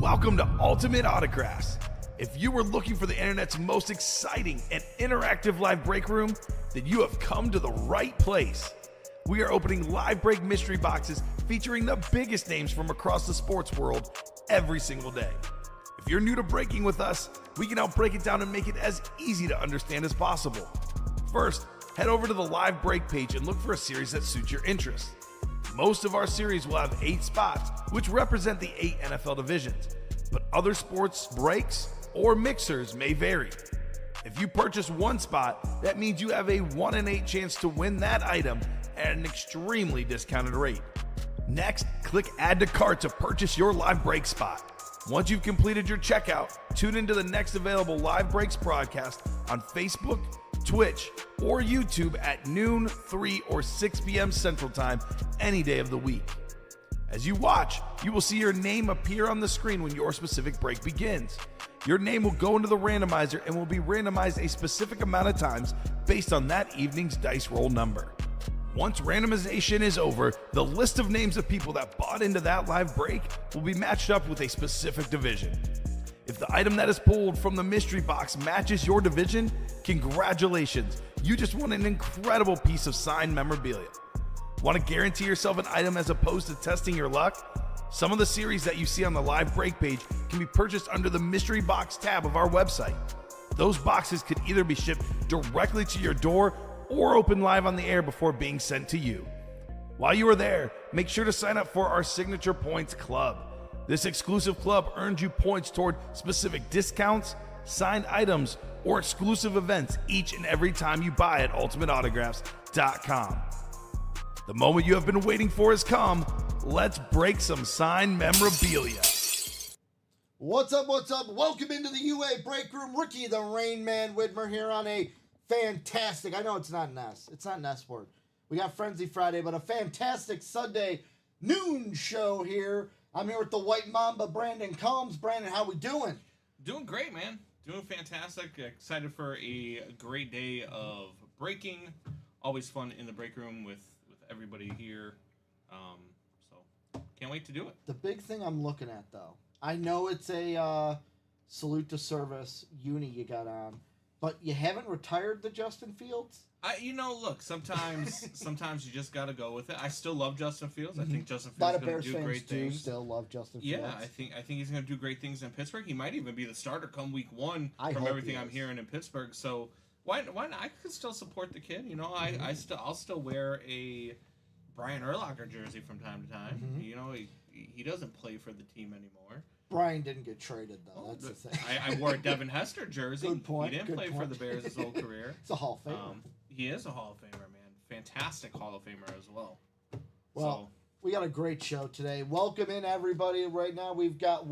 Welcome to Ultimate Autographs. If you were looking for the internet's most exciting and interactive live break room, then you have come to the right place. We are opening live break mystery boxes featuring the biggest names from across the sports world every single day. If you're new to breaking with us, we can help break it down and make it as easy to understand as possible. First, head over to the live break page and look for a series that suits your interest. Most of our series will have 8 spots, which represent the 8 NFL divisions, but other sports breaks or mixers may vary. If you purchase one spot, that means you have a 1 in 8 chance to win that item at an extremely discounted rate. Next, click Add to Cart to purchase your live break spot. Once you've completed your checkout, tune into the next available live breaks broadcast on Facebook, Twitch, or YouTube at noon, 3, or 6 p.m. Central Time any day of the week. As you watch, you will see your name appear on the screen when your specific break begins. Your name will go into the randomizer and will be randomized a specific amount of times based on that evening's dice roll number. Once randomization is over, the list of names of people that bought into that live break will be matched up with a specific division. If the item that is pulled from the mystery box matches your division, congratulations, you just won an incredible piece of signed memorabilia. Want to guarantee yourself an item as opposed to testing your luck? Some of the series that you see on the live break page can be purchased under the mystery box tab of our website. Those boxes could either be shipped directly to your door or open live on the air before being sent to you. While you are there, make sure to sign up for our Signature Points Club. This exclusive club earns you points toward specific discounts, signed items, or exclusive events each and every time you buy at ultimateautographs.com. The moment you have been waiting for has come. Let's break some signed memorabilia. What's up, what's up? Welcome into the UA Break Room. Ricky the Rain Man Widmer here on a fantastic, I know it's not an S. It's not an S word. We got Frenzy Friday, but a fantastic Sunday noon show here. I'm here with the White Mamba, Brandon Combs. Brandon, how we doing? Doing great, man. Doing fantastic. Excited for a great day of breaking. Always fun in the break room with everybody here. So can't wait to do it. The big thing I'm looking at, though, I know it's a salute to service uni you got on, but you haven't retired the Justin Fields? Look, sometimes you just got to go with it. I still love Justin Fields. I think Justin Fields is going to do great things. Still love Justin Fields. Yeah, I think he's going to do great things in Pittsburgh. He might even be the starter come week 1 from everything I'm hearing in Pittsburgh. So why not? I could still support the kid. I'll still wear a Brian Urlacher jersey from time to time. He doesn't play for the team anymore. Brian didn't get traded, though. That's the thing. I wore a Devin Hester jersey. Good point. He didn't play for the Bears his whole career. It's a Hall of Famer. He is a Hall of Famer, man. Fantastic Hall of Famer as well. Well, we got a great show today. Welcome in, everybody. Right now, we've got,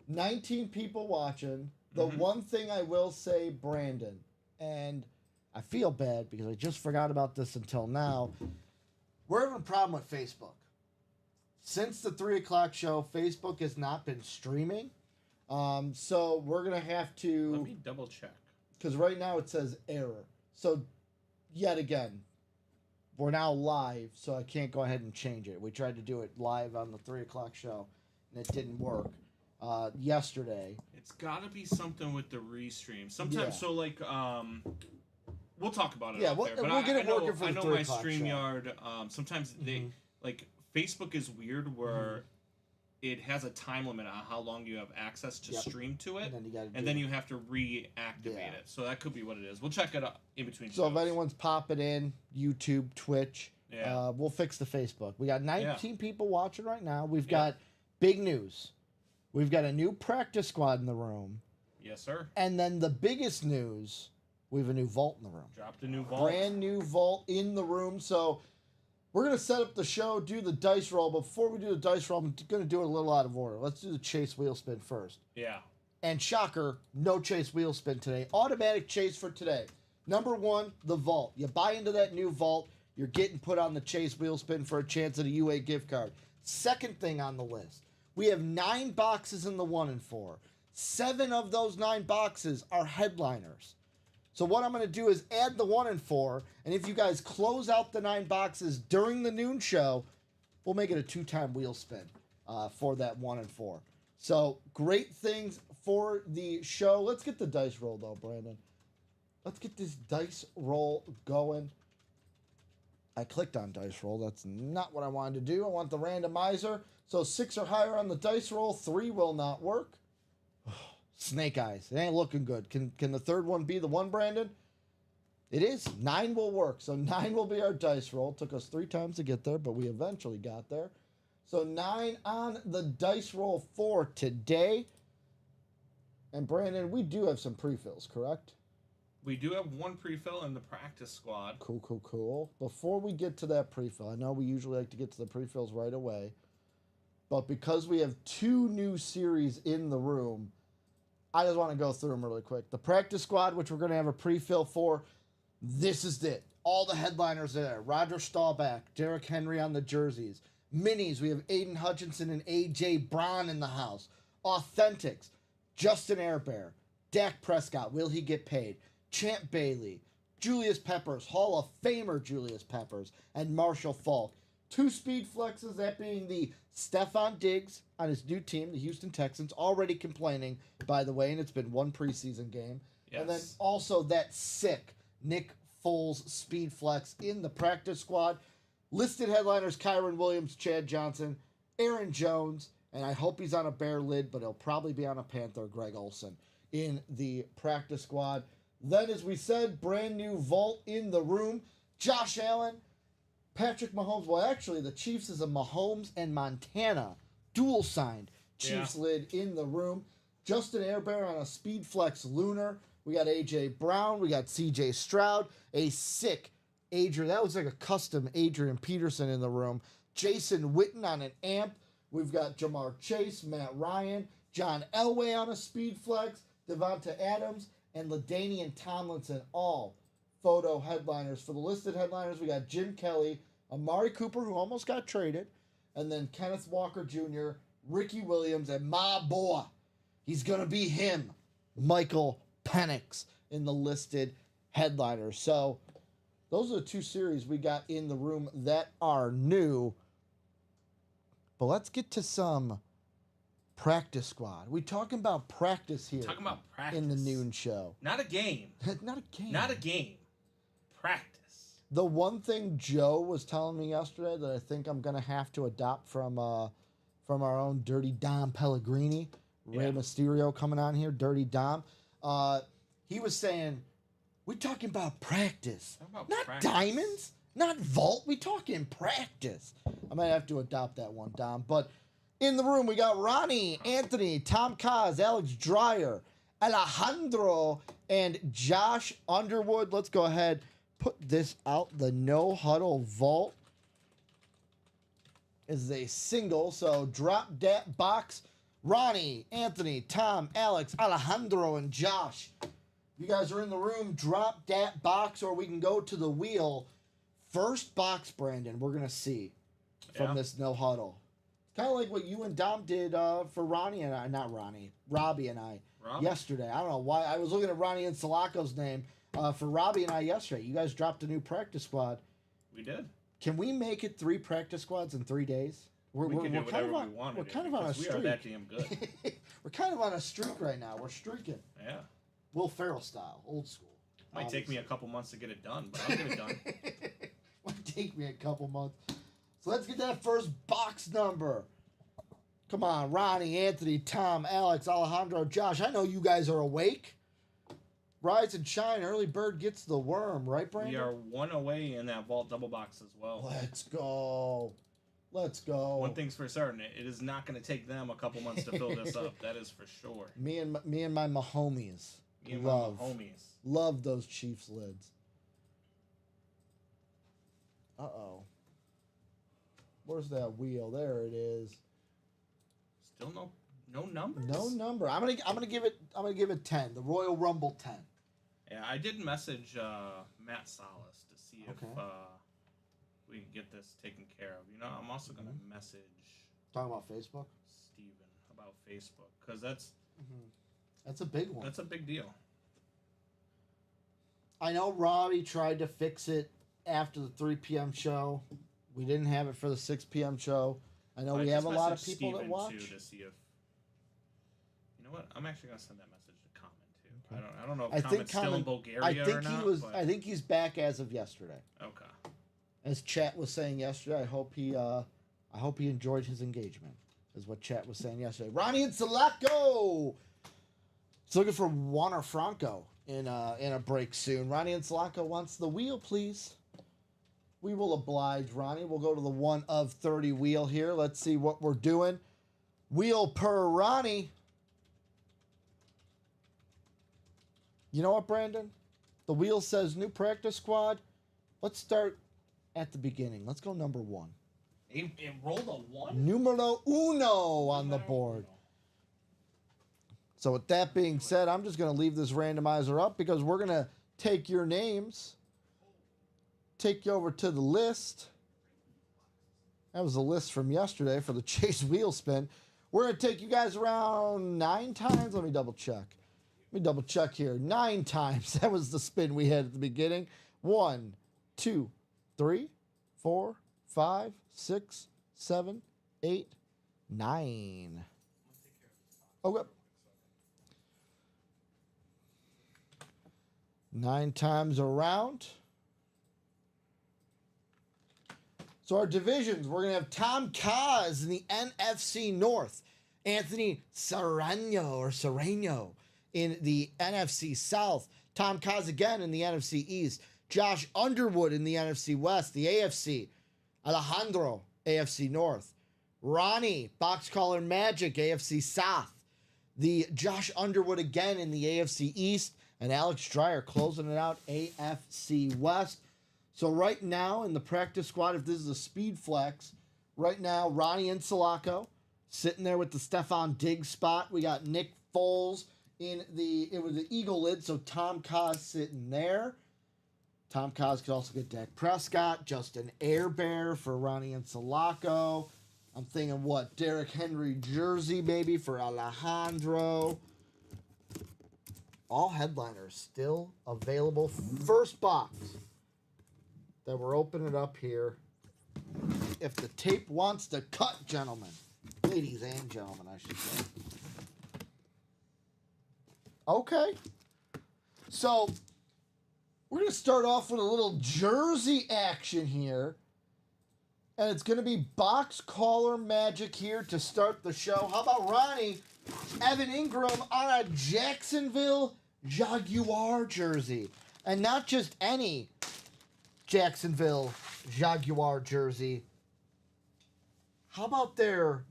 19 people watching. The one thing I will say, Brandon, and I feel bad because I just forgot about this until now, we're having a problem with Facebook. Since the 3 o'clock show, Facebook has not been streaming. So we're going to have to... Let me double check. Because right now it says error. So, yet again, we're now live, so I can't go ahead and change it. We tried to do it live on the 3 o'clock show, and it didn't work yesterday. It's got to be something with the restream. Sometimes, we'll talk about it. Yeah, we'll get it working for the 3 o'clock show. I know my StreamYard, sometimes Facebook is weird where it has a time limit on how long you have access to stream to it, and then you have to reactivate it. So that could be what it is. We'll check it out in between shows. So if anyone's popping in, YouTube, Twitch, we'll fix the Facebook. We got 19 people watching right now. We've got big news. We've got a new practice squad in the room. Yes, sir. And then the biggest news, we have a new vault in the room. Dropped a new vault. Brand new vault in the room. So we're going to set up the show, do the dice roll. But before we do the dice roll, I'm going to do it a little out of order. Let's do the chase wheel spin first. Yeah. And shocker, no chase wheel spin today. Automatic chase for today. Number 1, the vault. You buy into that new vault, you're getting put on the chase wheel spin for a chance at a UA gift card. Second thing on the list, we have 9 boxes in the 1 and 4. 7 of those 9 boxes are headliners. So what I'm going to do is add the 1 and 4, and if you guys close out the 9 boxes during the noon show, we'll make it a 2-time wheel spin for that 1 and 4. So great things for the show. Let's get the dice roll though, Brandon. Let's get this dice roll going. I clicked on dice roll. That's not what I wanted to do. I want the randomizer. So 6 or higher on the dice roll. 3 will not work. Snake eyes. It ain't looking good. Can the third one be the one, Brandon? It is. 9 will work. So 9 will be our dice roll. Took us 3 times to get there, but we eventually got there. So 9 on the dice roll for today. And Brandon, we do have some pre-fills, correct? We do have one pre-fill in the practice squad. Cool. Before we get to that pre-fill, I know we usually like to get to the pre-fills right away, but because we have 2 new series in the room, I just want to go through them really quick. The practice squad, which we're going to have a pre-fill for, this is it. All the headliners are there. Roger Staubach, Derrick Henry on the jerseys. Minis, we have Aiden Hutchinson and A.J. Brown in the house. Authentics, Justin Herbert, Dak Prescott, will he get paid? Champ Bailey, Julius Peppers, Hall of Famer Julius Peppers, and Marshall Faulk. 2 speed flexes, that being the Stephon Diggs on his new team, the Houston Texans, already complaining, by the way, and it's been 1 preseason game. Yes. And then also that sick Nick Foles speed flex in the practice squad. Listed headliners, Kyron Williams, Chad Johnson, Aaron Jones, and I hope he's on a Bear lid, but he'll probably be on a Panther, Greg Olsen, in the practice squad. Then, as we said, brand new vault in the room. Josh Allen, Patrick Mahomes. Well, actually, the Chiefs is a Mahomes and Montana dual signed Chiefs lid in the room. Justin Herbert on a Speed Flex Lunar. We got A.J. Brown. We got C.J. Stroud. A sick Adrian. That was like a custom Adrian Peterson in the room. Jason Witten on an amp. We've got Jamar Chase, Matt Ryan, John Elway on a Speed Flex, Devonta Adams, and LaDainian Tomlinson, all photo headliners. For the listed headliners, we got Jim Kelly, Amari Cooper, who almost got traded, and then Kenneth Walker Jr., Ricky Williams, and my boy, he's going to be him, Michael Penix, in the listed headliners. So those are the 2 series we got in the room that are new. But let's get to some practice squad. We talking about practice here. Talking about practice. In the noon show. Not a game. Not a game. Not a game. Practice. The one thing Joe was telling me yesterday that I think I'm going to have to adopt from our own Dirty Dom Pellegrini, Rey Mysterio coming on here, Dirty Dom. He was saying, we talking about practice. Not practice. Diamonds, not vault. We talking practice. I might have to adopt that one, Dom. But in the room, we got Ronnie, Anthony, Tom Kaz, Alex Dreyer, Alejandro, and Josh Underwood. Let's go ahead, put this out. The No Huddle Vault is a single, so drop that box. Ronnie, Anthony, Tom, Alex, Alejandro, and Josh. You guys are in the room, drop that box, or we can go to the wheel. First box, Brandon, we're going to see from this No Huddle. Kind of like what you and Dom did for Ronnie and I, not Ronnie, Robbie and I yesterday. I don't know why. I was looking at Ronnie and Sulaco's name for Robbie and I yesterday. You guys dropped a new practice squad. We did. Can we make it 3 practice squads in 3 days? We can do whatever we want. We're kind of on a streak. We are that damn good. We're kind of on a streak right now. We're streaking. Yeah. Will Ferrell style, old school. Might take me a couple months to get it done, but I'll get it done. Might take me a couple months. So let's get that first box number. Come on, Ronnie, Anthony, Tom, Alex, Alejandro, Josh. I know you guys are awake. Rise and shine. Early bird gets the worm, right, Brandon? We are 1 away in that vault double box as well. Let's go. Let's go. One thing's for certain. It is not going to take them a couple months to fill this up. That is for sure. Me and my Mahomies. Me and my homies. Love those Chiefs lids. Uh-oh. Where's that wheel? There it is. Still no numbers? No number. I'm gonna give it 10. The Royal Rumble 10. Yeah, I did message Matt Salas to see if we can get this taken care of. You know, I'm also gonna message talking about Facebook? Steven about Facebook, because that's a big one. That's a big deal. I know Robbie tried to fix it after the 3 p.m. show. We didn't have it for the 6 p.m. show. I know we have a lot of people Steven that watch. Too, to see if know what? I'm actually gonna send that message to Common too. Okay. I don't know I if think Common's still in Bulgaria I think or not. he was. But... I think he's back as of yesterday. Okay. As Chat was saying yesterday, I hope he enjoyed his engagement. Is what Chat was saying yesterday. Ronnie and Sulaco. He's looking for Juaner Franco in a break soon. Ronnie and Sulaco wants the wheel, please. We will oblige, Ronnie. We'll go to the 1 of 30 wheel here. Let's see what we're doing. Wheel per Ronnie. You know what, Brandon? The wheel says new practice squad. Let's start at the beginning. Let's go number 1. It rolled a 1? Numero uno on the board. So with that being said, I'm just going to leave this randomizer up because we're going to take your names, take you over to the list. That was the list from yesterday for the Chase wheel spin. We're going to take you guys around 9 times. Let me double check. Let me double check here. 9 times. That was the spin we had at the beginning. 1, 2, 3, 4, 5, 6, 7, 8, 9. Okay. 9 times around. So our divisions, we're going to have Tom Kaz in the NFC North. Anthony Serrano in the NFC South. Tom Kaz again in the NFC East. Josh Underwood in the NFC West. The AFC. Alejandro, AFC North. Ronnie, Box Caller Magic, AFC South. The Josh Underwood again in the AFC East. And Alex Dreyer closing it out, AFC West. So right now in the practice squad, if this is a speed flex, right now Ronnie and Sulaco sitting there with the Stefan Diggs spot. We got Nick Foles it was the Eagle lid, so Tom Kaz sitting there. Tom Kaz could also get Dak Prescott, Justin Herbert for Ronnie and Sulaco. I'm thinking what? Derrick Henry jersey, maybe, for Alejandro. All headliners still available. First box that we're opening up here. If the tape wants to cut, gentlemen. Ladies and gentlemen, I should say. Okay. So, we're going to start off with a little jersey action here. And it's going to be Box Caller Magic here to start the show. How about Ronnie? Evan Ingram on a Jacksonville Jaguar jersey. And not just any Jacksonville Jaguar jersey. How about their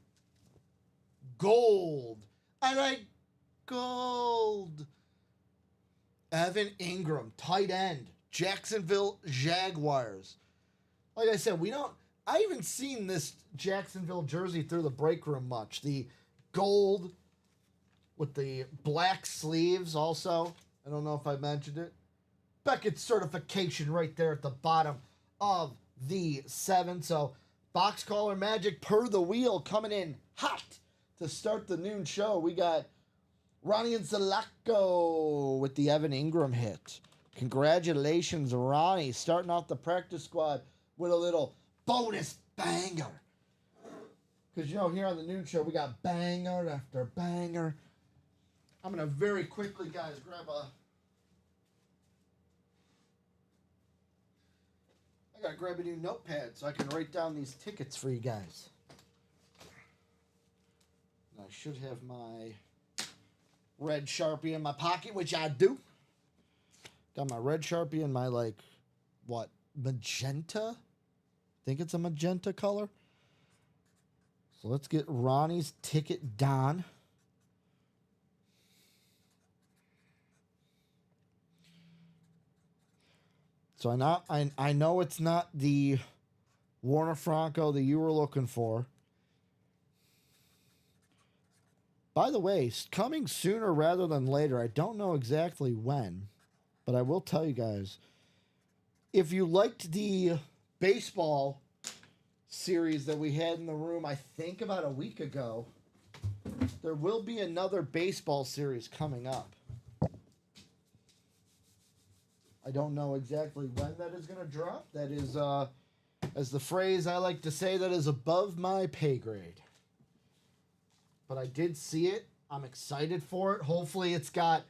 gold? I like gold. Evan Ingram, tight end, Jacksonville Jaguars. Like I said, I haven't seen this Jacksonville jersey through the break room much. The gold with the black sleeves also. I don't know if I mentioned it. Beckett's certification right there at the bottom of the 7. So, Box Caller Magic per the wheel coming in hot to start the noon show. We got Ronnie and Sulaco with the Evan Ingram hit. Congratulations, Ronnie, starting off the practice squad with a little bonus banger. Because, here on the noon show, we got banger after banger. I'm going to very quickly, guys, I got to grab a new notepad so I can write down these tickets for you guys. And I should have my red Sharpie in my pocket, which I do. Got my red Sharpie in my, magenta? I think it's a magenta color. So let's get Ronnie's ticket done. So I know it's not the Juaner Franco that you were looking for. By the way, coming sooner rather than later. I don't know exactly when, but I will tell you guys. If you liked the baseball series that we had in the room, I think about a week ago, there will be another baseball series coming up. I don't know exactly when that is going to drop. That is, as the phrase I like to say, that is above my pay grade. But I did see it I'm excited for it. Hopefully it's got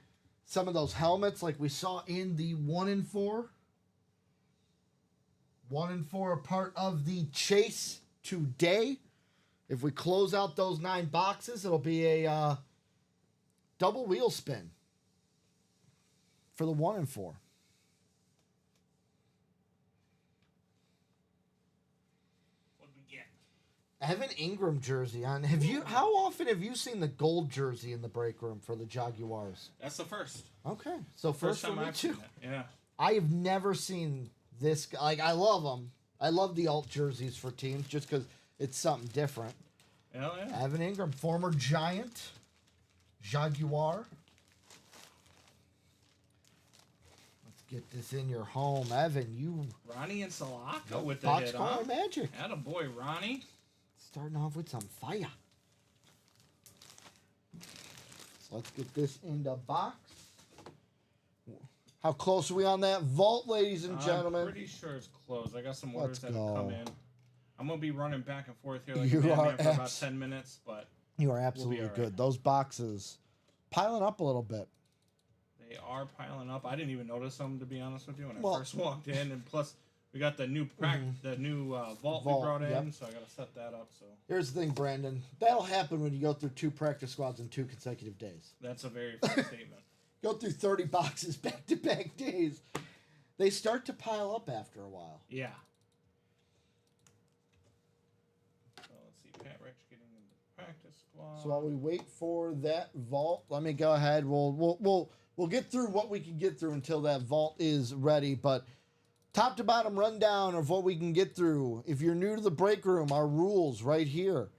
some of those helmets like we saw in the 1 in 4. 1 in 4 are part of the chase today. If we close out those 9 boxes, it'll be a double wheel spin for the 1 in 4. Evan Ingram jersey on. How often have you seen the gold jersey in the break room for the Jaguars? That's the first. Okay, so first time for me I've too. seen it. Yeah. I have never seen this. Like, I love them. I love the alt jerseys for teams just because it's something different. Hell yeah. Evan Ingram, former Giant, Jaguar. Let's get this in your home, Evan. You Ronnie and Salaka with the Boxcar hit, huh? Magic. Attaboy, Ronnie. Starting off with some fire. So let's get this in the box. How close are we on that vault, ladies and gentlemen? I'm pretty sure it's closed. I got some orders that go. have come in. I'm going to be running back and forth here like You a madman are for about 10 minutes, but You are absolutely all right. good. Those boxes piling up a little bit. they are piling up. I didn't even notice them, to be honest with you, when Well- I first walked in. And plus, we got the new vault we Vault, brought in, yep. so I got to set that up. So Here's the thing, Brandon. That'll happen when you go through 2 practice squads in 2 consecutive days. that's a very fair statement. Go through 30 boxes back-to-back days. They start to pile up after a while. Yeah. So let's see, Pat Rich getting into the practice squad. So while we wait for that vault, let me go ahead. We'll get through what we can get through until that vault is ready. But top to bottom rundown of what we can get through. If you're new to the break room, our rules right here.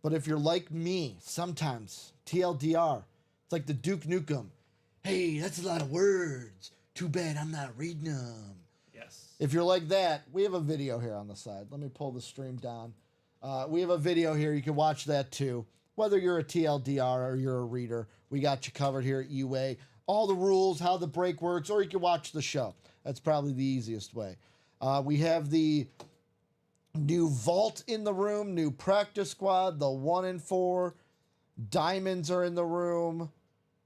But if you're like me, sometimes TLDR, it's like the Duke Nukem. Hey, that's a lot of words. Too bad I'm not reading them. Yes. If you're like that, we have a video here on the side. Let me pull the stream down. We have a video here. You can watch that too. Whether you're a TLDR or you're a reader, we got you covered here at UA. All the rules, how the break works, or you can watch the show. That's probably the easiest way. We have the new vault in the room, new practice squad, the 1 in 4. Diamonds are in the room.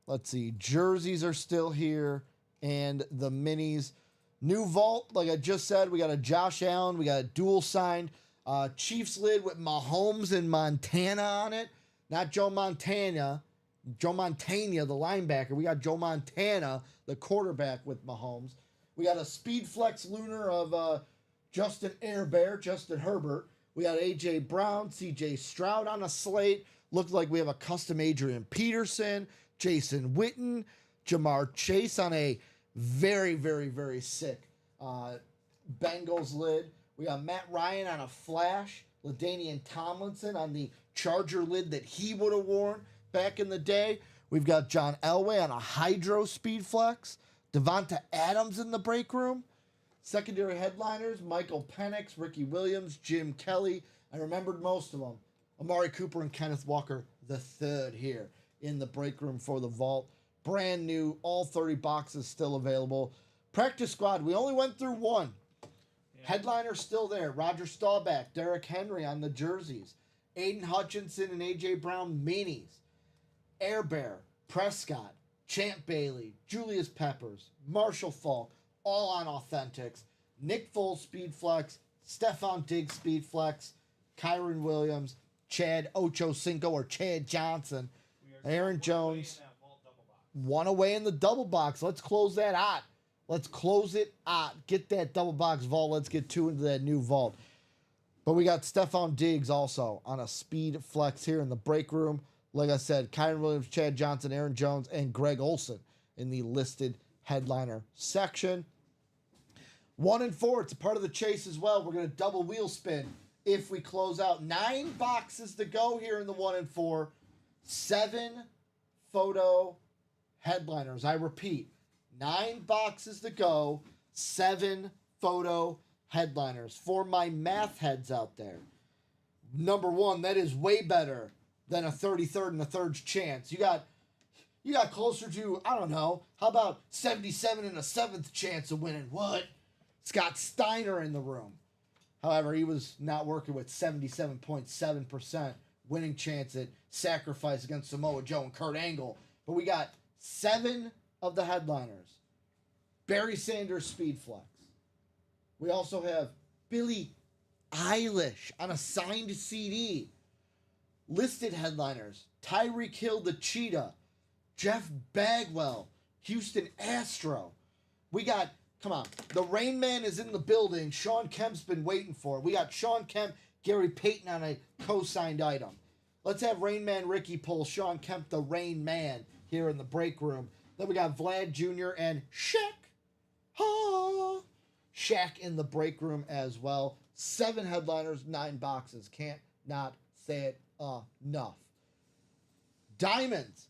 Let's see. Jerseys are still here. And the minis. New vault, like I just said, we got a Josh Allen. We got a dual signed Chiefs lid with Mahomes and Montana on it. Not Joe Montana. Joe Montana, the linebacker. We got Joe Montana, the quarterback with Mahomes. We got a Speed Flex Lunar of Justin Herbert. We got A.J. Brown, C.J. Stroud on a slate. Looks like we have a custom Adrian Peterson, Jason Witten, Jamar Chase on a very, very, very sick Bengals lid. We got Matt Ryan on a flash. LaDainian Tomlinson on the Charger lid that he would have worn back in the day. We've got John Elway on a Hydro Speed Flex. Devonta Adams in the break room. Secondary headliners, Michael Penix, Ricky Williams, Jim Kelly. I remembered most of them. Amari Cooper and Kenneth Walker the third here in the break room for the vault. Brand new, all 30 boxes still available. Practice squad, we only went through 1. Yeah. Headliner still there. Roger Staubach, Derrick Henry on the jerseys. Aiden Hutchinson and A.J. Brown minis. Air Bear, Prescott, Champ Bailey, Julius Peppers, Marshall Falk, all on authentics. Nick Foles Speed Flex, Stephon Diggs Speed Flex, Kyron Williams, Chad Ochocinco or Chad Johnson, Aaron Jones. 1 away in the double box. Let's close that out. Let's close it out. Get that double box vault. Let's get 2 into that new vault. But we got Stephon Diggs also on a Speed Flex here in the break room. Like I said, Kyron Williams, Chad Johnson, Aaron Jones, and Greg Olsen in the listed headliner section. 1 in 4. It's a part of the chase as well. We're going to double wheel spin if we close out. 9 boxes to go here in the 1 in 4. 7 photo headliners. I repeat, 9 boxes to go. 7 photo headliners. For my math heads out there, number 1, that is way better than a 33rd and a third's chance. You got closer to, I don't know, how about 77 and a 7th chance of winning? What? Scott Steiner in the room. However, he was not working with 77.7% winning chance at Sacrifice against Samoa Joe and Kurt Angle. But we got 7 of the headliners. Barry Sanders Speed Flex. We also have Billie Eilish on a signed CD. Listed headliners: Tyreek Hill the Cheetah, Jeff Bagwell, Houston Astro. We got, come on, the Rain Man is in the building. Sean Kemp's been waiting for it. We got Sean Kemp, Gary Payton on a co-signed item. Let's have Rain Man Ricky pull Sean Kemp the Rain Man here in the break room. Then we got Vlad Jr. and Shaq. Shaq in the break room as well. 7 headliners, 9 boxes. Can't not say it enough. Diamonds.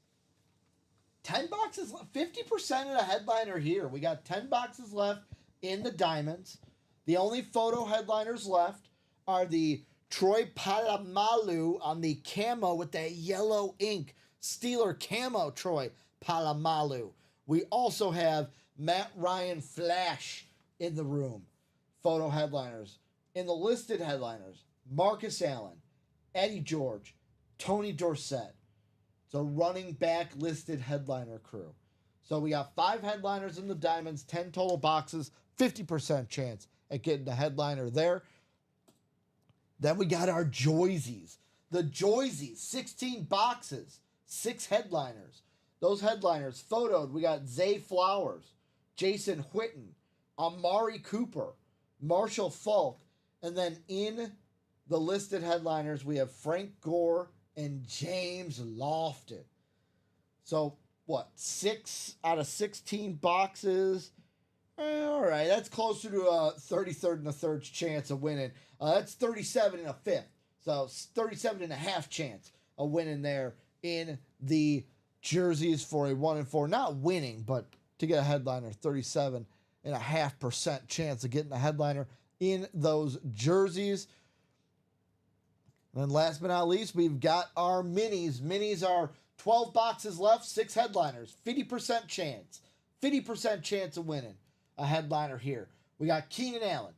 10 boxes left. 50% of the headliner here. We got 10 boxes left in the Diamonds. The only photo headliners left are the Troy Polamalu on the camo with that yellow ink. Steeler camo Troy Polamalu. We also have Matt Ryan Flash in the room. Photo headliners. In the listed headliners, Marcus Allen, Eddie George, Tony Dorsett. It's a running back listed headliner crew. So we got 5 headliners in the Diamonds, 10 total boxes, 50% chance at getting the headliner there. Then we got our Joysies. The Joysies, 16 boxes, 6 headliners. Those headliners photoed, we got Zay Flowers, Jason Witten, Amari Cooper, Marshall Falk, and then in the listed headliners, we have Frank Gore and James Lofton. So, what, 6 out of 16 boxes? All right, that's closer to a 33rd and a third chance of winning. That's 37 and a fifth. So, 37 and a half chance of winning there in the jerseys for a 1-4. Not winning, but to get a headliner, 37.5% chance of getting a headliner in those jerseys. And then last but not least, we've got our minis. Minis are 12 boxes left, 6 headliners, 50% chance. 50% chance of winning a headliner here. We got Keenan Allen,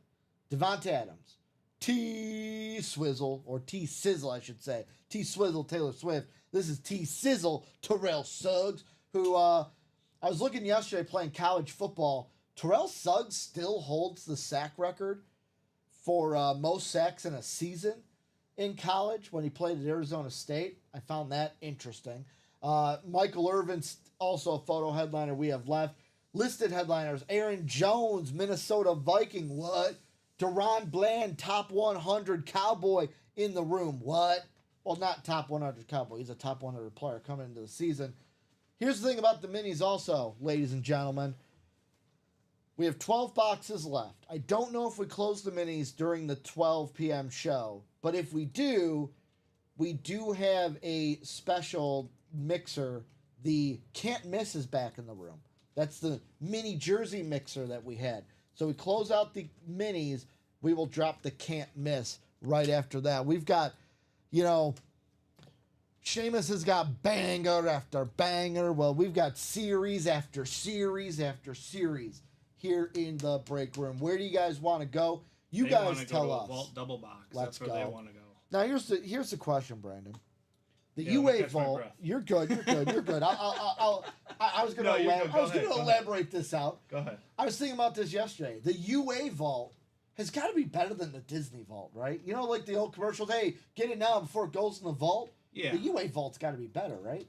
Devonta Adams, T-Swizzle, or T-Sizzle, I should say. T-Swizzle, Taylor Swift. This is T-Sizzle, Terrell Suggs, who I was looking yesterday playing college football. Terrell Suggs still holds the sack record for most sacks in a season in college when he played at Arizona State. I found that interesting. Michael Irvin's also a photo headliner we have left. Listed headliners, Aaron Jones, Minnesota Viking. What? Deron Bland, top 100 Cowboy in the room. What? Well, not top 100 Cowboy. He's a top 100 player coming into the season. Here's the thing about the minis also, ladies and gentlemen. We have 12 boxes left. I don't know if we close the minis during the 12 p.m. show, but if we do have a special mixer. The Can't Miss is back in the room. That's the mini jersey mixer that we had. So we close out the minis. We will drop the Can't Miss right after that. We've got, Sheamus has got banger after banger. Well, we've got series after series after series here in the break room. Where do you guys want to go? You guys tell us. Vault double box. Let's That's where they want to go. Now here's the question, Brandon. The UA Vault. You're good. You're good. I was going to elaborate this out. Go ahead. I was thinking about this yesterday. The UA Vault has got to be better than the Disney Vault, right? Like the old commercials. Hey, get it now before it goes in the vault. Yeah. The UA Vault's got to be better, right?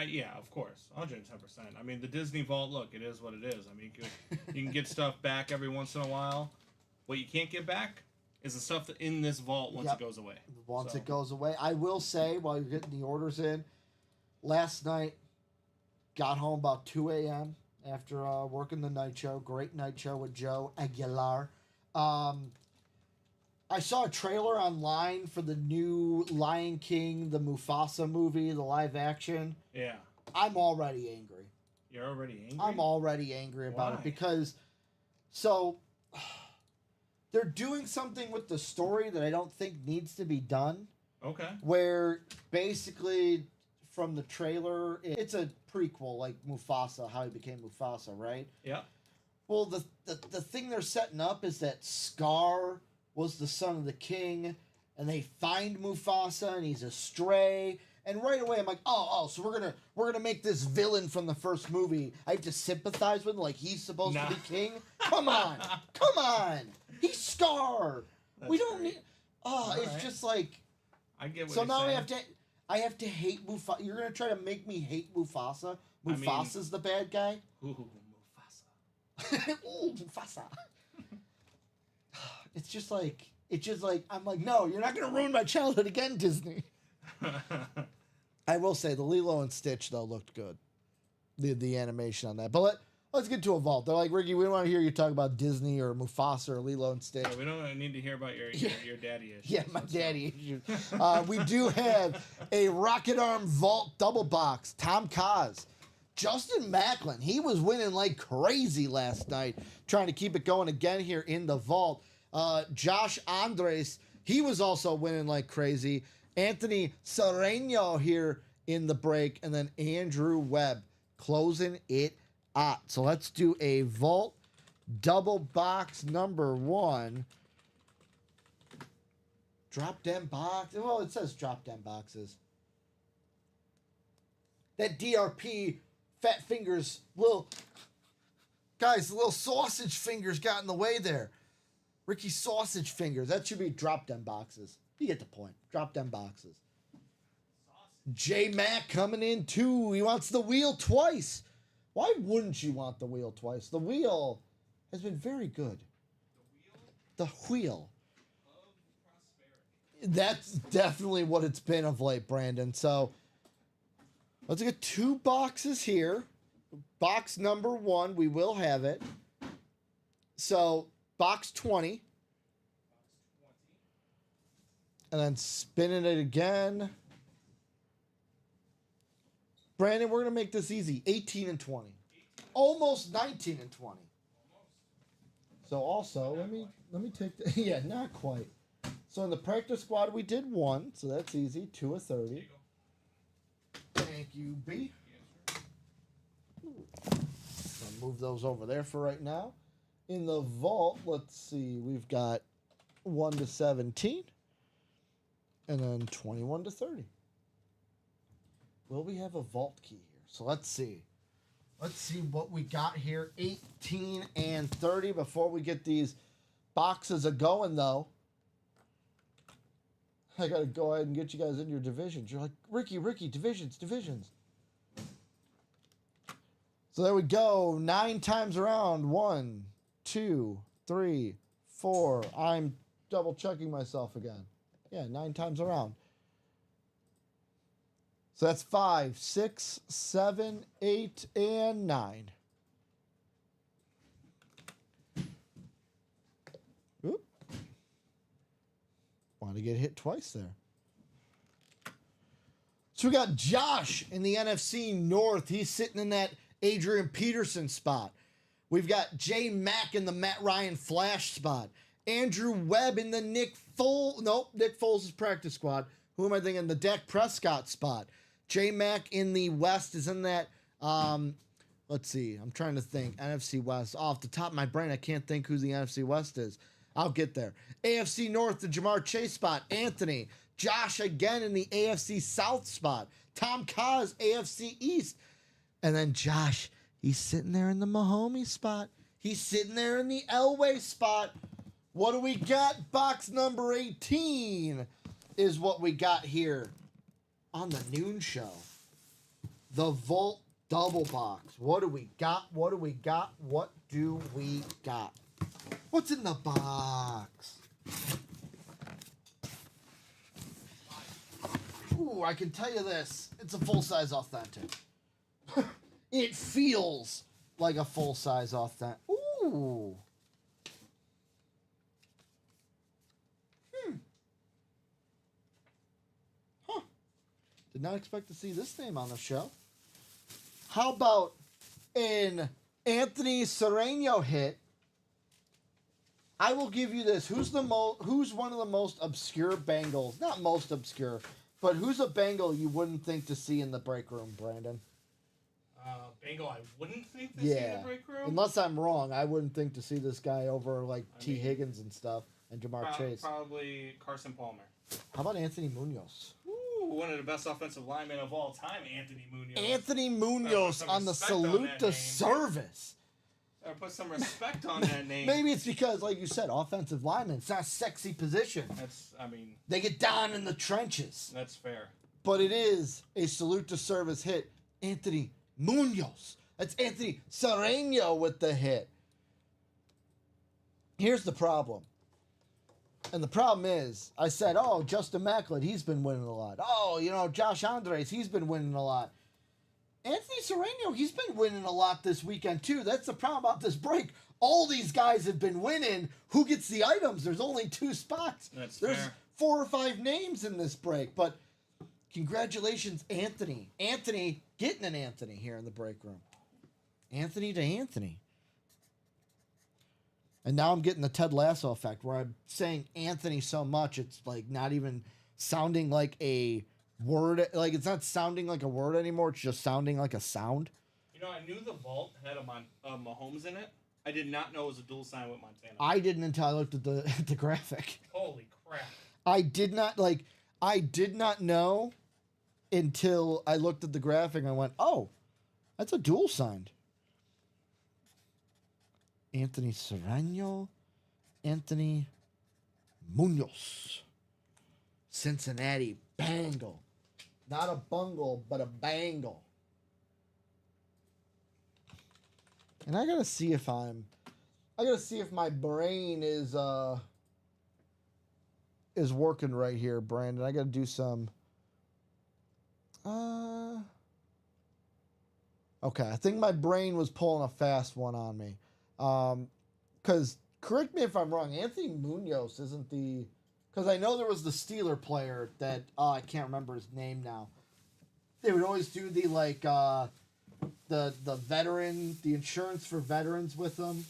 Yeah, of course, 110%. I mean, the Disney Vault. Look, it is what it is. I mean, you can get stuff back every once in a while. What you can't get back is the stuff that in this vault once it goes away. Once it goes away. I will say, while you're getting the orders in, last night, got home about 2 a.m. after working the night show. Great night show with Joe Aguilar. I saw a trailer online for the new Lion King, the Mufasa movie, the live action. Yeah. I'm already angry. You're already angry? I'm already angry about it because, they're doing something with the story that I don't think needs to be done. Okay. Where basically from the trailer, it's a prequel like Mufasa, how he became Mufasa, right? Yeah. Well, the thing they're setting up is that Scar was the son of the king, and they find Mufasa, and he's a stray. And right away, I'm like, so we're gonna make this villain from the first movie. I have to sympathize with him, like he's supposed to be king. Come on, he's Scar. We don't need. It's just like. I get what so you're now saying. I have to hate Mufasa. You're gonna try to make me hate Mufasa. Mufasa's the bad guy. Ooh, Mufasa. Ooh, Mufasa. It's just like I'm like, no, you're not gonna ruin my childhood again, Disney. I will say the Lilo and Stitch though looked good, the animation on that. But let's get to a vault. They're like, Ricky, we don't want to hear you talk about Disney or Mufasa or Lilo and Stitch. Yeah, we don't need to hear about your daddy issues. Yeah, my daddy issues. We do have a Rocket Arm Vault double box. Tom Kaz. Justin Macklin, he was winning like crazy last night, trying to keep it going again here in the vault. Josh Andres, he was also winning like crazy. Anthony Sereno here in the break, and then Andrew Webb closing it out. So let's do a vault double box number 1. Drop them box. Well, it says drop them boxes. That DRP fat fingers, little sausage fingers got in the way there. Ricky sausage fingers. That should be drop them boxes. You get the point. Drop them boxes. J Mac coming in too. He wants the wheel twice. Why wouldn't you want the wheel twice? The wheel has been very good. The wheel. That's definitely what it's been of late, Brandon. So let's get 2 boxes here. Box number 1, we will have it. So box 20. And then spinning it again. Brandon, we're going to make this easy. 18 and 20. Almost 19 and 20. So also, let me take the... Yeah, not quite. So in the practice squad, we did 1. So that's easy. 2 of 30. Thank you, B. I'll move those over there for right now. In the vault, let's see. We've got 1 to 17. And then 21 to 30. Will we have a vault key here? So let's see. Let's see what we got here. 18 and 30. Before we get these boxes a-going, though, I got to go ahead and get you guys in your divisions. You're like, Ricky, divisions. So there we go. 9 times around. 1, 2, 3, 4. I'm double checking myself again. Yeah, 9 times around. So that's 5, 6, 7, 8, and 9. Oop. Want to get hit twice there. So we got Josh in the NFC North. He's sitting in that Adrian Peterson spot. We've got J Mac in the Matt Ryan Flash spot. Andrew Webb in the Nick Foles' practice squad. Who am I thinking? The Dak Prescott spot. J Mac in the West is in that. Let's see. I'm trying to think. NFC West. Off the top of my brain, I can't think who the NFC West is. I'll get there. AFC North, the Jamar Chase spot. Anthony. Josh again in the AFC South spot. Tom Kaz, AFC East. And then Josh, he's sitting there in the Mahomes spot. He's sitting there in the Elway spot. What do we got? Box number 18 is what we got here on the noon show. The Vault double box. What do we got? What do we got? What do we got? What's in the box? Ooh, I can tell you this. It's a full-size authentic. It feels like a full-size authentic. Ooh. Did not expect to see this name on the show. How about an Anthony Sereno hit? I will give you this. Who's one of the most obscure Bengals? Not most obscure, but who's a Bengal you wouldn't think to see in the break room, Brandon? Bengal I wouldn't think to see in the break room? Unless I'm wrong, I wouldn't think to see this guy over like T. Higgins and stuff and Jamar Chase. Probably Carson Palmer. How about Anthony Munoz? Ooh, one of the best offensive linemen of all time, Anthony Munoz. Anthony Munoz on the salute to service. Or put some respect on that name. Maybe it's because, like you said, offensive lineman. It's not a sexy position. They get down in the trenches. That's fair. But it is a salute to service hit. Anthony Munoz. That's Anthony Sereno with the hit. Here's the problem. And the problem is, I said, oh, Justin Macklin, he's been winning a lot. Oh, Josh Andres, he's been winning a lot. Anthony Sereno, he's been winning a lot this weekend, too. That's the problem about this break. All these guys have been winning. Who gets the items? There's only 2 spots. There's fair. 4 or 5 names in this break. But congratulations, Anthony. Anthony getting an Anthony here in the break room. Anthony to Anthony. And now I'm getting the Ted Lasso effect where I'm saying Anthony so much, it's like not even sounding like a word. Like it's not sounding like a word anymore. It's just sounding like a sound. I knew the vault had a Mahomes in it. I did not know it was a dual sign with Montana. I didn't until I looked at the graphic. Holy crap. I did not know until I looked at the graphic and I went, oh, that's a dual signed. Anthony Serrano, Anthony Munoz, Cincinnati Bengal. Not a bungle, but a bangle. And I gotta see if my brain is working right here, Brandon. I gotta do some. Okay, I think my brain was pulling a fast one on me. Because, correct me if I'm wrong, Anthony Munoz isn't the... Because I know there was the Steeler player that... I can't remember his name now. They would always do the, the veteran... The insurance for veterans with them.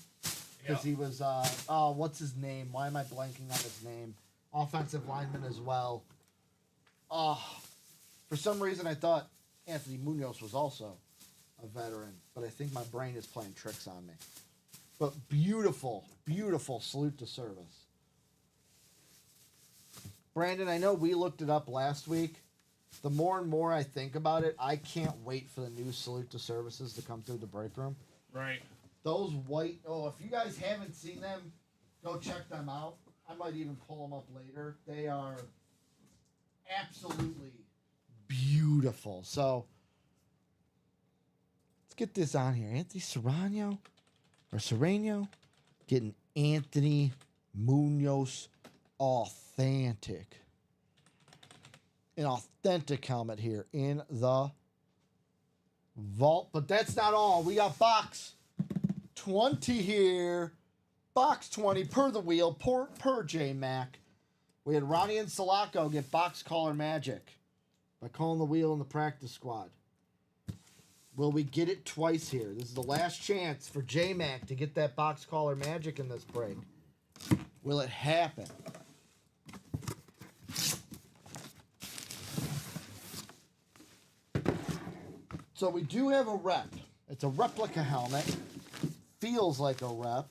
Because he was... what's his name? Why am I blanking on his name? Offensive lineman as well. For some reason, I thought Anthony Munoz was also a veteran. But I think my brain is playing tricks on me. But beautiful, beautiful salute to service. Brandon, I know we looked it up last week. The more and more I think about it, I can't wait for the new salute to services to come through the break room. Right. Those white... Oh, if you guys haven't seen them, go check them out. I might even pull them up later. They are absolutely beautiful. So, let's get this on here. Anthony Serrano... Or Serrano, getting Anthony Munoz authentic. An authentic helmet here in the vault. But that's not all. We got box 20 here. Box 20 per the wheel, per J-Mac. We had Ronnie and Sulaco get box caller magic by calling the wheel in the practice squad. Will we get it twice here? This is the last chance for J-Mac to get that box caller magic in this break. Will it happen? So we do have a rep. It's a replica helmet. Feels like a rep.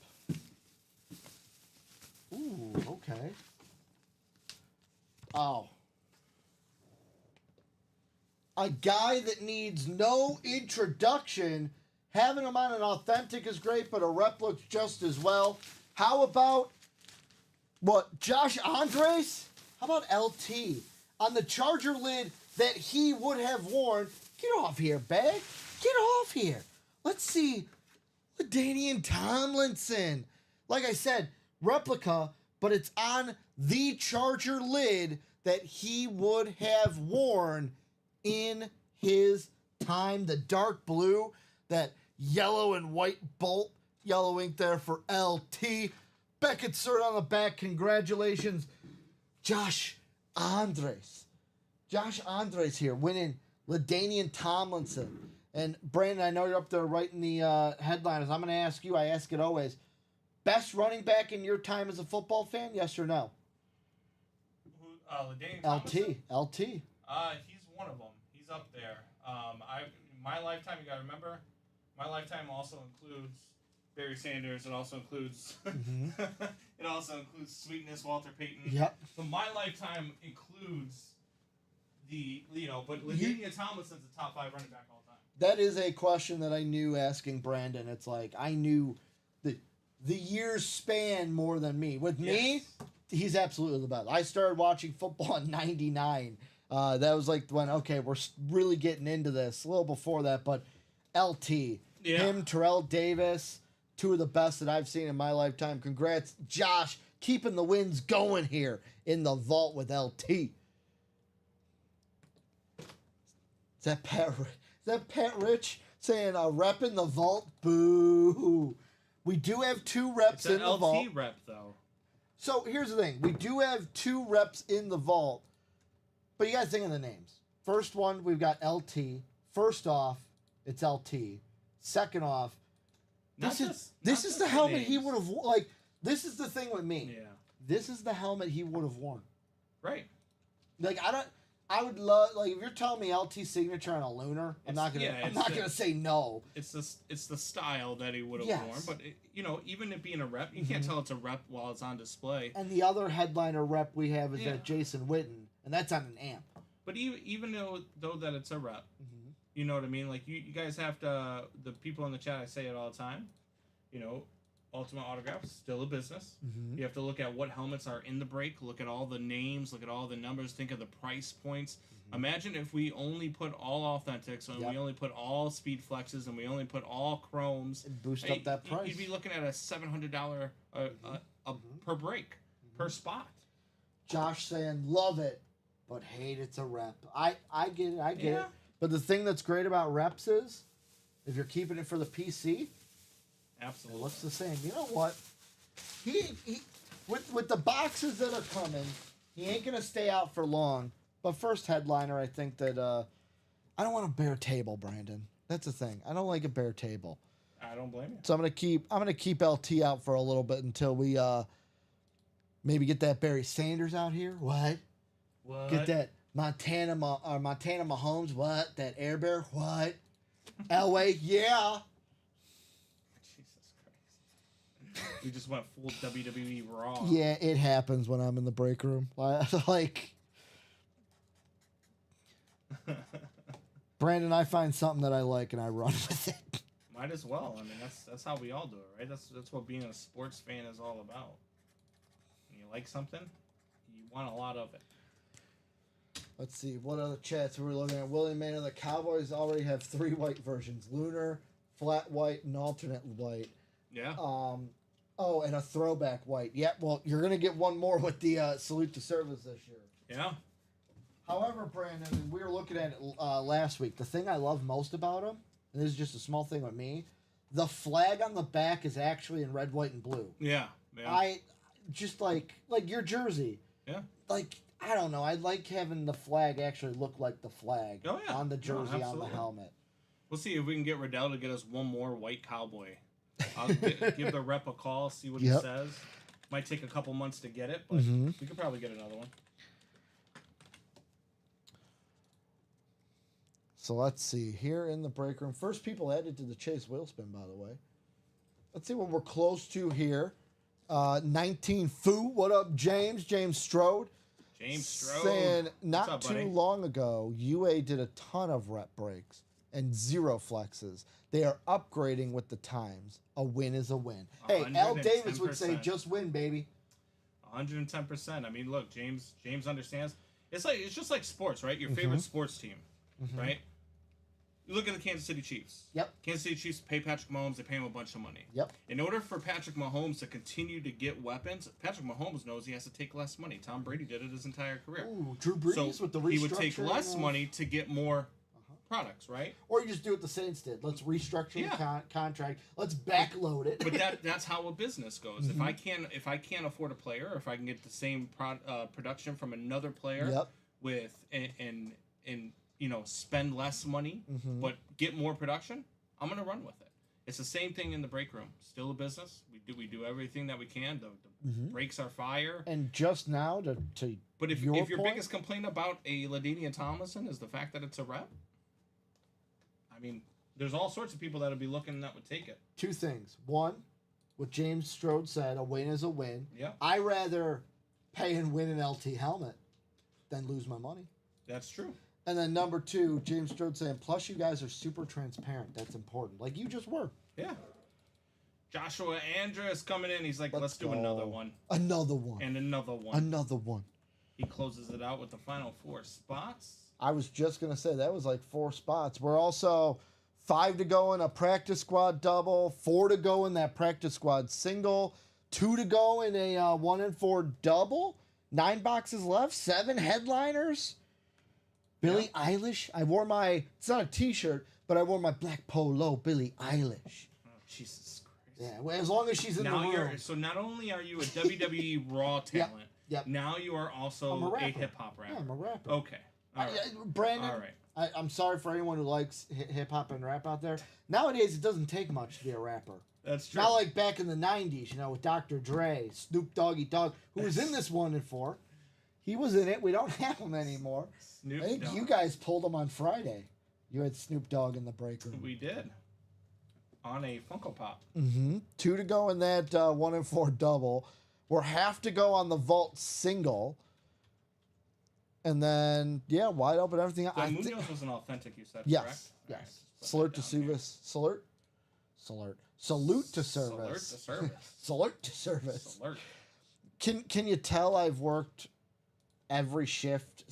Ooh, okay. Oh. A guy that needs no introduction, having him on an authentic is great, but a rep looks just as well. How about, Josh Andres? How about LT? On the Charger lid that he would have worn. Get off here, Bag. Get off here. Let's see. LaDainian Tomlinson. Like I said, replica, but it's on the Charger lid that he would have worn in his time. The dark blue, that yellow and white bolt, yellow ink there for LT. Beckett cert on the back. Congratulations, Josh Andres. Josh Andres here winning LaDainian Tomlinson. And Brandon, I know you're up there writing the headliners. I'm going to ask you, I ask it always. Best running back in your time as a football fan, yes or no? LaDainian Tomlinson? LT. He's one of them. He's up there. My lifetime, you got to remember, my lifetime also includes Barry Sanders. It also includes it also includes Sweetness, Walter Payton. Yep. But my lifetime includes but LaDainian Tomlinson's a top 5 running back all time. That is a question that I knew asking Brandon. It's like I knew the years span more than me. With me, he's absolutely the best. I started watching football in '99. That was like when we're really getting into this. A little before that, but LT, him, Terrell Davis, 2 of the best that I've seen in my lifetime. Congrats, Josh, keeping the wins going here in the vault with LT. Is that Pat Rich saying a rep in the vault? Boo. We do have 2 reps in the vault. It's an LT rep, though. So here's the thing. We do have 2 reps in the vault, but you got to think of the names. First one, we've got LT. First off, it's LT. Second off, this is the helmet he would have worn. Like, this is the thing with me. Yeah. This is the helmet he would have worn. Right. Like, I would love, like, if you're telling me LT signature on a Lunar, I'm not gonna say no. It's the style that he would have worn, but even it being a rep, you can't tell it's a rep while it's on display. And the other headliner rep we have is that Jason Witten, and that's on an amp. But even though that it's a rep, you know what I mean? Like you guys have to, the people in the chat, I say it all the time. Ultimate Autographs still a business. You have to look at what helmets are in the break, look at all the names, look at all the numbers, think of the price points. Imagine if we only put all authentics and we only put all speed flexes and we only put all chromes. And boost up that price. You'd be looking at a $700 per break, per spot. Josh saying love it, but hate it's a rep. I get it. But the thing that's great about reps is if you're keeping it for the PC, absolutely, it looks the same. You know what? He with the boxes that are coming, he ain't gonna stay out for long. But first headliner, I think that I don't want a bare table, Brandon. That's the thing. I don't like a bare table. I don't blame you. So I'm gonna keep LT out for a little bit until we maybe get that Barry Sanders out here. What? Get that Montana Mahomes. What? That Air Bear. What? Elway. Yeah. We just went full WWE Raw. Yeah, it happens when I'm in the break room. Like, Brandon, I find something that I like and I run with it. Might as well. I mean, that's how we all do it, right? That's what being a sports fan is all about. When you like something, you want a lot of it. Let's see, what other chats we're looking at? Willie Maynard, the Cowboys already have 3 white versions. Lunar, flat white, and alternate white. Yeah. Oh, and a throwback white. Yeah, well, you're going to get one more with the Salute to Service this year. Yeah. However, Brandon, we were looking at it last week. The thing I love most about them, and this is just a small thing with me, the flag on the back is actually in red, white, and blue. Yeah. I just like your jersey. Yeah. Like, I don't know. I like having the flag actually look like the flag on the jersey, on the helmet. We'll see if we can get Riddell to get us one more white cowboy. I'll give the rep a call, see what he says. Might take a couple months to get it, but we could probably get another one. So let's see. Here in the break room, first people added to the Chase wheel spin, by the way. Let's see what we're close to here. 19 Foo. What up, James? James Strode. Saying not too long ago, UA did a ton of rep breaks and 0 flexes. They are upgrading with the times. A win is a win. Hey, Al Davis would say, just win, baby. 110%. I mean, look, James understands. It's just like sports, right? Your favorite sports team, right? You look at the Kansas City Chiefs. Yep. Kansas City Chiefs pay Patrick Mahomes. They pay him a bunch of money. Yep. In order for Patrick Mahomes to continue to get weapons, Patrick Mahomes knows he has to take less money. Tom Brady did it his entire career. Ooh, Drew Brees with the restructure. He would take less money to get more products, right? Or you just do what the Saints did. Let's restructure the contract. Let's backload it. But that's how a business goes. If I can't afford a player, or if I can get the same production from another player with and spend less money but get more production, I'm gonna run with it. It's the same thing in the break room. Still a business. We do everything that we can. The breaks are fire. And just now but if your biggest complaint about a LaDainian Tomlinson is the fact that it's a rep, I mean, There's all sorts of people that'll be looking that would take it. Two things. One, what James Strode said, a win is a win. Yeah. I rather pay and win an LT helmet than lose my money. That's true. And then number two, James Strode saying, plus you guys are super transparent. That's important. Like you just were. Yeah. Joshua Andrus coming in. He's like, let's do go. another one. Another one. And another one. Another one. He closes it out with the final 4 spots. I was just going to say, that was like 4 spots. We're also 5 to go in a practice squad double, 4 to go in that practice squad single, 2 to go in a 1 and 4 double, 9 boxes left, 7 headliners. Billie Eilish. I wore my, it's not a t-shirt, but I wore my black polo, Billie Eilish. Oh, Jesus Christ. Yeah, well, as long as she's in Now the room. so not only are you a WWE Raw talent, Yep. now you are I'm also a a rapper. hip hop rapper. Yeah, I'm a rapper. Okay. All right. Brandon, All right. I'm sorry for anyone who likes hip hop and rap out there. Nowadays, it doesn't take much to be a rapper. That's true. Not like back in the 90s, you know, with Dr. Dre, Snoop Doggy Dogg, who was in this 1 and 4. He was in it. We don't have him anymore. Snoop I think Dogg. you guys pulled him on Friday. You had Snoop Dogg in the break room. We did. On a Funko Pop. 2 to go in that 1 and 4 double. We're half to go on the vault single. And then, yeah, wide open everything. The Munoz was an authentic, you said, Yes, correct? yes. All right, just Salute put to that down here. service. Salute to service. Salute to service. Salute to service. Salute. Can you tell I've worked every shift,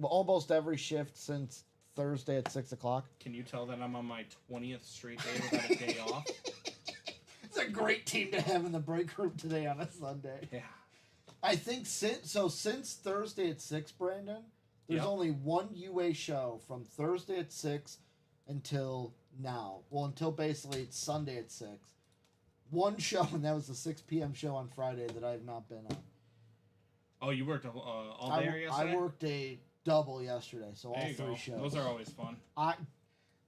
almost every shift since Thursday at 6 o'clock? Can you tell that I'm on my 20th straight day without a day off? It's a great team to have in the break room today on a Sunday. Yeah. I think since Thursday at 6, Brandon, there's Yep. only one UA show from Thursday at 6 until now. Well, until basically it's Sunday at 6. One show, and that was the 6 p.m. show on Friday that I have not been on. Oh, you worked all day yesterday? I worked a double yesterday, so There all you 3 go. shows. Those are always fun.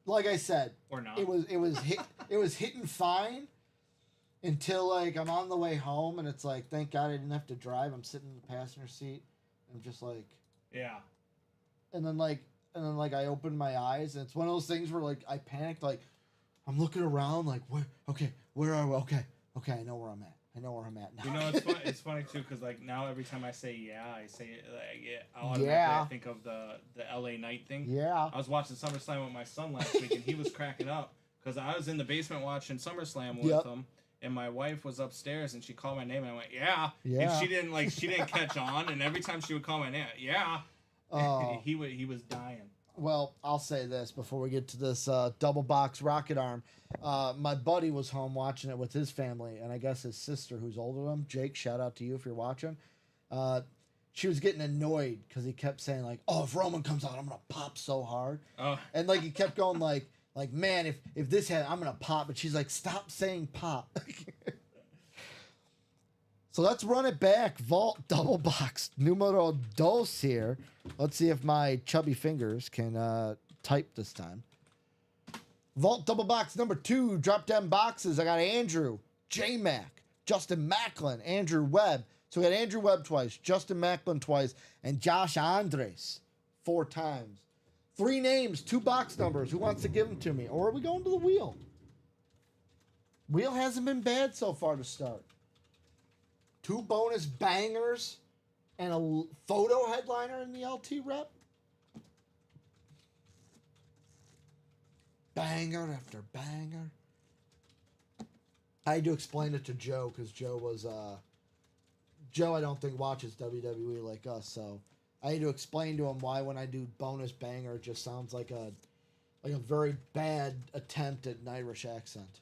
Like I said, Or not. it was hitting fine until like I'm on the way home and it's like, thank God I didn't have to drive. I'm sitting in the passenger seat. I'm just like, Yeah. and then I opened my eyes and it's one of those things where like I panicked, like I'm looking around like where are we? Okay, I know where I'm at. I know where I'm at now. You know, it's funny too, because like now every time I say I say it like automatically Yeah. I think of the LA Knight thing. Yeah. I was watching SummerSlam with my son last week, and he was cracking up because I was in the basement watching SummerSlam with Yep. him, and my wife was upstairs, and she called my name, and I went, yeah. Yeah. And she didn't catch on, and every time she would call my name, yeah. Oh. he was dying. Well, I'll say this before we get to this double box rocket arm. My buddy was home watching it with his family, and I guess his sister, who's older than him, Jake, shout out to you if you're watching. She was getting annoyed because he kept saying, like, oh, if Roman comes out, I'm going to pop so hard. Oh. And, like, he kept going, like man, if this had, I'm going to pop. But she's like, stop saying pop. So let's run it back. Vault double box numero dos here. Let's see if my chubby fingers can type this time. Vault double box number 2. Drop down boxes. I got Andrew, J-Mac, Justin Macklin, Andrew Webb. So we got Andrew Webb twice, Justin Macklin twice, and Josh Andres 4 times. 3 names, 2 box numbers. Who wants to give them to me? Or are we going to the wheel? Wheel hasn't been bad so far to start. 2 bonus bangers and a photo headliner in the LT rep. Banger after banger. I had to explain it to Joe because Joe was Joe I don't think watches WWE like us, so I had to explain to him why when I do bonus banger it just sounds like a very bad attempt at an Irish accent.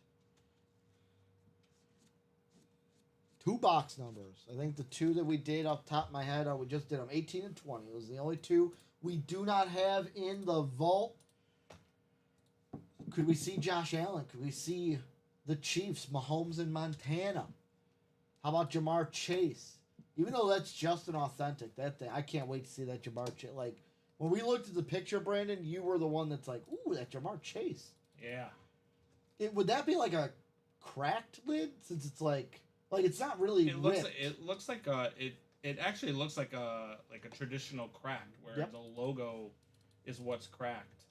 2 box numbers. I think the 2 that we did off the top of my head we just did them 18 and 20. It was the only 2 we do not have in the vault. Could we see Josh Allen? Could we see the Chiefs, Mahomes and Montana? How about Jamar Chase? Even though that's just an authentic, that thing, I can't wait to see that Jamar Chase. Like, when we looked at the picture, Brandon, you were the one that's like, ooh, that Jamar Chase. Yeah. Would that be like a cracked lid? Since it's like it's not really ripped. It actually looks like a traditional cracked where Yep. the logo is what's cracked.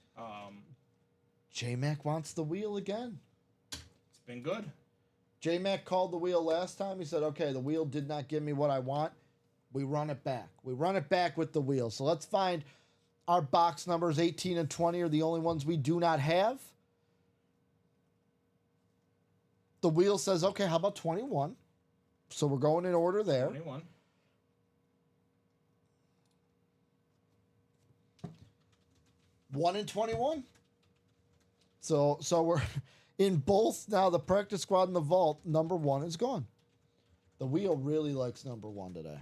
J-Mac wants the wheel again. It's been good. J-Mac called the wheel last time. He said, okay, the wheel did not give me what I want. We run it back. We run it back with the wheel. So let's find our box numbers. 18 and 20 are the only ones we do not have. The wheel says, okay, how about 21? So we're going in order there. 21. One and 21. So we're in both now, the practice squad and the vault. Number 1 is gone. The wheel really likes number 1 today.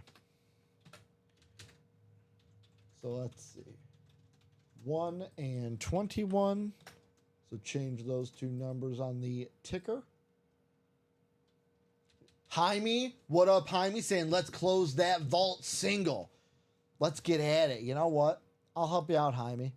So let's see. 1 and 21. So change those two numbers on the ticker. Jaime, what up, Jaime? Saying, let's close that vault single. Let's get at it. You know what? I'll help you out, Jaime.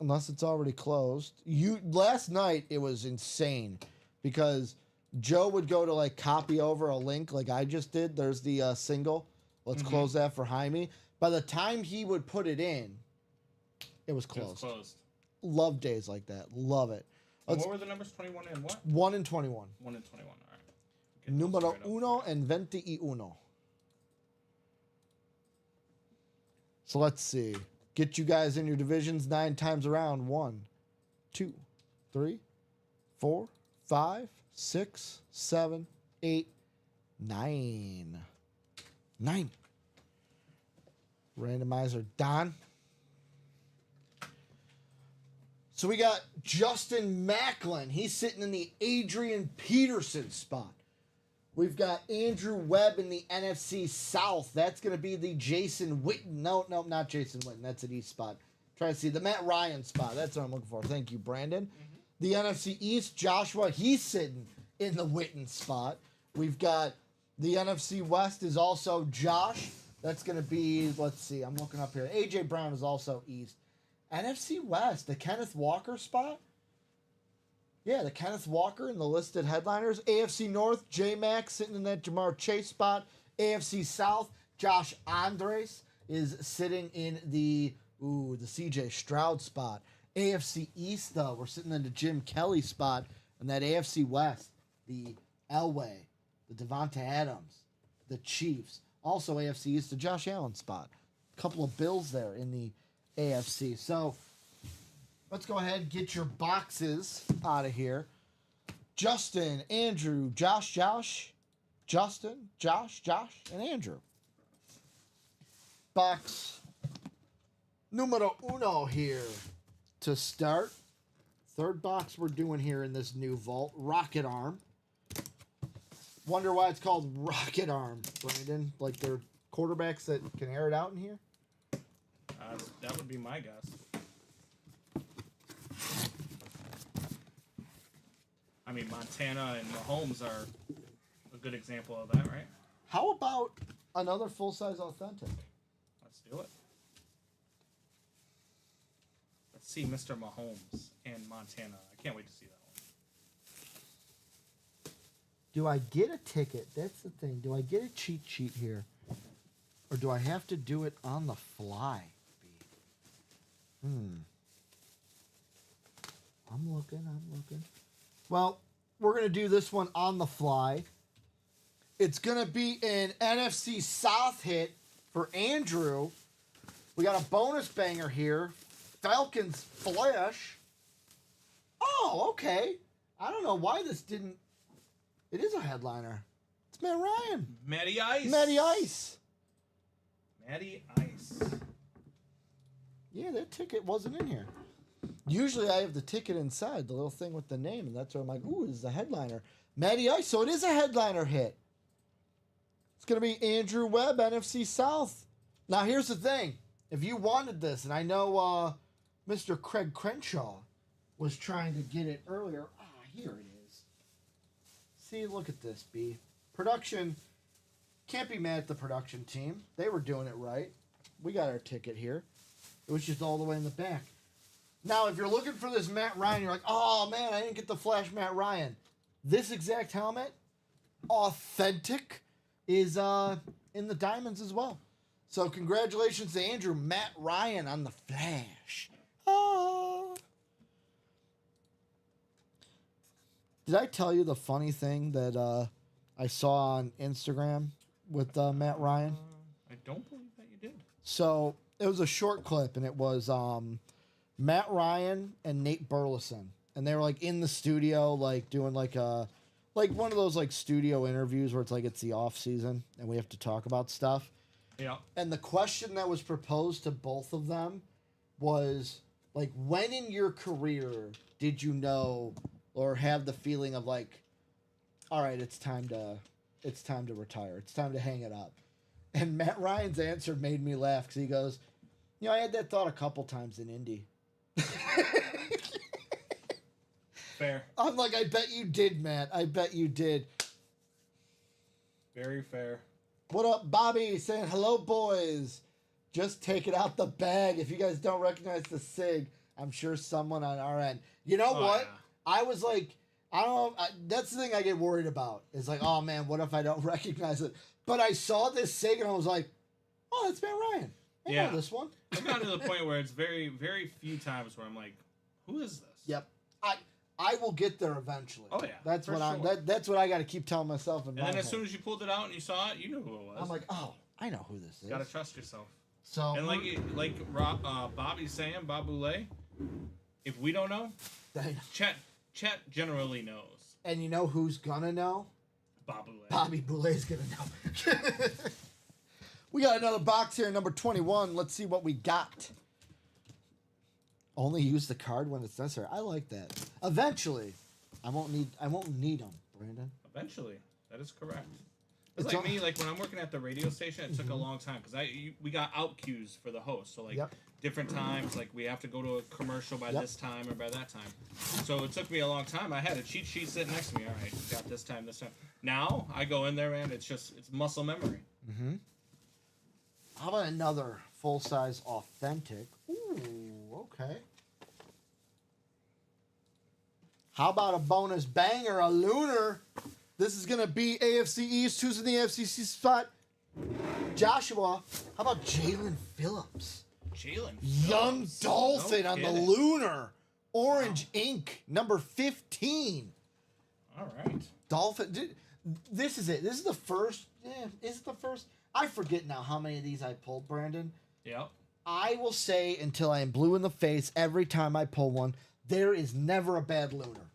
Unless it's already closed. Last night, it was insane. Because Joe would go to, like, copy over a link like I just did. There's the single. Let's close that for Jaime. By the time he would put it in, it was closed. Love days like that. Love it. What were the numbers? 21 and what? 1 and 21. 1 and 21. All right. Numero 1 and 21. So let's see. Get you guys in your divisions 9 times around. 1, 2, 3, 4, 5, 6, 7, 8, 9. 9. Randomizer Don. So we got Justin Macklin. He's sitting in the Adrian Peterson spot. We've got Andrew Webb in the NFC South. That's going to be the Jason Witten. No, not Jason Witten. That's an East spot. Trying to see the Matt Ryan spot. That's what I'm looking for. Thank you, Brandon. The NFC East, Joshua, he's sitting in the Witten spot. We've got the NFC West is also Josh. That's going to be, let's see, I'm looking up here. A.J. Brown is also East. NFC West, the Kenneth Walker spot. Yeah, the Kenneth Walker in the listed headliners. AFC North, J-Mac sitting in that Jamar Chase spot. AFC South, Josh Andres is sitting in the C.J. Stroud spot. AFC East, though, we're sitting in the Jim Kelly spot. And that AFC West, the Elway, the Devonta Adams, the Chiefs. Also AFC East, the Josh Allen spot. A couple of Bills there in the AFC. So let's go ahead and get your boxes out of here. Justin, Andrew, Josh, Justin, Josh, and Andrew. Box numero 1 here to start. Third box we're doing here in this new vault. Rocket Arm. Wonder why it's called Rocket Arm, Brandon. Like they're quarterbacks that can air it out in here? That would be my guess. I mean, Montana and Mahomes are a good example of that, right? How about another full-size authentic? Let's do it. Let's see Mr. Mahomes and Montana. I can't wait to see that one. Do I get a ticket? That's the thing. Do I get a cheat sheet here? Or do I have to do it on the fly? I'm looking. Well, we're going to do this one on the fly. It's going to be an NFC South hit for Andrew. We got a bonus banger here. Falcons Flash. Oh, okay. I don't know why this didn't... It is a headliner. It's Matt Ryan. Matty Ice. Matty Ice. Matty Ice. Yeah, that ticket wasn't in here. Usually I have the ticket inside, the little thing with the name, and that's where I'm like, ooh, this is a headliner. Matty Ice, so it is a headliner hit. It's going to be Andrew Webb, NFC South. Now, here's the thing. If you wanted this, and I know Mr. Craig Crenshaw was trying to get it earlier. Here it is. See, look at this, B. Production, can't be mad at the production team. They were doing it right. We got our ticket here. It was just all the way in the back. Now, if you're looking for this Matt Ryan, you're like, oh, man, I didn't get the Flash Matt Ryan. This exact helmet, authentic, is in the diamonds as well. So congratulations to Andrew, Matt Ryan on the Flash. Did I tell you the funny thing that I saw on Instagram with Matt Ryan? I don't believe that you did. So it was a short clip, and it was Matt Ryan and Nate Burleson, and they were like in the studio, like doing like one of those like studio interviews where it's like it's the off season and we have to talk about stuff. Yeah. And the question that was proposed to both of them was like, when in your career did you know or have the feeling of like, all right, it's time to retire. It's time to hang it up. And Matt Ryan's answer made me laugh because he goes, I had that thought a couple times in Indy. Fair. I'm like, I bet you did, Matt. I bet you did. Very fair. What up, Bobby? Saying hello, boys. Just take it out the bag. If you guys don't recognize the SIG, I'm sure someone on our end. You know what? Yeah. I was like, I don't know. That's the thing I get worried about. Is like, oh man, what if I don't recognize it? But I saw this SIG and I was like, oh, that's Matt Ryan. I know this one. I've gotten to the point where it's very, very few times where I'm like, who is this? Yep. I will get there eventually. Oh yeah. That's what sure. that's what I got to keep telling myself in my And then as head. soon as you pulled it out and you saw it, you knew who it was. I'm like, oh, I know who this is. You gotta trust yourself. So And like Bobby's saying, Bob Boulay, if we don't know, Chet generally knows. And you know who's gonna know? Bob Boulay. Bobby Boulay's gonna know. We got another box here, number 21. Let's see what we got. Only use the card when it's necessary. I like that. Eventually, I won't need them, Brandon. Eventually, that is correct. It's like me, like when I'm working at the radio station, it took a long time because we got out cues for the host. So like different times, like we have to go to a commercial by this time or by that time. So it took me a long time. I had a cheat sheet sitting next to me. All right, we got this time, this time. Now I go in there, man. It's muscle memory. Mm-hmm. How about another full-size authentic? Ooh, okay. How about a bonus banger, a lunar? This is going to be AFC East. Who's in the AFC spot? Joshua. How about Jalen Phillips? Young Dolphin on the lunar. Orange ink, number 15. All right. Dolphin. This is it. This is the first. Is it the first? I forget now how many of these I pulled, Brandon. Yep. I will say until I am blue in the face every time I pull one, there is never a bad lunar.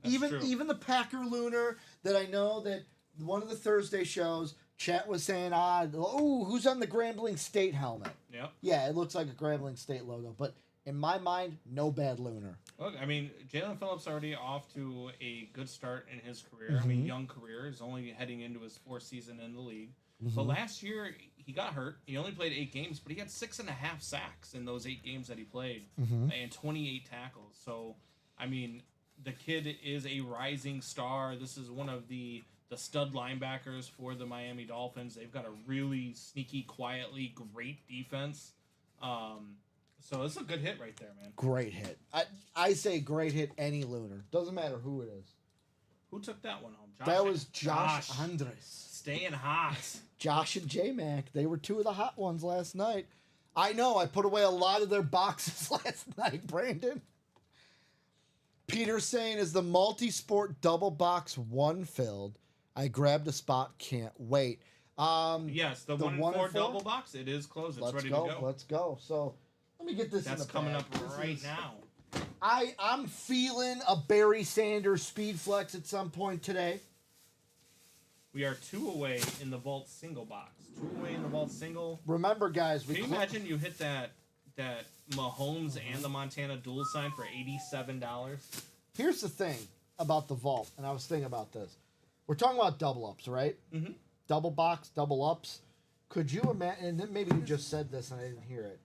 Even the Packer lunar that I know that one of the Thursday shows, Chat was saying, who's on the Grambling State helmet? Yep. Yeah, it looks like a Grambling State logo, but in my mind, no bad lunar. Look, I mean, Jalen Phillips already off to a good start in his career. I mean, young career. He's only heading into his fourth season in the league. But last year, he got hurt. He only played 8 games, but he had 6.5 sacks in those 8 games that he played and 28 tackles. So, I mean, the kid is a rising star. This is one of the stud linebackers for the Miami Dolphins. They've got a really sneaky, quietly great defense. So this is a good hit right there, man. Great hit. I say great hit any lunar. Doesn't matter who it is. Who took that one home? That was Josh Andres. Staying hot. Josh and J-Mac. They were 2 of the hot ones last night. I know. I put away a lot of their boxes last night, Brandon. Peter saying, is the multi-sport double box 1 filled? I grabbed a spot. Can't wait. Yes, the 1 and 4 double box. It is closed. It's ready to go. Let's go. So let me get this. That's in the coming bag. up right now. I'm feeling a Barry Sanders speed flex at some point today. We are 2 away in the vault single box. 2 away in the vault single. Remember, guys, Can you imagine you hit that Mahomes and the Montana dual sign for $87? Here's the thing about the vault, and I was thinking about this. We're talking about double ups, right? Mm-hmm. Double box, double ups. Could you imagine? And then maybe you just said this and I didn't hear it.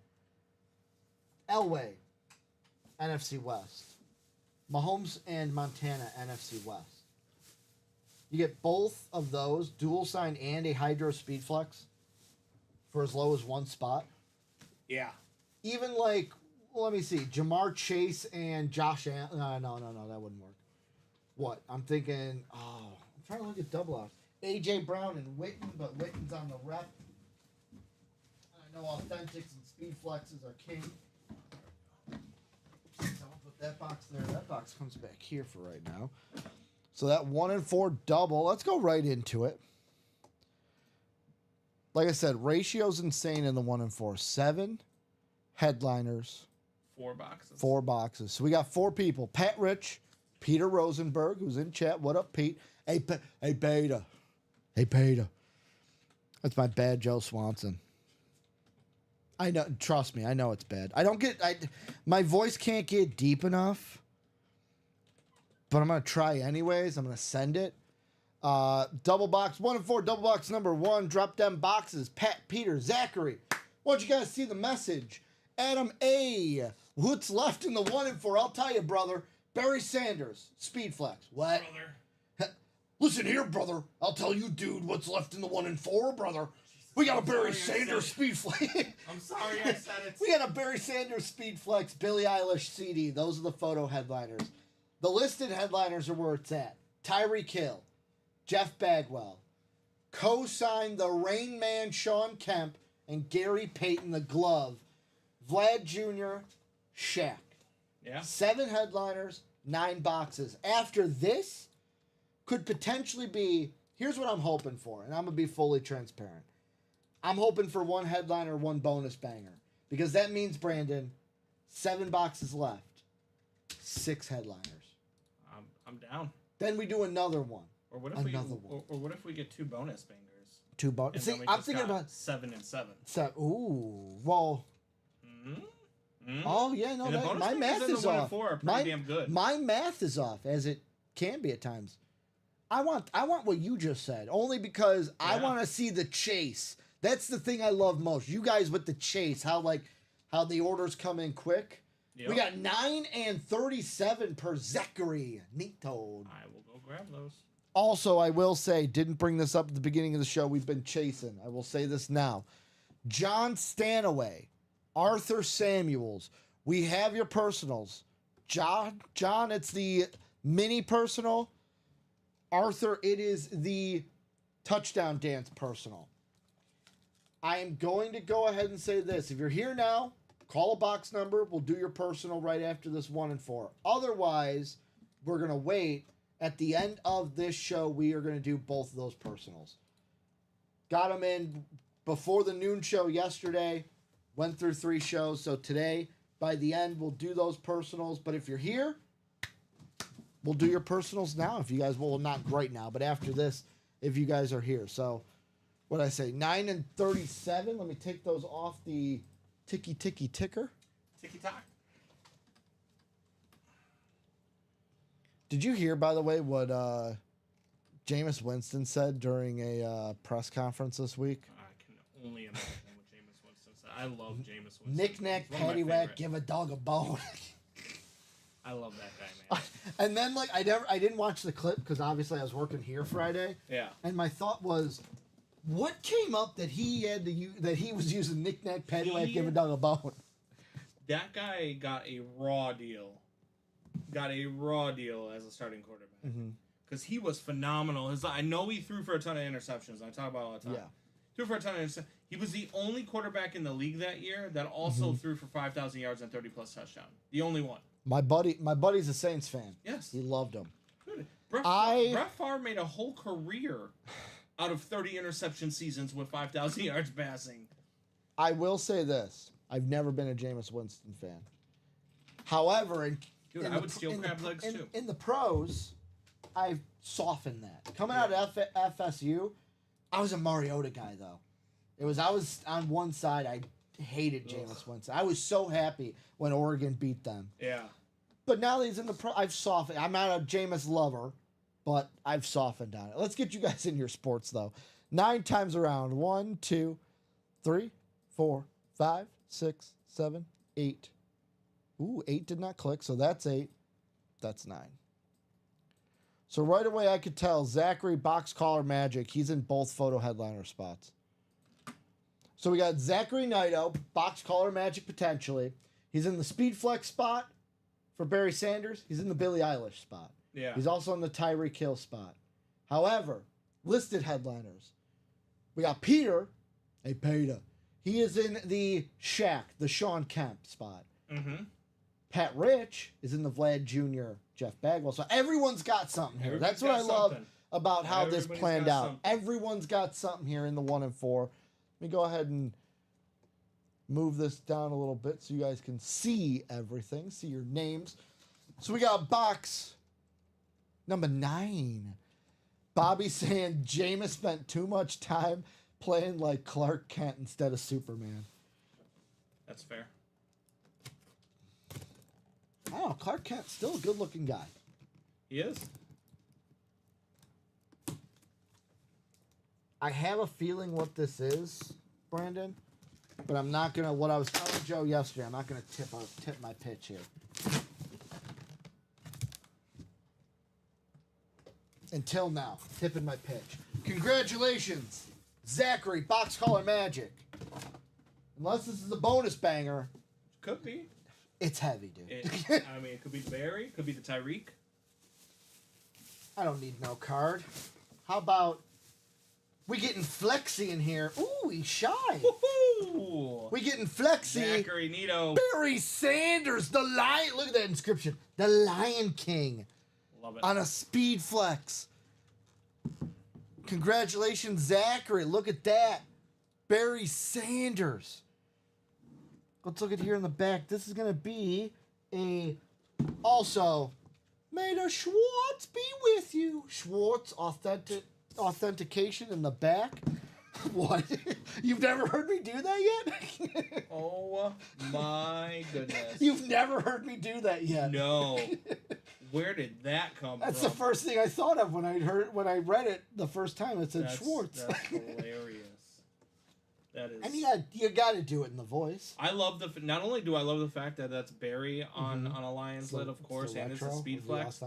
Elway, NFC West. Mahomes and Montana, NFC West. You get both of those, dual sign and a Hydro Speed Flex, for as low as 1 spot. Yeah. Even like, let me see, Jamar Chase and Josh Allen. No, that wouldn't work. What? I'm thinking, I'm trying to look at double ups. A.J. Brown and Witten, but Witten's on the rep. I know Authentics and Speed Flexes are king. Someone put that box there. That box comes back here for right now. So that 1 and 4 double. Let's go right into it. Like I said, ratio's insane in the 1 and 4. 7 headliners. 4 boxes. 4 boxes. So we got 4 people. Pat Rich, Peter Rosenberg, who's in chat. What up, Pete? Hey, Beta. Hey, Beta. That's my bad Joe Swanson. I know. Trust me, I know it's bad. My voice can't get deep enough. But I'm going to try anyways. I'm going to send it. Double box, 1 and 4, double box number 1. Drop them boxes. Pat, Peter, Zachary. Why don't you guys see the message? Adam A. What's left in the 1 and 4? I'll tell you, brother. Barry Sanders, Speed Flex. What? Brother. Listen here, brother. I'll tell you, dude, what's left in the 1 and 4, brother. We got a Barry Sanders Speed Flex. I'm sorry I said it. We got a Barry Sanders Speed Flex, Billie Eilish CD. Those are the photo headliners. The listed headliners are where it's at. Tyreek Hill, Jeff Bagwell, co-signed the Rain Man Sean Kemp and Gary Payton the Glove, Vlad Jr., Shaq. Yeah. 7 headliners, 9 boxes. After this, could potentially be, here's what I'm hoping for, and I'm going to be fully transparent. I'm hoping for 1 headliner, 1 bonus banger. Because that means, Brandon, 7 boxes left, 6 headliners. I'm down. Then we do another one. Or what if or what if we get 2 bonus bangers? 2 bonus. See, I'm thinking about 7 and 7. Ooh, well. Oh yeah, no, my math is off. 4 are pretty damn good. My math is off, as it can be at times. I want what you just said, only because I want to see the chase. That's the thing I love most. You guys with the chase, how the orders come in quick. Yep. We got 9 and 37 per Zachary. Neat toad. I will go grab those. Also, I will say, didn't bring this up at the beginning of the show. We've been chasing. I will say this now. John Stanaway, Arthur Samuels. We have your personals. John, it's the mini personal. Arthur, it is the touchdown dance personal. I am going to go ahead and say this. If you're here now, call a box number. We'll do your personal right after this 1 and 4. Otherwise, we're going to wait. At the end of this show, we are going to do both of those personals. Got them in before the noon show yesterday. Went through 3 shows. So today, by the end, we'll do those personals. But if you're here, we'll do your personals now. If you guys will, not right now, but after this, if you guys are here. So, what did I say? 9 and 37. Let me take those off the ticker. Ticky-tock. Did you hear, by the way, what Jameis Winston said during a press conference this week? I can only imagine what Jameis Winston said. I love Jameis Winston. Knick-knack, paddywhack, give a dog a bone. I love that guy, man. And then, I didn't watch the clip because obviously I was working here Friday. Yeah. And my thought was, what came up that he had to use, that he was using knick-knack, paddywhack, give a dog a bone? That guy got a raw deal. As a starting quarterback. Because he was phenomenal. I know he threw for a ton of interceptions. I talk about it all the time. Yeah. Threw for a ton of interceptions. He was the only quarterback in the league that year that also threw for 5,000 yards and 30-plus touchdowns. The only one. My buddy's a Saints fan. Yes. He loved him. Dude, Brett Favre made a whole career out of 30 interception seasons with 5,000 yards passing. I will say this. I've never been a Jameis Winston fan. However, I would steal crab legs too. In the pros, I've softened that. Coming out of FSU, I was a Mariota guy, though. I was on one side, I hated Jameis Winston. I was so happy when Oregon beat them. Yeah. But now that he's in the pro, I've softened. I'm not a Jameis lover, but I've softened on it. Let's get you guys in your sports, though. 9 times around. 1, 2, 3, 4, 5, 6, 7, 8. Ooh, 8 did not click, so that's 8. That's 9. So right away I could tell Zachary box collar magic. He's in both photo headliner spots. So we got Zachary Naito, box collar magic potentially. He's in the Speed Flex spot for Barry Sanders. He's in the Billie Eilish spot. Yeah. He's also in the Tyreek Hill spot. However, listed headliners. We got Peter, He is in the Shaq, the Sean Kemp spot. Pat Rich is in the Vlad Jr. Jeff Bagwell. So everyone's got something here. Everybody's That's what I got love something. about how this Everybody's planned got out. something. Everyone's got something here in the 1 and 4. Let me go ahead and move this down a little bit so you guys can see everything, see your names. So we got box number 9. Bobby saying Jameis spent too much time playing like Clark Kent instead of Superman. That's fair. I don't know. Clark Kent's still a good-looking guy. He is. I have a feeling what this is, Brandon, but I'm not gonna. What I was telling Joe yesterday, I'm not gonna tip my pitch here. Until now, tipping my pitch. Congratulations, Zachary, box color magic. Unless this is a bonus banger, Could be. it's heavy, dude. I mean, it could be the Barry. Could be the Tyreek. I don't need no card. How about we getting Flexi in here? Ooh, he's shy. Woohoo! We getting Flexi. Zachary Nito. Barry Sanders, the lion. Look at that inscription. The Lion King Love it. on a speed flex. Congratulations, Zachary. Look at that. Barry Sanders. Let's look at here in the back. This is going to be a also may the Schwartz be with you. Schwartz authentication in the back. What? You've never heard me do that yet? Oh my goodness. You've never heard me do that yet. No. Where did that come That's from? the first thing I thought of when I read it the first time. It said Schwartz. That's hilarious. That is. And you got to do it in the voice. I love not only do I love the fact that that's Barry on a Lions lid, of course, and it's a speed flex.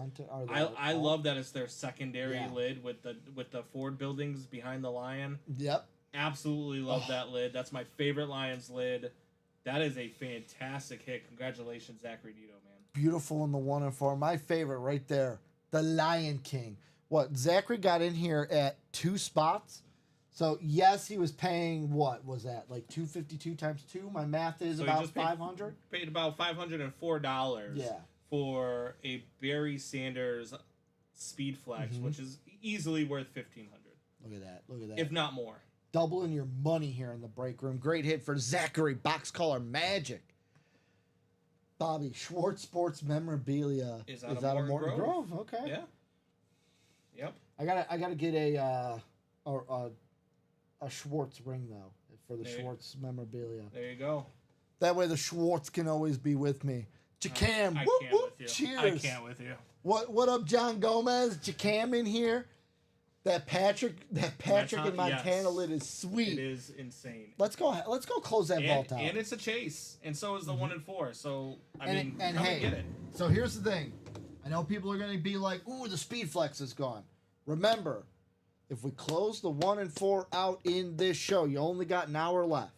I love that it's their secondary lid with the Ford buildings behind the Lion. Yep. Absolutely love that lid. That's my favorite Lions lid. That is a fantastic hit. Congratulations, Zachary Nito, man. Beautiful in the 1 and 4. My favorite right there, the Lion King. What Zachary got in here at 2 spots. So yes, he was paying what was that like $252 times 2? My math is about $500. Paid about $504. Yeah. For a Barry Sanders speed flex, which is easily worth $1,500. Look at that. Look at that. If not more. Doubling your money here in the break room. Great hit for Zachary. Box color magic. Bobby Schwartz Sports memorabilia is out of Morton Grove. Okay. Yeah. Yep. I gotta get a Schwartz ring though for the Schwartz memorabilia. There you go. That way the Schwartz can always be with me. Jacam, I whoop, can't whoop, with you. cheers. I can't with you. What up, John Gomez? Jacam in here. That Patrick and Montana lid is sweet. It is insane. Let's go close that vault out. And it's a chase, and so is the 1 and 4. So I mean, and come hey, and get it. So here's the thing. I know people are gonna be like, "Ooh, the speed flex is gone." Remember, if we close the 1 and 4 out in this show, you only got an hour left.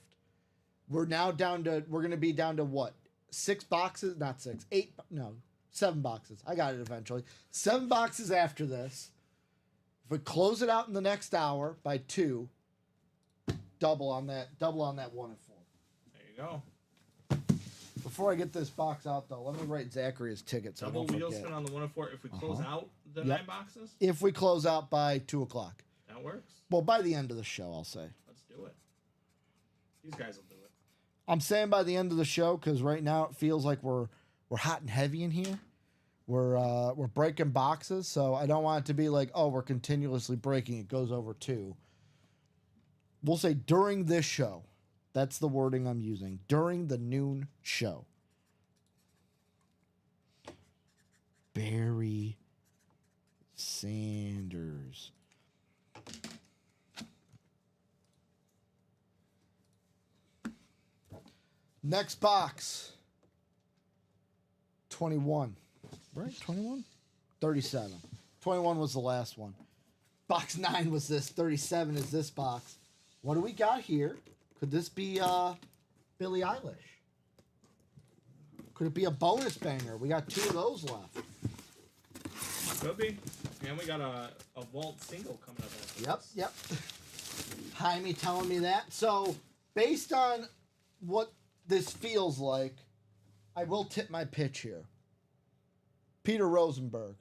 We're gonna be down to what? 6 boxes? Not 6. 8? No, 7 boxes. I got it eventually. 7 boxes after this. If we close it out in the next hour by 2, double on that 1 and 4. There you go. Before I get this box out though, let me write Zachary his ticket so Double I don't wheel forget. spin on the 1 and 4. If we close out the 9 boxes, If we close out by 2 o'clock. that works. Well, by the end of the show, I'll say. Let's do it. These guys will do it. I'm saying by the end of the show because right now it feels like we're hot and heavy in here. We're breaking boxes, so I don't want it to be like, oh, we're continuously breaking. It goes over 2. We'll say during this show. That's the wording I'm using. During the noon show. Barry Sanders. Next box. 21. Right? 21? 37. 21 was the last one. Box 9 was this. 37 is this box. What do we got here? Could this be Billie Eilish? Could it be a bonus banger? We got 2 of those left. Could be. And we got a vault single coming up. Yep. Jaime telling me that. So, based on what this feels like, I will tip my pitch here. Peter Rosenberg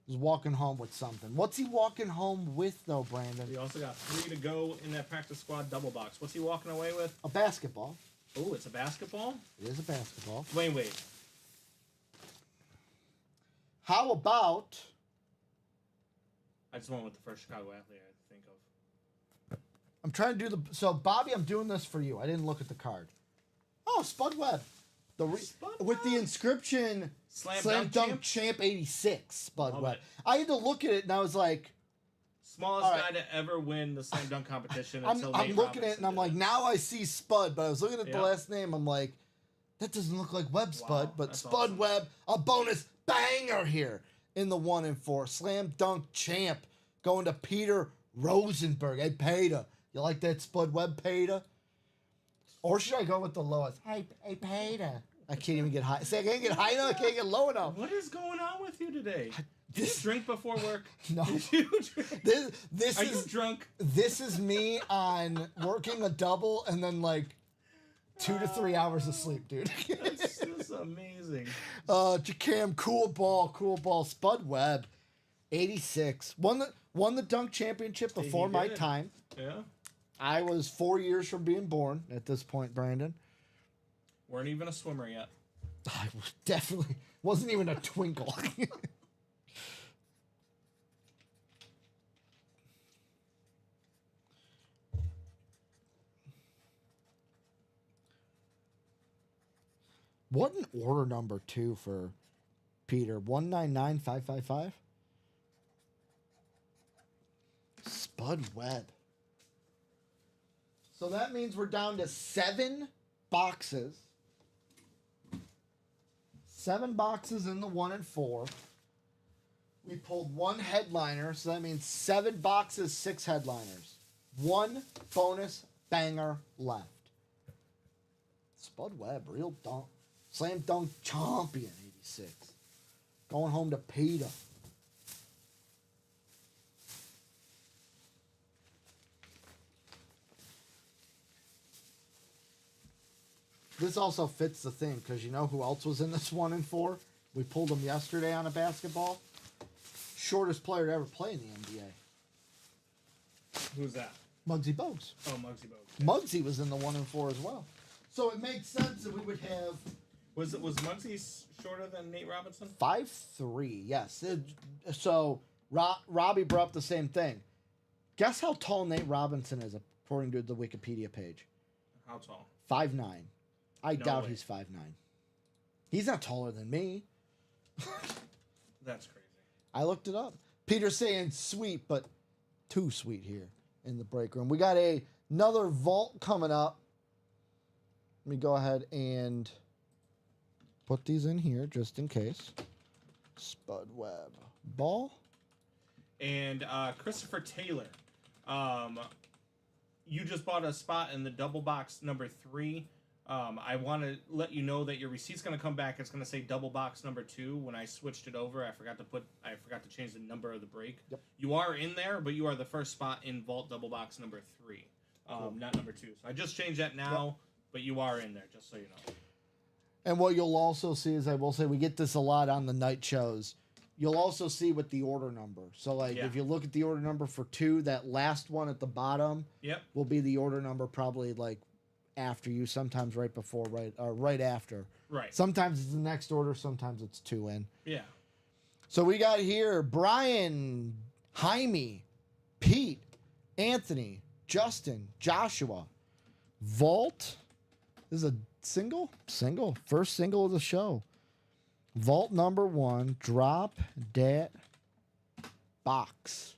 is walking home with something. What's he walking home with, though, Brandon? We also got 3 to go in that practice squad double box. What's he walking away with? A basketball. Oh, it's a basketball? It is a basketball. Dwayne Wade. How about... I just went with the first Chicago athlete I think of. I'm trying to do the... So, Bobby, I'm doing this for you. I didn't look at the card. Oh, Spud Webb. With the inscription Slam Dunk Champ 86, Spud Love Webb. it. I had to look at it, and I was like... Smallest All guy right. to ever win the slam dunk competition. I'm until looking Nate at it, Robinson and I'm did like, it. now I see Spud, but I was looking at the Yeah. last name. I'm like, that doesn't look like Webb Spud, Wow, but that's Spud awesome. Webb, a bonus banger here in the 1 and 4. Slam Dunk Champ going to Peter Rosenberg. Hey, Peta. You like that Spud Webb, Peta? Or should I go with the lowest? Hey, Peta. I can't even get high. Say, I can't get high enough. I can't get low enough. What is going on with you today? Did you This- drink before work? No. Did you drink? This Are you is drunk? this is me on working a double and then like 2 to 3 hours of sleep, dude. That's amazing. Jacam, cool ball. Spud Webb, 86. Won the dunk championship He before my did. time. Yeah. I was 4 years from being born at this point, Brandon. Weren't even a swimmer yet. I was definitely wasn't even a twinkle. What an order number 2 for Peter? 199555. Spud Webb. So that means we're down to 7 boxes. 7 boxes in the 1 and 4. We pulled 1 headliner, so that means 7 boxes, 6 headliners. 1 bonus banger left. Spud Webb, real dunk. Slam dunk champion, 86. Going home to Peter. This also fits the thing, because you know who else was in this 1 and 4? We pulled him yesterday on a basketball. Shortest player to ever play in the NBA. Who's that? Muggsy Bogues. Oh, Muggsy Bogues. Muggsy was in the 1 and 4 as well. So it makes sense that we would have Was Muggsy shorter than Nate Robinson? 5'3", yes. So Robbie brought up the same thing. Guess how tall Nate Robinson is according to the Wikipedia page? How tall? 5'9". I No doubt way. he's 5'9". He's not taller than me. That's crazy. I looked it up. Peter's saying sweet, but too sweet here in the break room. We got another vault coming up. Let me go ahead and put these in here just in case. Spud Webb. Ball. And Christopher Taylor, you just bought a spot in the double box number 3. I want to let you know that your receipt's going to come back. It's going to say double box number 2. When I switched it over, I forgot to change the number of the break. Yep. You are in there, but you are the first spot in vault double box number 3, not number 2. So I just changed that now, but you are in there, just so you know. And what you'll also see is, I will say, we get this a lot on the night shows. You'll also see with the order number. So, like, Yeah. if you look at the order number for 2, that last one at the bottom Yep. will be the order number probably, like, after you, sometimes right before, right after. Right. Sometimes it's the next order, sometimes it's 2 in. Yeah. So we got here Brian, Jaime, Pete, Anthony, Justin, Joshua, Vault. This is a single. First single of the show. Vault number 1. Drop that box.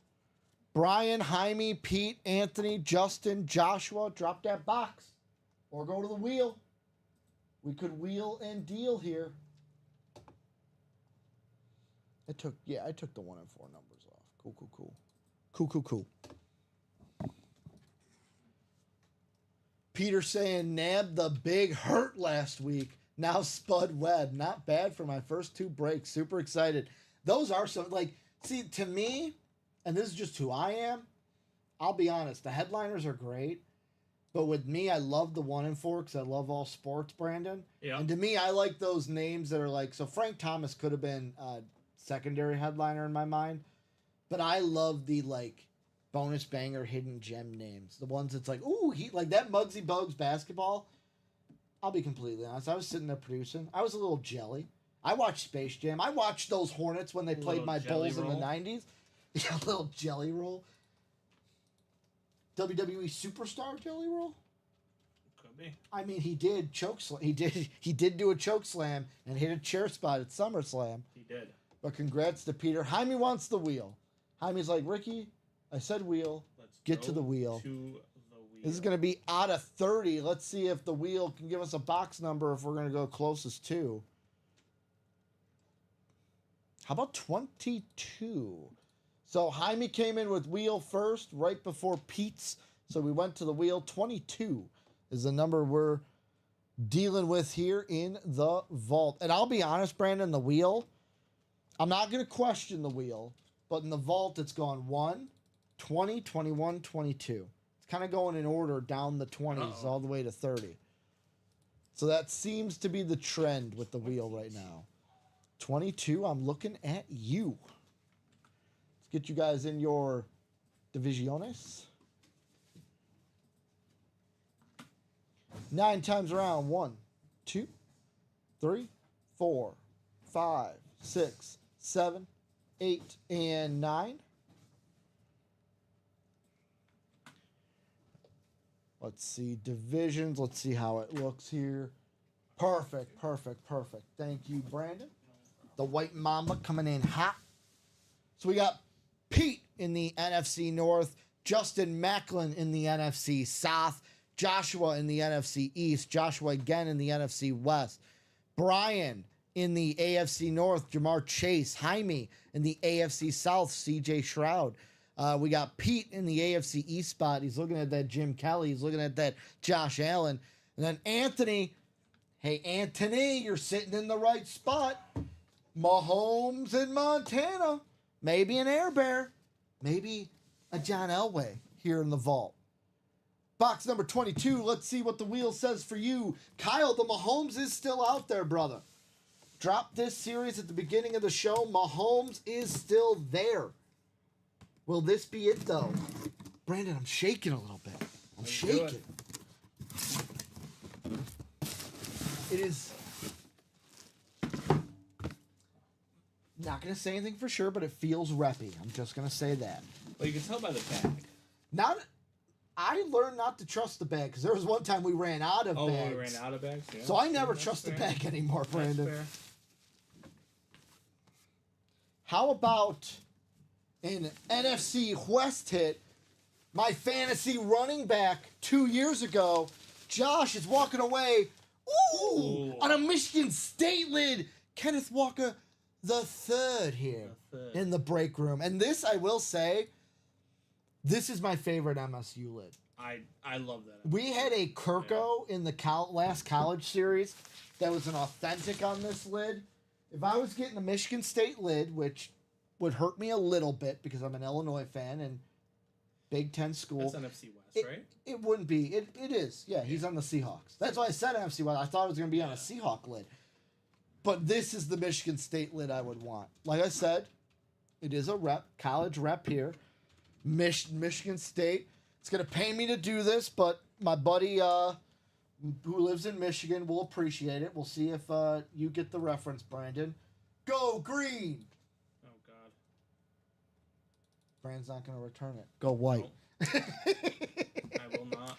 Brian, Jaime, Pete, Anthony, Justin, Joshua. Drop that box. Or go to the wheel. We could wheel and deal here. I took the 1 and 4 numbers off. Cool. Peter saying nabbed the big hurt last week. Now Spud Webb. Not bad for my first 2 breaks. Super excited. Those are some, like, see, to me, and this is just who I am, I'll be honest, the headliners are great, But with me, I love the 1 and 4 because I love all sports, Brandon. Yeah. And to me, I like those names that are like, so Frank Thomas could have been a secondary headliner in my mind. But I love the like bonus banger hidden gem names. The ones that's like, ooh, he like that Muggsy Bogues basketball. I'll be completely honest. I was sitting there producing. I was a little jelly. I watched Space Jam. I watched those Hornets when they played my Bulls in the 90s. Yeah, a little jelly roll. WWE Superstar jelly roll? Could be. I mean, he did choke slam. He did do a choke slam and hit a chair spot at SummerSlam. He did. But congrats to Peter. Jaime wants the wheel. Jaime's like, Ricky, I said wheel. Let's get to the wheel. To the wheel. This is going to be out of 30. Let's see if the wheel can give us a box number if we're going to go closest to. How about 22? So Jaime came in with wheel first, right before Pete's. So we went to the wheel. 22 is the number we're dealing with here in the vault. And I'll be honest, Brandon, the wheel, I'm not going to question the wheel, but in the vault, it's gone 1, 20, 21, 22. It's kind of going in order down the 20s all the way to 30. So that seems to be the trend with the wheel right now. 22, I'm looking at you. Let's get you guys in your divisiones. 9 times around. 1, 2, 3, 4, 5, 6, 7, 8, and 9. Let's see divisions. Let's see how it looks here. Perfect, perfect, perfect. Thank you, Brandon. The White Mamba coming in hot. So we got Pete in the NFC North, Justin Macklin in the NFC South, Joshua in the NFC East, Joshua again in the NFC West, Brian in the AFC North, Jamar Chase, Jaime in the AFC South, CJ Shroud. We got Pete in the AFC East spot. He's looking at that Jim Kelly. He's looking at that Josh Allen. And then Anthony. Hey, Anthony, you're sitting in the right spot. Mahomes in Montana. Maybe an Air Bear. Maybe a John Elway here in the vault. Box number 22. Let's see what the wheel says for you. Kyle, the Mahomes is still out there, brother. Dropped this series at the beginning of the show. Mahomes is still there. Will this be it, though? Brandon, I'm shaking a little bit. I'm shaking. It is... Not going to say anything for sure, but it feels reppy. I'm just going to say that. Well, you can tell by the bag. I learned not to trust the bag because there was one time we ran out of bags. Oh, we ran out of bags? Yeah. So I never trust the bag anymore, Brandon. That's fair. How about an NFC West hit? My fantasy running back 2 years ago, Josh is walking away. Ooh. On a Michigan State lid. Kenneth Walker the third here in the break room. And this, I will say, this is my favorite MSU lid. I love that. We had a Kirko in the last college series that was an authentic on this lid. If I was getting a Michigan State lid, which would hurt me a little bit because I'm an Illinois fan and Big Ten school. That's NFC West, right? It wouldn't be. It is. Yeah, he's on the Seahawks. That's why I said NFC West. I thought it was going to be on a Seahawk lid. But this is the Michigan State lid I would want. Like I said, it is a rep, college rep here. Michigan State. It's going to pay me to do this, but my buddy who lives in Michigan will appreciate it. We'll see if you get the reference, Brandon. Go green! Oh, God. Brandon's not going to return it. Go white. Nope. I will not.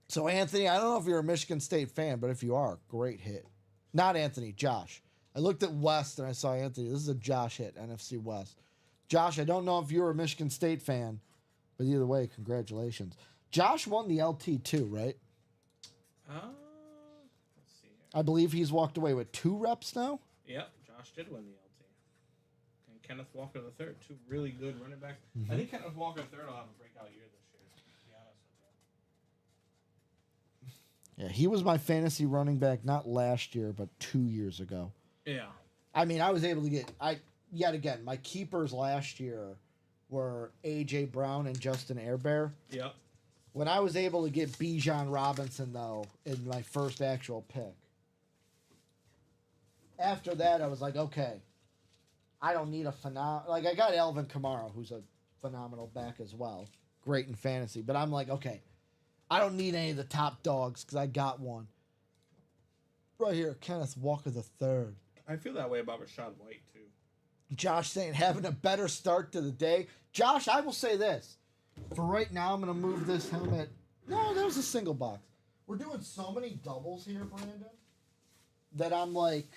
So, Anthony, I don't know if you're a Michigan State fan, but if you are, great hit. Not Anthony, Josh. I looked at West and I saw Anthony. This is a Josh hit, NFC West. Josh, I don't know if you're a Michigan State fan, but either way, congratulations. Josh won the LT too, right? Let's see here. I believe he's walked away with 2 reps now. Yep, Josh did win the LT. And Kenneth Walker III, 2 really good running backs. I think Kenneth Walker III will have a breakout year this year, to be honest with you. Yeah, he was my fantasy running back not last year, but 2 years ago. Yeah. I mean, I was able to get yet again, my keepers last year were A.J. Brown and Justin Herbert. Yep. When I was able to get Bijan Robinson, though, in my first actual pick, after that, I was like, okay, I don't need a phenomenal... Like, I got Alvin Kamara, who's a phenomenal back as well. Great in fantasy. But I'm like, okay, I don't need any of the top dogs because I got one. Right here, Kenneth Walker III. I feel that way about Rachaad White, too. Josh saying having a better start to the day. Josh, I will say this. For right now, I'm going to move this helmet. No, that was a single box. We're doing so many doubles here, Brandon, that I'm like,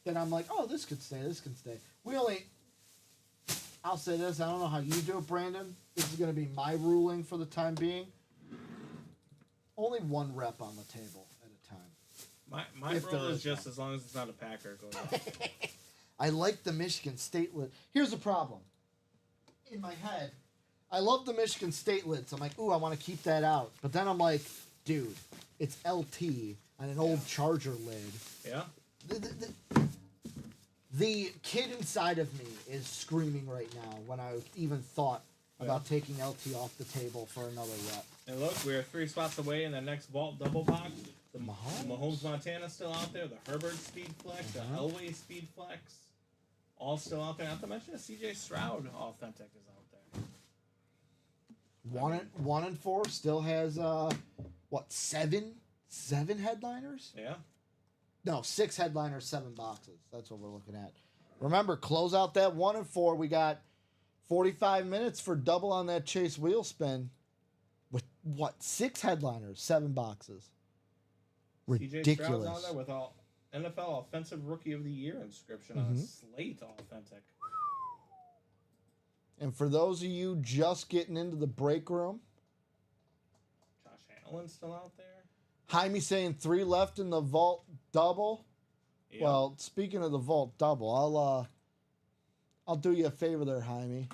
oh, this could stay, this can stay. I'll say this, I don't know how you do it, Brandon. This is going to be my ruling for the time being. Only one rep on the table at a time. My rule is just as long as it's not a Packer. Go ahead. I like the Michigan State lid. Here's the problem. In my head, I love the Michigan State lids. I'm like, ooh, I want to keep that out. But then I'm like, dude, it's LT on an old Charger lid. Yeah. The kid inside of me is screaming right now when I even thought about taking LT off the table for another rep. And look, we're 3 spots away in the next vault double box. The Mahomes Montana still out there. The Herbert Speed Flex. The Elway Speed Flex. All still out there. Not to mention a CJ Stroud Authentic is out there. 1 and 4 still has, seven headliners? Yeah. No, 6 headliners, 7 boxes. That's what we're looking at. Remember, close out that 1 and 4. We got 45 minutes for double on that Chase wheel spin with 6 headliners, 7 boxes. Ridiculous. CJ Stroud's on there with all NFL Offensive Rookie of the Year inscription on a slate Authentic. And for those of you just getting into the break room, Josh Allen's still out there. Jaime saying 3 left in the vault double. Yep. Well, speaking of the vault double, I'll do you a favor there, Jaime.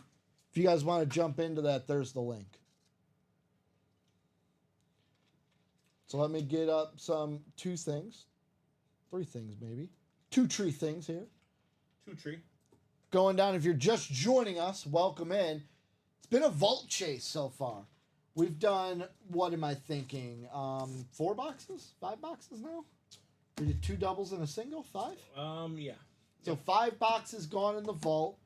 If you guys want to jump into that, there's the link. So let me get up 3 things maybe. 2 tree things here. 2 tree. Going down, if you're just joining us, welcome in. It's been a vault chase so far. We've done, what am I thinking? 4 boxes? 5 boxes now? We did 2 doubles and a single? 5? Yeah. So 5 boxes gone in the vault.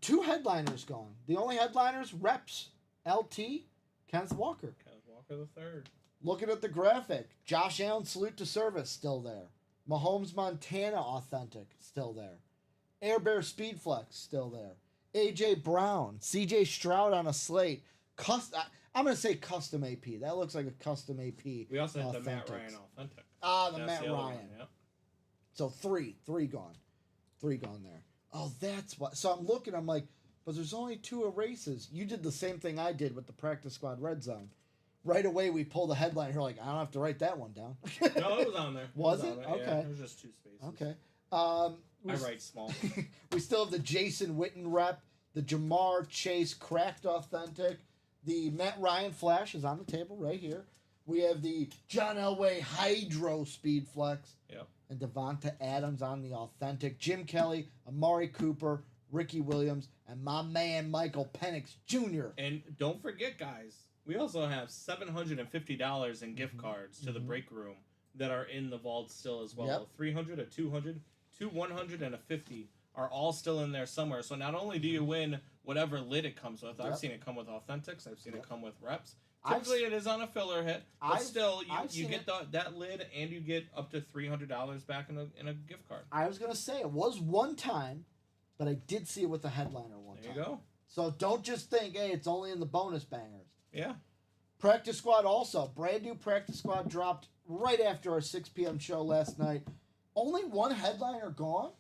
2 headliners gone. The only headliners, reps, LT, Kenneth Walker. Kenneth Walker the third. Looking at the graphic, Josh Allen salute to service, still there. Mahomes Montana Authentic, still there. Air Bear Speed Flex, still there. AJ Brown, CJ Stroud on a slate. I'm going to say custom AP. That looks like a custom AP. We also had the Matt Ryan Authentic. Ah, the That's Matt the Ryan. one, yeah. So 3 gone. 3 gone there. Oh, that's what. So I'm looking, I'm like, but there's only 2 erases. You did the same thing I did with the practice squad red zone. Right away, we pull the headline. You're like, I don't have to write that one down. No, it was on there. Was it? Okay. Okay. Yeah, it was just 2 spaces. Okay. I write small. We still have the Jason Witten rep, the Jamar Chase cracked authentic, the Matt Ryan flash is on the table right here. We have the John Elway Hydro Speed Flex. Yep. And Devonta Adams on the authentic. Jim Kelly, Amari Cooper, Ricky Williams, and my man Michael Penix Jr. And don't forget, guys, we also have $750 in gift cards to the break room that are in the vault still as well. Yep. 300, a 200, 100, and a 50 are all still in there somewhere. So not only do you win whatever lid it comes with, I've seen it come with authentics, I've seen it come with reps. Typically, it is on a filler hit, but still, you get that lid and you get up to $300 back in a gift card. I was going to say, it was one time, but I did see it with the headliner one time. There you go. So don't just think, hey, it's only in the bonus bangers. Yeah. Practice Squad also. Brand new Practice Squad dropped right after our 6 p.m. show last night. Only 1 headliner gone.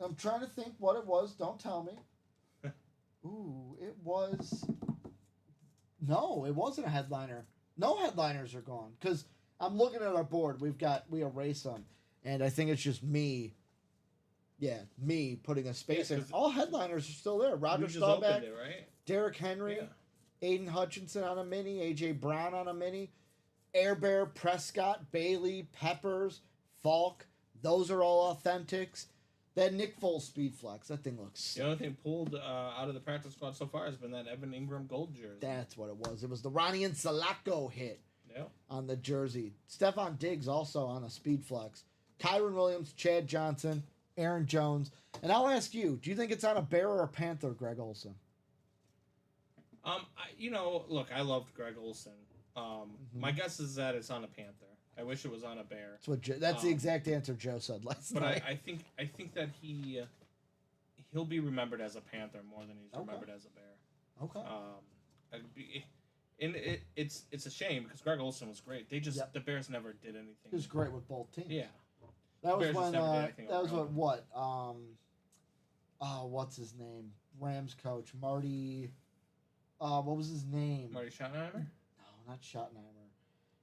I'm trying to think what it was. Don't tell me. Ooh, it was... No, it wasn't a headliner. No headliners are gone. Because I'm looking at our board. We erase them. And I think it's just me. Yeah, me putting a space in. All headliners are still there. Roger Staubach, right? Derrick Henry, Aiden Hutchinson on a mini, AJ Brown on a mini, Air Bear, Prescott, Bailey, Peppers, Falk. Those are all authentics. That Nick Foles speed flex. That thing looks sick. The only thing pulled out of the practice squad so far has been that Evan Ingram gold jersey. That's what it was. It was the Ronnie and Salako hit Yeah. on the jersey. Stephon Diggs also on a speed flex. Kyron Williams, Chad Johnson, Aaron Jones. And I'll ask you, do you think it's on a Bear or a Panther, Greg Olsen? Look, I loved Greg Olsen. My guess is that it's on a Panther. I wish it was on a Bear. That's the exact answer Joe said last night. But I think that he'll be remembered as a Panther more than he's remembered as a Bear. Okay. It's a shame because Greg Olsen was great. The Bears never did anything. He was great with both teams. Yeah. That was Bears when just never did anything that was around what what's his name? Rams coach Marty. What was his name? Marty Schottenheimer? No, not Schottenheimer.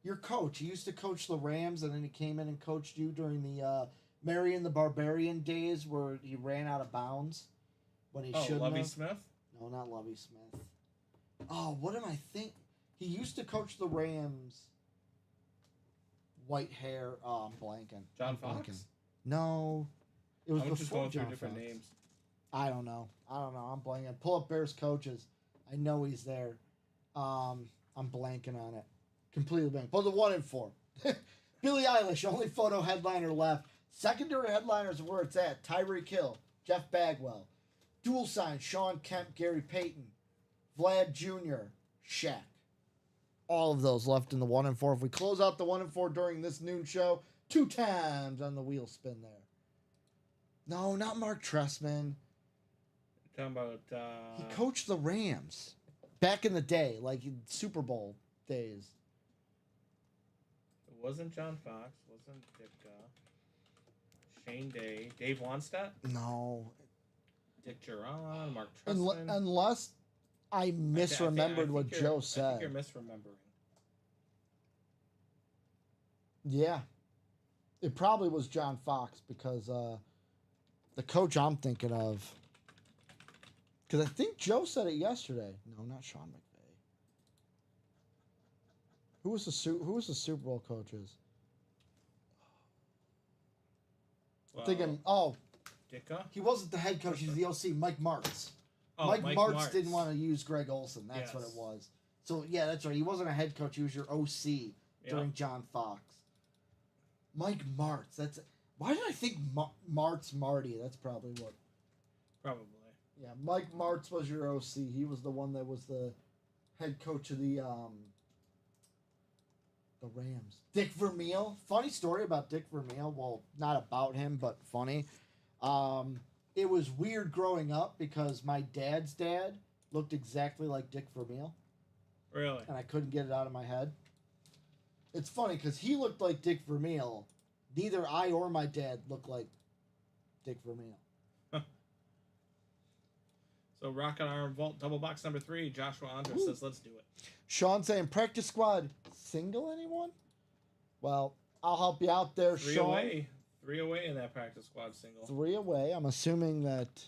Your coach. He used to coach the Rams, and then he came in and coached you during the Marion the Barbarian days where he ran out of bounds when he shouldn't Lovie have. Smith? No, not Lovie Smith. Oh, what am I think? He used to coach the Rams. White hair. Oh, I'm blanking. John I'm blanking. Fox? No, it was I'm just before going through John different Fox. names. I don't know. I'm blanking. Pull up Bears coaches. I know he's there. I'm blanking on it. Completely blank. But the 1 and 4. Billie Eilish, only photo headliner left. Secondary headliners are where it's at. Tyreek Hill, Jeff Bagwell. Dual sign, Sean Kemp, Gary Payton. Vlad Jr., Shaq. All of those left in the 1 and 4. If we close out the 1 and 4 during this noon show, 2 times on the wheel spin there. No, not Mark Trestman. You're talking about He coached the Rams back in the day, like in Super Bowl days. it wasn't John Fox, wasn't Ditka. Shane Day, Dave Wannstedt, No, Dick Geron, Mark Trestman. unless I misremembered what Joe I said. think you're misremembering. Yeah, it probably was John Fox because the coach I'm thinking of. Because I think Joe said it yesterday. No, not Sean McVay. Who was the Super Bowl coaches? Well, Thinking, Ditka? he wasn't the head coach. He was the OC. Mike Martz. Oh, Mike Martz didn't want to use Greg Olsen. That's what it Yes. was. So yeah, that's right. He wasn't a head coach. He was your OC during John Fox. Mike Martz. Why did I think Martz Marty? That's probably what. Probably. Yeah, Mike Martz was your OC. He was the one that was the head coach of the Rams. Dick Vermeil. Funny story about Dick Vermeil. Well, not about him, but funny. It was weird growing up because my dad's dad looked exactly like Dick Vermeil. Really? And I couldn't get it out of my head. It's funny because he looked like Dick Vermeil. Neither I or my dad looked like Dick Vermeil. So Rocket Iron Vault double box number 3. Joshua Andres says, "Let's do it." Sean saying, practice squad single anyone? Well, I'll help you out there, Three Sean. away. 3 away in that practice squad single. 3 away. I'm assuming that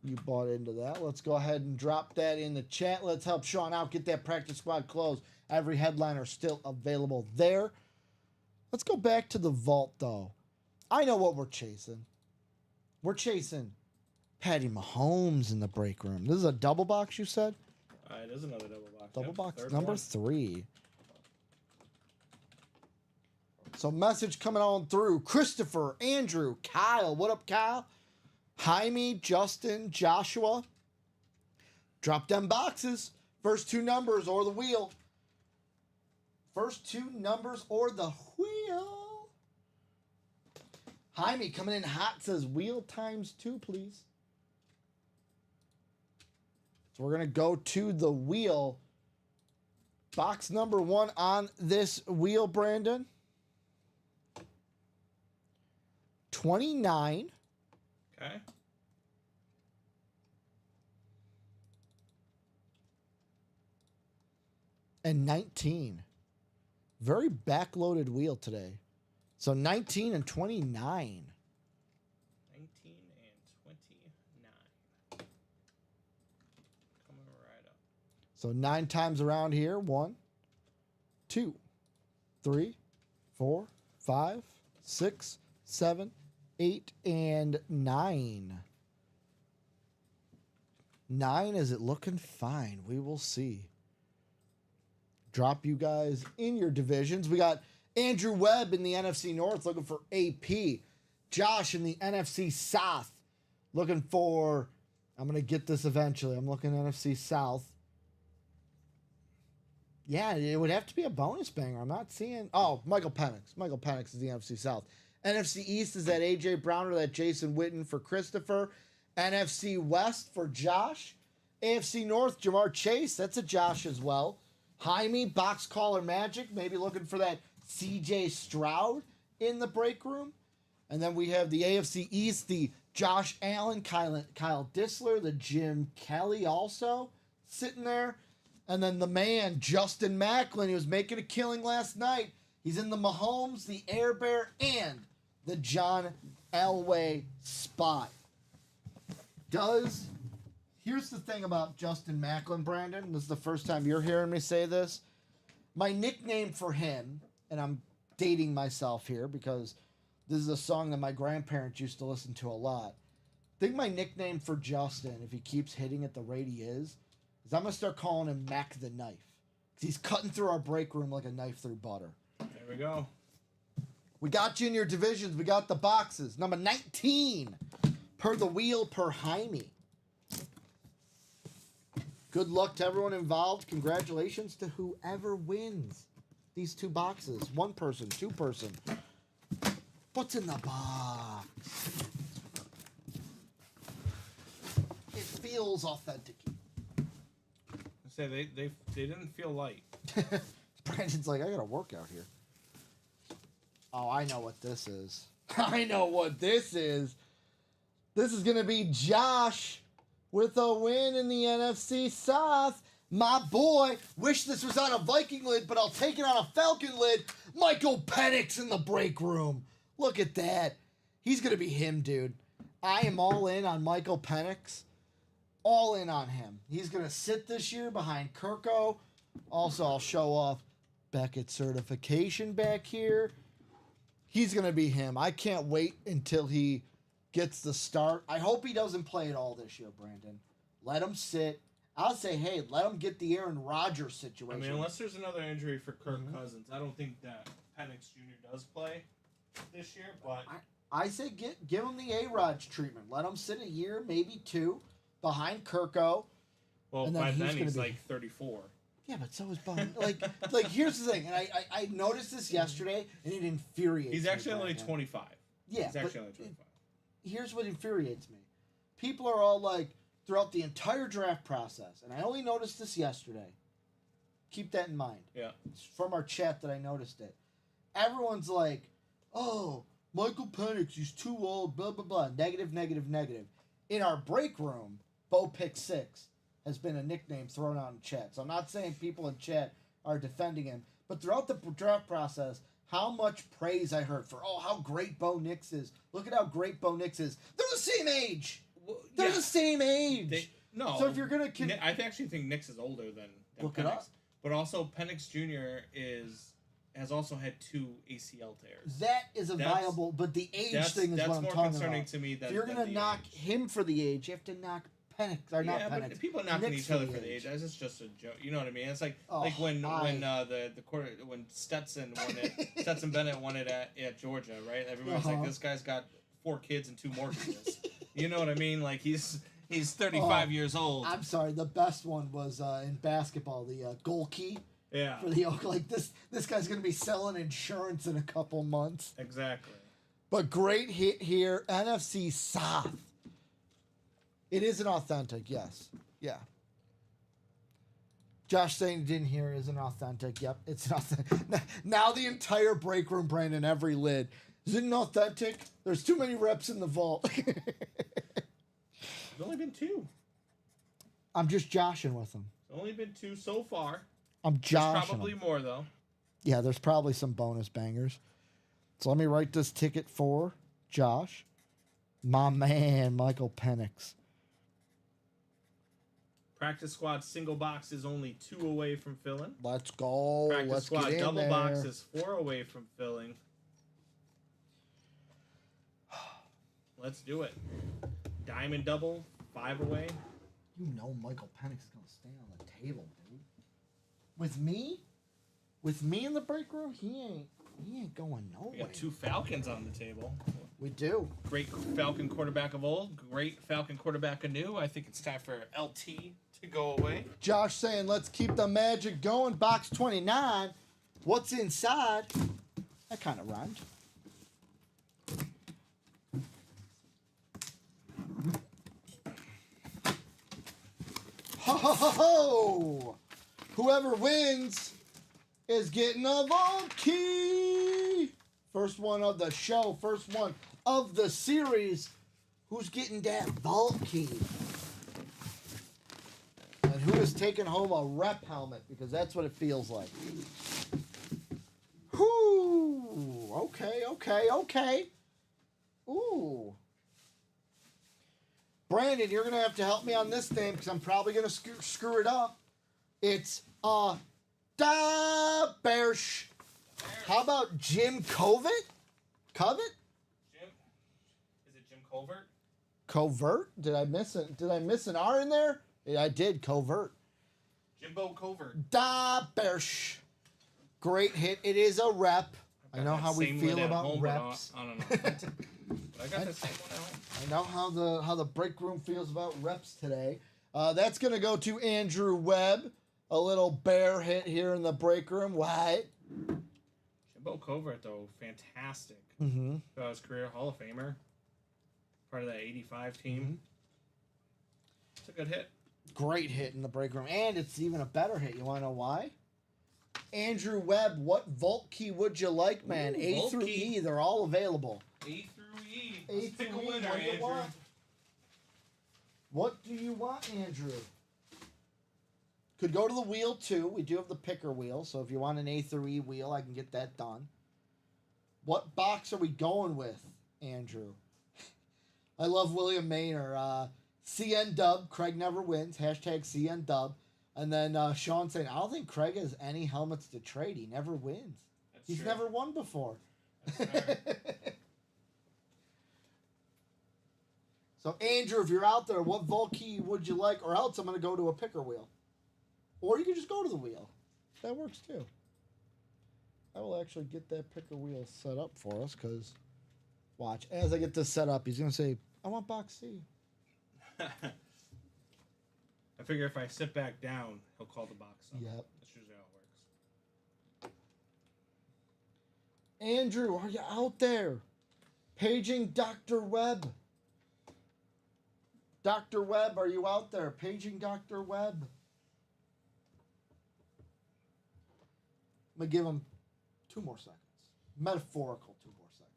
you bought into that. Let's go ahead and drop that in the chat. Let's help Sean out. Get that practice squad closed. Every headliner still available there. Let's go back to the vault, though. I know what we're chasing. We're chasing Patty Mahomes in the break room. This is a double box, you said? It is another double box. Double Yep, box third number one. 3. So message coming on through. Christopher, Andrew, Kyle. What up, Kyle? Jaime, Justin, Joshua. Drop them boxes. First 2 numbers or the wheel. First 2 numbers or the wheel. Jaime coming in hot says wheel times 2, please. So we're going to go to the wheel. Box number 1 on this wheel, Brandon. 29. Okay. And 19. Very backloaded wheel today. So 19 and 29. 19 and 29. Coming right up. So 9 times around here. 1, 2, 3, 4, 5, 6, 7, 8 and 9. 9, is it looking fine? We will see. Drop you guys in your divisions. We got Andrew Webb in the NFC North looking for AP. Josh in the NFC South looking for, I'm going to get this eventually. I'm looking NFC South. Yeah, it would have to be a bonus banger. I'm not seeing. Oh, Michael Penix. Michael Penix is the NFC South. NFC East is that A.J. Brown or that Jason Witten for Christopher. NFC West for Josh. AFC North, Jamar Chase. That's a Josh as well. Jaime, Box Caller Magic. Maybe looking for that C.J. Stroud in the break room. And then we have the AFC East, the Josh Allen, Kyle Dissler, the Jim Kelly also sitting there. And then the man, Justin Macklin, he was making a killing last night. He's in the Mahomes, the Air Bear, and the John Elway spot. Here's the thing about Justin Macklin, Brandon. This is the first time you're hearing me say this. My nickname for him, and I'm dating myself here because this is a song that my grandparents used to listen to a lot. I think my nickname for Justin, if he keeps hitting at the rate he is I'm going to start calling him Mac the Knife. Because he's cutting through our break room like a knife through butter. There we go. We got you in your divisions. We got the boxes. Number 19. Per the wheel, per Jaime. Good luck to everyone involved. Congratulations to whoever wins these 2 boxes. 1 person, 2 person. What's in the box? It feels authentic. Say they didn't feel light. Brandon's like, I gotta work out here. Oh, I know what this is. I know what this is. This is gonna be Josh with a win in the NFC South. My boy, wish this was on a Viking lid, but I'll take it on a Falcon lid. Michael Penix in the break room. Look at that. He's gonna be him, dude. I am all in on Michael Penix. All in on him. He's going to sit this year behind Kirko. Also, I'll show off Beckett's certification back here. He's going to be him. I can't wait until he gets the start. I hope he doesn't play at all this year, Brandon. Let him sit. I'll say, hey, let him get the Aaron Rodgers situation. I mean, unless there's another injury for Kirk Cousins, I don't think that Penix Jr. does play this year. But I say give him the A-Rod treatment. Let him sit a year, maybe 2. Behind Kirko. Well, by then he's like 34. Yeah, but so is Bone. like here's the thing, and I noticed this yesterday, and it infuriates me. He's actually only 25. Yeah, he's actually only 25. Here's what infuriates me. People are all like, throughout the entire draft process, and I only noticed this yesterday. Keep that in mind. Yeah. It's from our chat that I noticed it. Everyone's like, oh, Michael Penix, he's too old, blah, blah, blah. Negative, negative, negative. In our break room, Bo Pick 6 has been a nickname thrown out in chat. So I'm not saying people in chat are defending him, but throughout the draft process, how much praise I heard for, how great Bo Nix is. Look at how great Bo Nix is. They're the same age. They're the same age. No. So if you're going to... I actually think Nix is older than Look Penix. it up. But also, Penix Jr. has also had 2 ACL tears. That is viable, but the age thing is what I'm talking about. That's more concerning to me than if you're going to knock him for the age, you have to knock Penix, or not Penix. But people knocking Nix each other for the age. That's just a joke. You know what I mean? It's like when Stetson won it, Stetson Bennett won it at Georgia, right? Everybody's like, this guy's got 4 kids and 2 mortgages. You know what I mean? Like he's 35 years old. I'm sorry. The best one was in basketball, the goal key. Yeah. For the this guy's gonna be selling insurance in a couple months. Exactly. But great hit here, NFC South. It is an authentic, yes. Yeah. Josh saying didn't hear isn't authentic. Yep, it's an authentic. Now the entire break room, Brandon, every lid. Is it an authentic? There's too many reps in the vault. There's only been 2. I'm just joshing with them. There's only been 2 so far. I'm joshing. There's probably more though. Yeah, there's probably some bonus bangers. So let me write this ticket for Josh. My man, Michael Penix. Practice squad single box is only 2 away from filling. Let's go. Practice squad get in double there. box is 4 away from filling. Let's do it. Diamond double, 5 away. You know Michael Penix is gonna stand on the table, dude. With me in the break room, he ain't going nowhere. We got 2 Falcons on the table. We do. Great Falcon quarterback of old, great Falcon quarterback of new. I think it's time for LT to go away. Josh saying, let's keep the magic going. Box 29. What's inside? That kind of rhymed. Ho, ho, ho, ho! Whoever wins is getting a vault key. First one of the show, first one of the series. Who's getting that vault key? And who is taking home a rep helmet? Because that's what it feels like. Whoo! Okay. Ooh. Brandon, you're going to have to help me on this name because I'm probably going to screw it up. It's Da Bearsh. How about Jim Covert? Covert? Jim? Is it Jim Covert? Covert? Did I miss an R in there? Yeah, I did. Covert. Jimbo Covert. Da Bearsh. Great hit. It is a rep. I know how we feel about reps. I don't know. But I got the same one at home. I know how the break room feels about reps today. That's going to go to Andrew Webb. A little bear hit here in the break room. What? Jimbo Covert, though, fantastic. Mm-hmm. Throughout his career, Hall of Famer. Part of that 85 team. Mm-hmm. It's a good hit. Great hit in the break room. And it's even a better hit. You want to know why? Andrew Webb, what vault key would you like, man? Ooh, A through key. E, they're all available. A through E. A Let's pick a through E, winner, what do you Andrew. want? What do you want, Andrew? Could go to the wheel, too. We do have the picker wheel, so if you want an A through E wheel, I can get that done. What box are we going with, Andrew? I love William Maynor. CN Dub, Craig never wins. Hashtag CN Dub. And then Sean saying, I don't think Craig has any helmets to trade. He never wins. He's true. never won before. That's fair. So, Andrew, if you're out there, what vault key would you like? Or else I'm going to go to a picker wheel. Or you can just go to the wheel. That works, too. I will actually get that picker wheel set up for us, because, watch, as I get this set up, he's going to say, I want box C. I figure if I sit back down, he'll call the box up. Yep. That's usually how it works. Andrew, are you out there? Paging Dr. Webb. Dr. Webb, are you out there? Paging Dr. Webb. I'm going to give him 2 more seconds. Metaphorical 2 more seconds.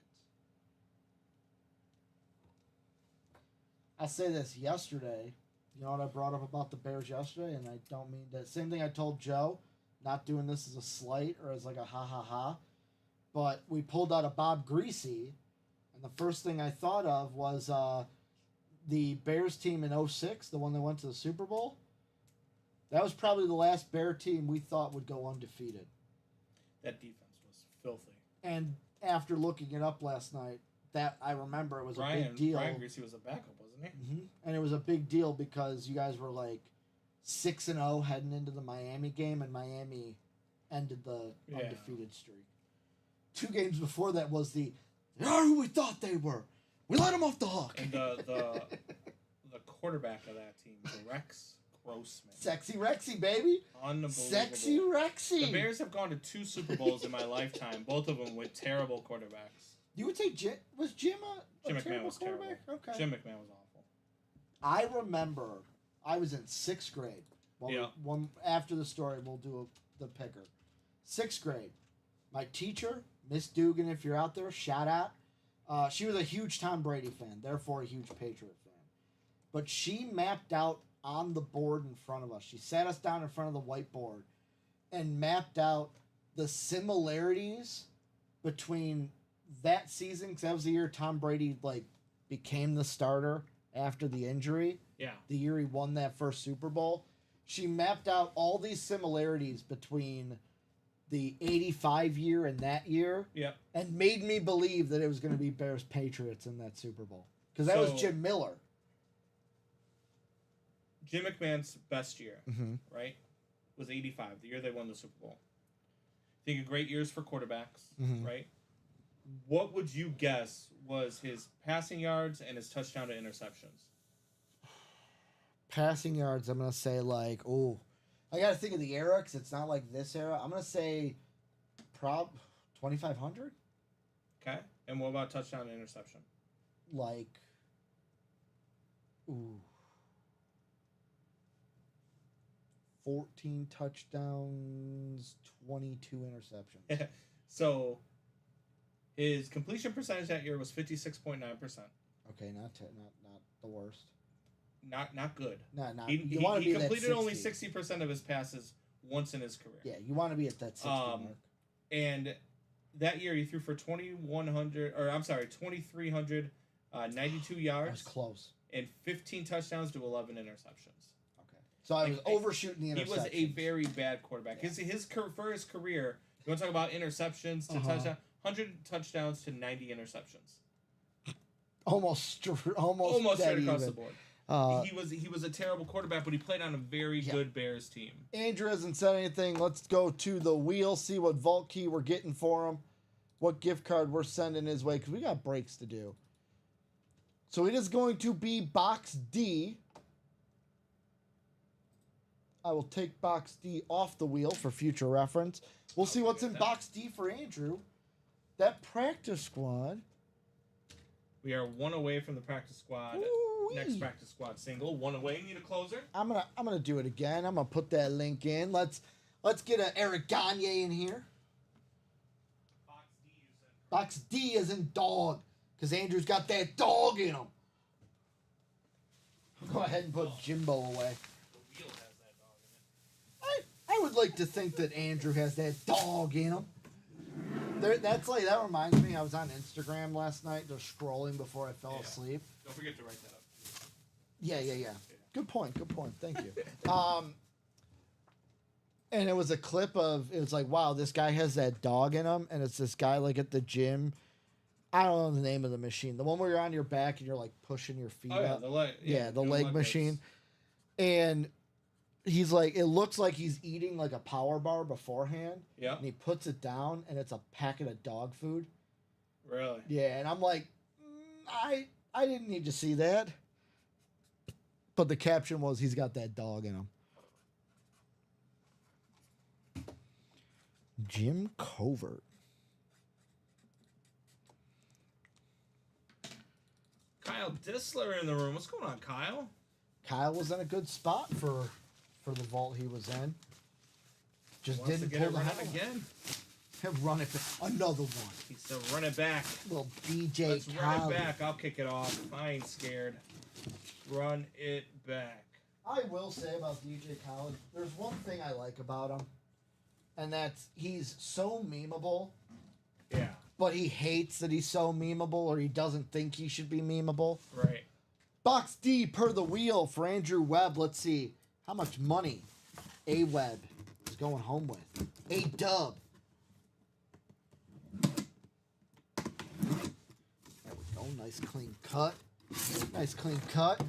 I'll say this. Yesterday, you know what I brought up about the Bears yesterday? And I don't mean that. Same thing I told Joe. Not doing this as a slight or as like a ha-ha-ha. But we pulled out a Bob Greasy. And the first thing I thought of was the Bears team in 06, the one that went to the Super Bowl. That was probably the last Bear team we thought would go undefeated. That defense was filthy. And after looking it up last night, that I remember it was a big deal. Brian Greasy was a backup, wasn't he? Mm-hmm. And it was a big deal because you guys were like 6-0 heading into the Miami game, and Miami ended the undefeated streak. 2 games before that was they are who we thought they were. We let them off the hook. And the quarterback of that team, Rex Grossman. Sexy Rexy, baby. Unbelievable. Sexy Rexy. The Bears have gone to 2 Super Bowls in my lifetime, both of them with terrible quarterbacks. You would say Jim a Jim McMahon terrible was terrible. quarterback? Okay. Jim McMahon was awful. I remember I was in 6th grade. Well, after the story, we'll do the picker. 6th grade. My teacher, Miss Dugan, if you're out there, shout out. She was a huge Tom Brady fan, therefore a huge Patriot fan. But she mapped out on the board in front of us. She sat us down in front of the whiteboard and mapped out the similarities between that season, because that was the year Tom Brady became the starter after the injury. Yeah. The year he won that first Super Bowl. She mapped out all these similarities between the 85 year and that year. Yep. And made me believe that it was going to be Bears Patriots in that Super Bowl. Because that was Jim Miller. Jim McMahon's best year, Mm-hmm. right, was 85, the year they won the Super Bowl. Think of great years for quarterbacks, Mm-hmm. right? What would you guess was his passing yards and his touchdown to interceptions? Passing yards, I'm going to say like, I got to think of the era because it's not like this era. I'm going to say 2,500? Okay. And what about touchdown to interception? Like, 14 touchdowns, 22 interceptions. So his completion percentage that year was 56.9%. Okay, not the worst. Not good. Not He completed only 60% of his passes once in his career. Yeah, you want to be at that 60 mark. And that year he threw for 2,392 yards. That was close. And 15 touchdowns to 11 interceptions. Okay. So I was overshooting the interceptions. He was a very bad quarterback. Yeah. For his career, you want to talk about interceptions to touchdown, 100 touchdowns to 90 interceptions. Almost straight across the board. He was a terrible quarterback, but he played on a very good Bears team. Andrew hasn't said anything. Let's go to the wheel, see what vault key we're getting for him, what gift card we're sending his way, because we got breaks to do. So it is going to be box D. I will take box D off the wheel for future reference. We'll see what's in box D for Andrew. That practice squad. We are one away from the practice squad. Ooh-wee. Next practice squad single. One away. Need a closer. I'm gonna do it again. I'm gonna put that link in. Let's get an Eric Gagne in here. Box D is in dog, because Andrew's got that dog in him. Go ahead and put Jimbo away. The wheel has that dog in it. I would like to think that Andrew has that dog in him. That reminds me, I was on Instagram last night just scrolling before I fell asleep. Don't forget to write that up. Yeah. Good point. Thank you. And it was a clip of, it was like, wow, this guy has that dog in him, and it's this guy like at the gym. I don't know the name of the machine. The one where you're on your back and you're like pushing your feet up. The leg. The leg machine. And he's like, it looks like he's eating like a power bar beforehand. Yeah. And he puts it down, and it's a packet of dog food. Really? Yeah, and I'm like, I didn't need to see that. But the caption was, he's got that dog in him. Jim Covert. Kyle Dissler in the room. What's going on, Kyle? Kyle was in a good spot for the vault he was in. Just Wants didn't to pull get the it hammer. again. Run it back. Another one. He's still run it back. Little DJ Let's Kyle. run it back. I'll kick it off. I ain't scared. Run it back. I will say about DJ Khaled, there's one thing I like about him, and that's he's so memeable. Yeah. But he hates that he's so memeable, or he doesn't think he should be memeable. Right. Box D per the wheel for Andrew Webb. Let's see how much money A Webb is going home with. A Dub. There we go. Nice clean cut. Nice clean cut.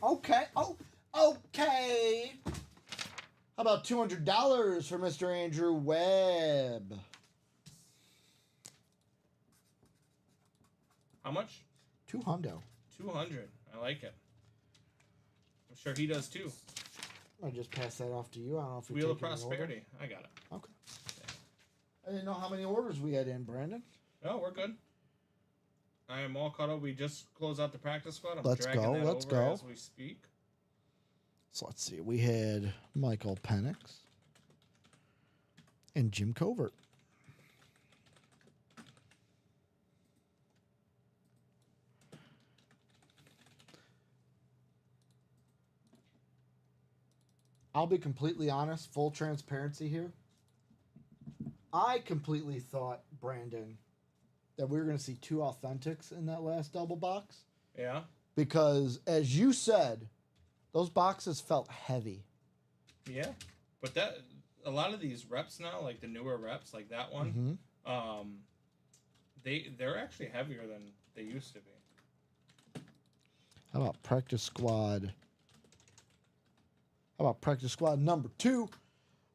Okay. Oh, okay. How about $200 for Mr. Andrew Webb? How much? $200. 200. I like it. I'm sure he does too. I'll just pass that off to you. I don't know if you're Wheel of taking an order. Prosperity. I got it. Okay. I didn't know how many orders we had in, Brandon. No, we're good. I am all caught up. We just closed out the practice squad. I'm Let's dragging go, that let's over go. as we speak. So let's see. We had Michael Penix and Jim Covert. I'll be completely honest, full transparency here. I completely thought, Brandon, that we were going to see two authentics in that last double box. Yeah. Because, as you said, those boxes felt heavy. Yeah. But that a lot of these reps now, like the newer reps, like that one, they're actually heavier they used to be. How about practice squad? How about practice squad number 2?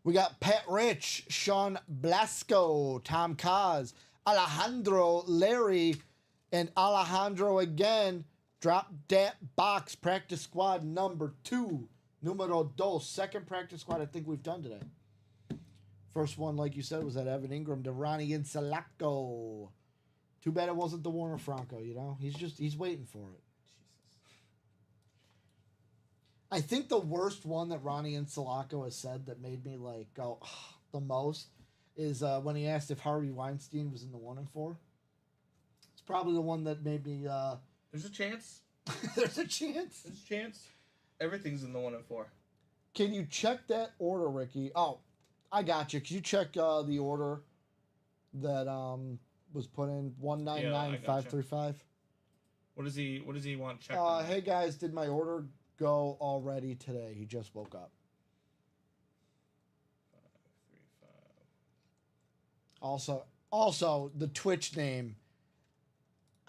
We got Pat Rich, Sean Blasco, Tom Kaz, Alejandro, Larry, and Alejandro again. Drop that box. Practice squad number 2. Numero dos. Second practice squad I think we've done today. First one, like you said, was that Evan Ingram to Ronnie Insalaco. Too bad it wasn't the Warner Franco, you know? He's waiting for it. I think the worst one that Ronnie Insalaco has said that made me like go the most is when he asked if Harvey Weinstein was in the 1 and 4. It's probably the one that made me. There's a chance. There's a chance. There's a chance. Everything's in the 1 and 4. Can you check that order, Ricky? Oh, I got you. Can you check the order that was put in 199535? What does he want checked? Hey guys, did my order go already today? He just woke up. 535. Also, the Twitch name.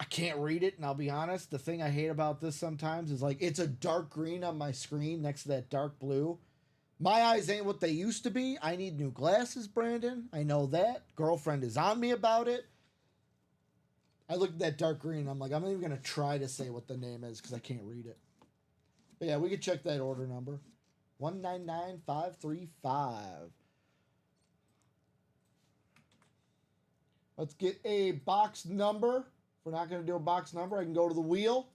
I can't read it, and I'll be honest. The thing I hate about this sometimes is like it's a dark green on my screen next to that dark blue. My eyes ain't what they used to be. I need new glasses, Brandon. I know that. Girlfriend is on me about it. I look at that dark green, and I'm like, I'm not even going to try to say what the name is because I can't read it. But yeah, we can check that order number. 199535. Let's get a box number. If we're not going to do a box number, I can go to the wheel.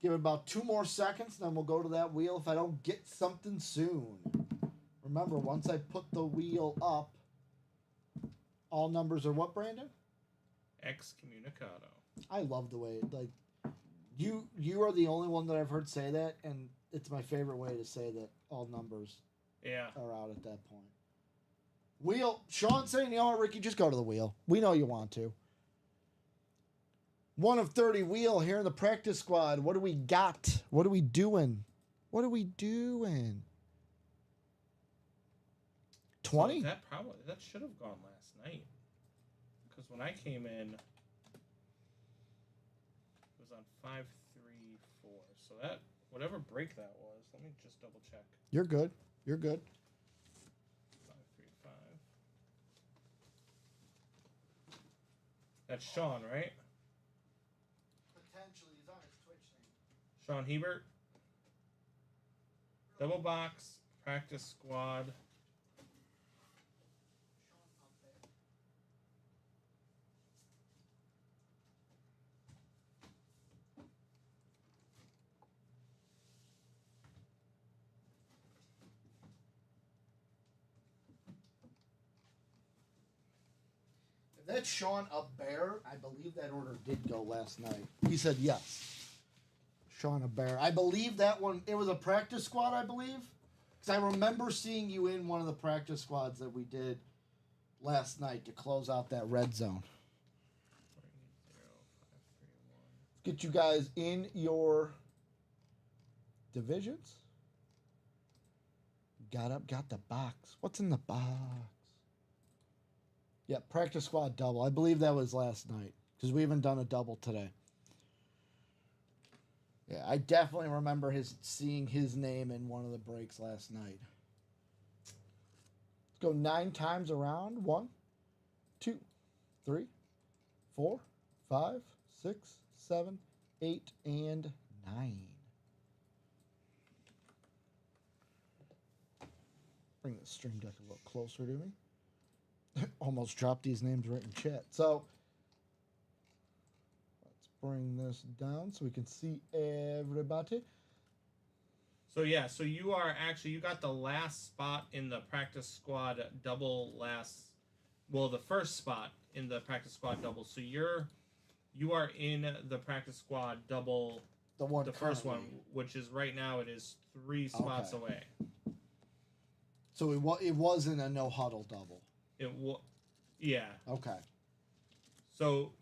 Give it about 2 more seconds, then we'll go to that wheel if I don't get something soon. Remember, once I put the wheel up, all numbers are what, Brandon? Excommunicado. I love the way, like, you are the only one that I've heard say that, and it's my favorite way to say that all numbers are out at that point. Wheel, Sean's saying, you know what, Ricky, just go to the wheel. We know you want to. 1 of 30 wheel here in the practice squad. What do we got? What are we doing? What are we doing? 20? So that should have gone last night. Because when I came in, it was on 534. So that whatever break that was, let me just double check. You're good. You're good. 535. That's Sean, right? Potentially, he's on his Twitch name. Sean Hebert. Double box, practice squad. That's Sean Up Bear. I believe that order did go last night. He said yes. Sean Up Bear. I believe that one, it was a practice squad, I believe. Because I remember seeing you in one of the practice squads that we did last night to close out that red zone. Let's get you guys in your divisions. Got the box. What's in the box? Yeah, practice squad double. I believe that was last night because we haven't done a double today. Yeah, I definitely remember seeing his name in one of the breaks last night. Let's go 9 times around. 1, 2, 3, 4, 5, 6, 7, 8, and 9. Bring the stream deck a little closer to me. Almost dropped these names right in chat. So let's bring this down so we can see everybody. So yeah, so you got the last spot in the practice squad double the first spot in the practice squad double. So you are in the practice squad double, the first one, which is right now it is 3 spots away. So it wasn't a no huddle double. Yeah. Okay. So,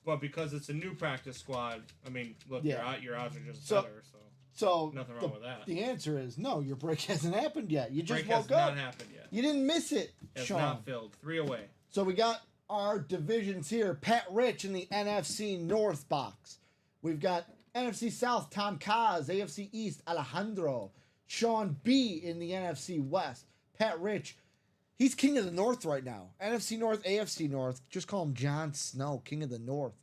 but because it's a new practice squad, I mean, look, your odds are just better. So nothing wrong with that. The answer is no. Your break hasn't happened yet. You just break woke has up. Not happened yet. You didn't miss it, It's Sean. not filled. 3 away. So we got our divisions here. Pat Rich in the NFC North box. We've got NFC South, Tom Kaz. AFC East, Alejandro. Sean B in the NFC West. Pat Rich, he's king of the North right now. NFC North, AFC North. Just call him Jon Snow, king of the North.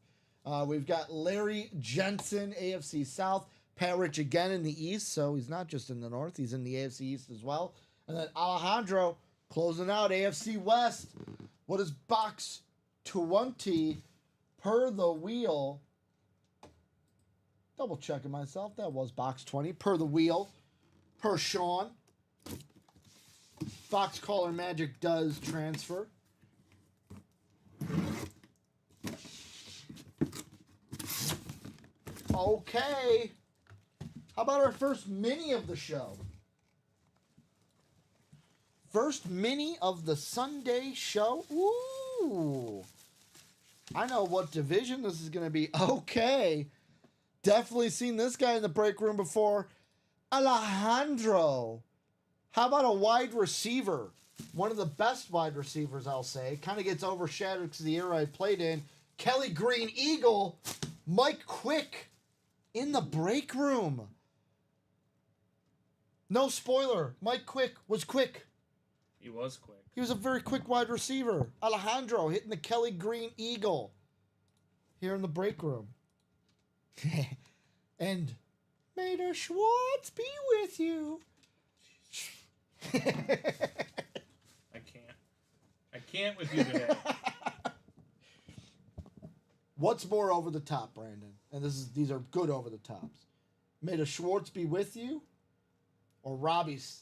We've got Larry Jensen, AFC South. Pat Rich again in the East, so he's not just in the North. He's in the AFC East as well. And then Alejandro closing out AFC West. What is box 20 per the wheel? Double checking myself. That was box 20 per the wheel. Per Sean. Box caller magic does transfer. Okay. How about our first mini of the show? First mini of the Sunday show. Ooh. I know what division this is going to be. Okay. Definitely seen this guy in the break room before. Alejandro. How about a wide receiver? One of the best wide receivers, I'll say. Kind of gets overshadowed because of the era I played in. Kelly Green Eagle. Mike Quick in the break room. No spoiler. Mike Quick was quick. He was quick. He was a very quick wide receiver. Alejandro hitting the Kelly Green Eagle here in the break room. And may the Schwartz be with you. I can't with you today. What's more over the top, Brandon? And these are good over the tops. May the Schwartz be with you, or Robbie's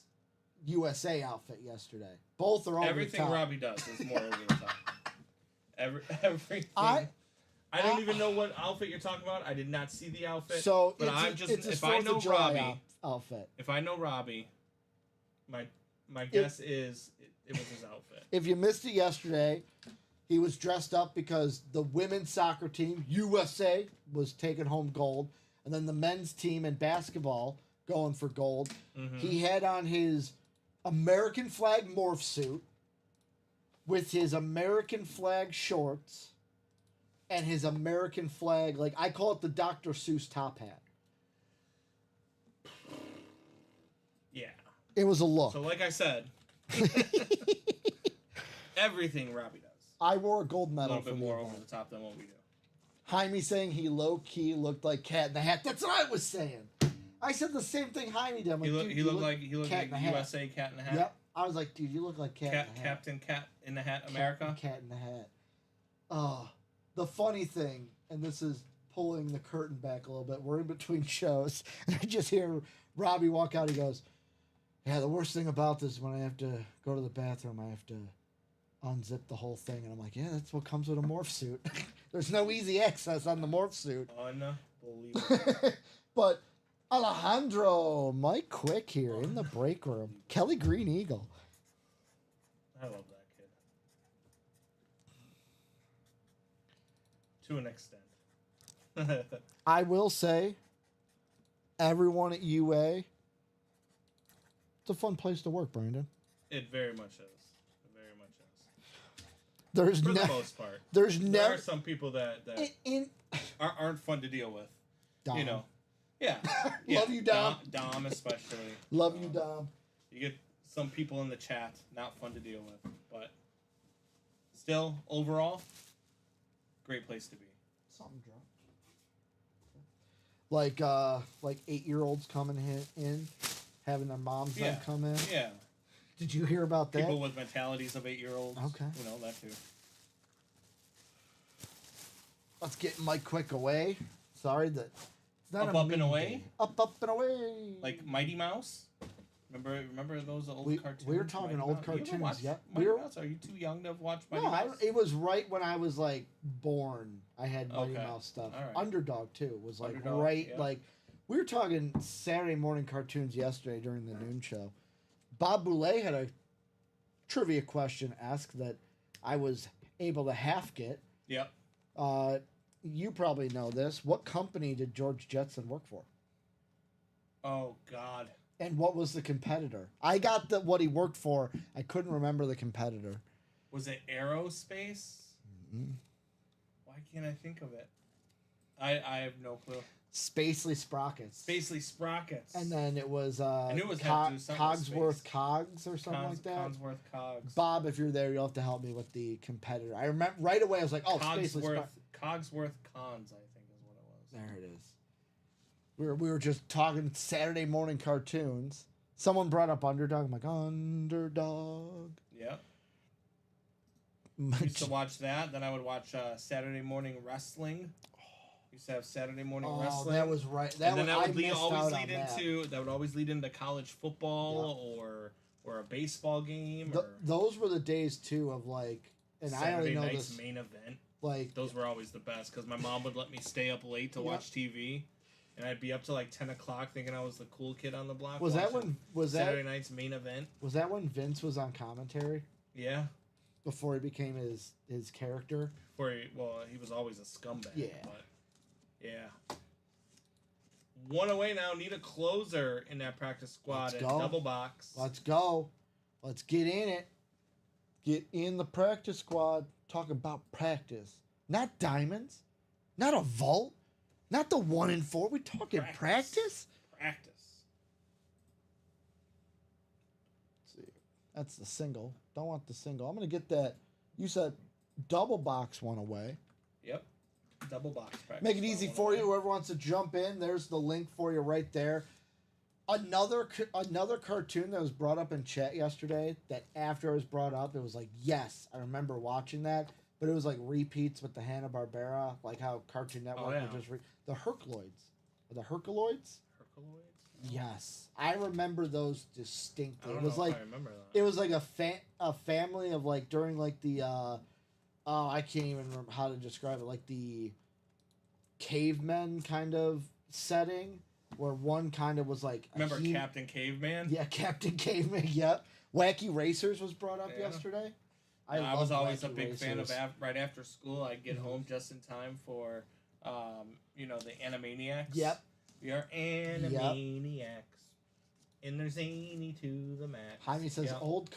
USA outfit yesterday. Both are over Everything the top. Robbie does is more over the top. Everything. I don't even know what outfit you're talking about. I did not see the outfit. So but it's if I know Robbie outfit. If I know Robbie, my guess is it was his outfit. If you missed it yesterday, he was dressed up because the women's soccer team, USA, was taking home gold. And then the men's team in basketball going for gold. Mm-hmm. He had on his American flag morph suit with his American flag shorts and his American flag, like I call it the Dr. Seuss top hat. Yeah. It was a look. So like I said, everything Robbie does. I wore a gold medal. A little bit more over the top than what we do. Jaime saying he low-key looked like Cat in the Hat. That's what I was saying. I said the same thing Jaime did. He looked like USA Cat in the Hat. Yep. I was like, dude, you look like Cat in the Hat. Captain Cat in the Hat America. Cat in the Hat. The funny thing, and this is pulling the curtain back a little bit, we're in between shows, and I just hear Robbie walk out. He goes, yeah, the worst thing about this is when I have to go to the bathroom, I have to unzip the whole thing. And I'm like, yeah, that's what comes with a morph suit. There's no easy access on the morph suit. Unbelievable. But Alejandro, Mike Quick here in the break room. Kelly Green Eagle. I love that kid. To an extent. I will say, everyone at UA, it's a fun place to work, Brandon. It very much is. It very much is. There's For the most part. There are some people that aren't fun to deal with. Dom. You know. Yeah. Love you, Dom. Dom especially. Love you, Dom. You get some people in the chat not fun to deal with, but still, overall, great place to be. Something dropped. Like 8-year-olds coming in, having their moms then come in. Yeah. Did you hear about that? People with mentalities of 8-year-olds. Okay. You know, that too. Let's get Mike Quick away. Sorry that it's not up and away. Up and away. Like Mighty Mouse. Remember those old cartoons? We were talking Mighty old Mouse? cartoons. Yeah. Mighty Mouse? Are you too young to have watched Mighty Mouse? It was right when I was like born. I had Mighty Mouse stuff. All right. Underdog too was like Underdog, right yeah. like we were talking Saturday morning cartoons yesterday during the noon show. Bob Boulay had a trivia question asked that I was able to half get. Yep. You probably know this. What company did George Jetson work for? Oh God. And what was the competitor? I got what he worked for. I couldn't remember the competitor. Was it Aerospace? Why can't I think of it? I have no clue. Spacely Sprockets. Spacely Sprockets. And then it was I knew it was had to do something with Cogsworth space. Cogs or something like that. Cogsworth Cogs. Bob, if you're there, you'll have to help me with the competitor. I remember right away. I was like, "Oh, Spacely Sprockets." Cogsworth Cons, I think is what it was. There it is. We were just talking Saturday morning cartoons. Someone brought up Underdog. I'm like, Underdog. Yep. Used to watch that. Then I would watch Saturday morning wrestling. Used to have Saturday morning wrestling. That was right. That would always lead into college football or a baseball game. Those were the days too of like, and Saturday I only know night's this main event. Like those were always the best because my mom would let me stay up late to watch TV, and I'd be up to like 10 o'clock thinking I was the cool kid on the block. Was that Saturday night's main event? Was that when Vince was on commentary? Yeah. Before he became his character. He was always a scumbag. Yeah. But yeah. One away now. Need a closer in that practice squad at double box. Let's go. Let's get in it. Get in the practice squad. Talk about practice. Not diamonds. Not a vault. Not the 1 in 4. We talking practice? Practice. Let's see. That's the single. Don't want the single. I'm going to get that. You said double box one away. Yep. Double box practice. Make it easy for you. Whoever wants to jump in, there's the link for you right there. Another cartoon that was brought up in chat yesterday that after it was brought up, it was like, yes, I remember watching that. But it was like repeats with the Hanna-Barbera, like how Cartoon Network would just the Herculoids. The Herculoids? Herculoids? Yes. I remember those distinctly. I don't know if I remember that. It was like a family of like during like the I can't even remember how to describe it, like the cavemen kind of setting where one kind of was like remember Captain Caveman? Yeah, Captain Caveman, yep. Wacky Racers was brought up yesterday. I was always a big fan of right after school. I'd get home just in time for, the Animaniacs. Yep. We are Animaniacs. And they're zany to the max. Jaime says old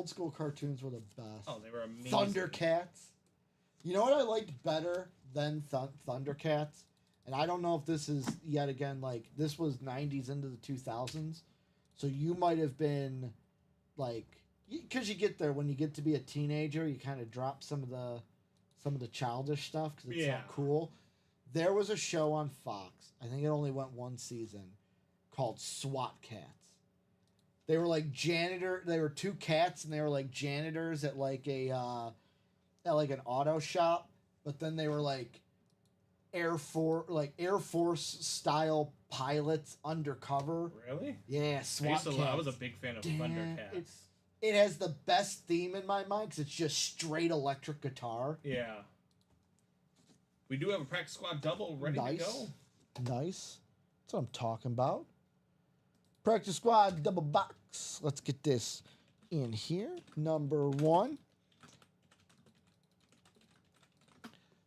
school cartoons were the best. Oh, they were amazing. Thundercats. You know what I liked better than Thundercats? And I don't know if this is, yet again, like, this was 90s into the 2000s. So you might have been, like... Because you get there when you get to be a teenager, you kind of drop some of the childish stuff because it's not cool. There was a show on Fox. I think it only went one season called SWAT Cats. They were like They were two cats and they were like janitors at like an auto shop. But then they were like Air Force style pilots undercover. Really? Yeah, SWAT Cats. I was a big fan of Thundercats. It has the best theme in my mind because it's just straight electric guitar. Yeah. We do have a practice squad double ready to go. Nice. That's what I'm talking about. Practice squad double box. Let's get this in here. Number 1.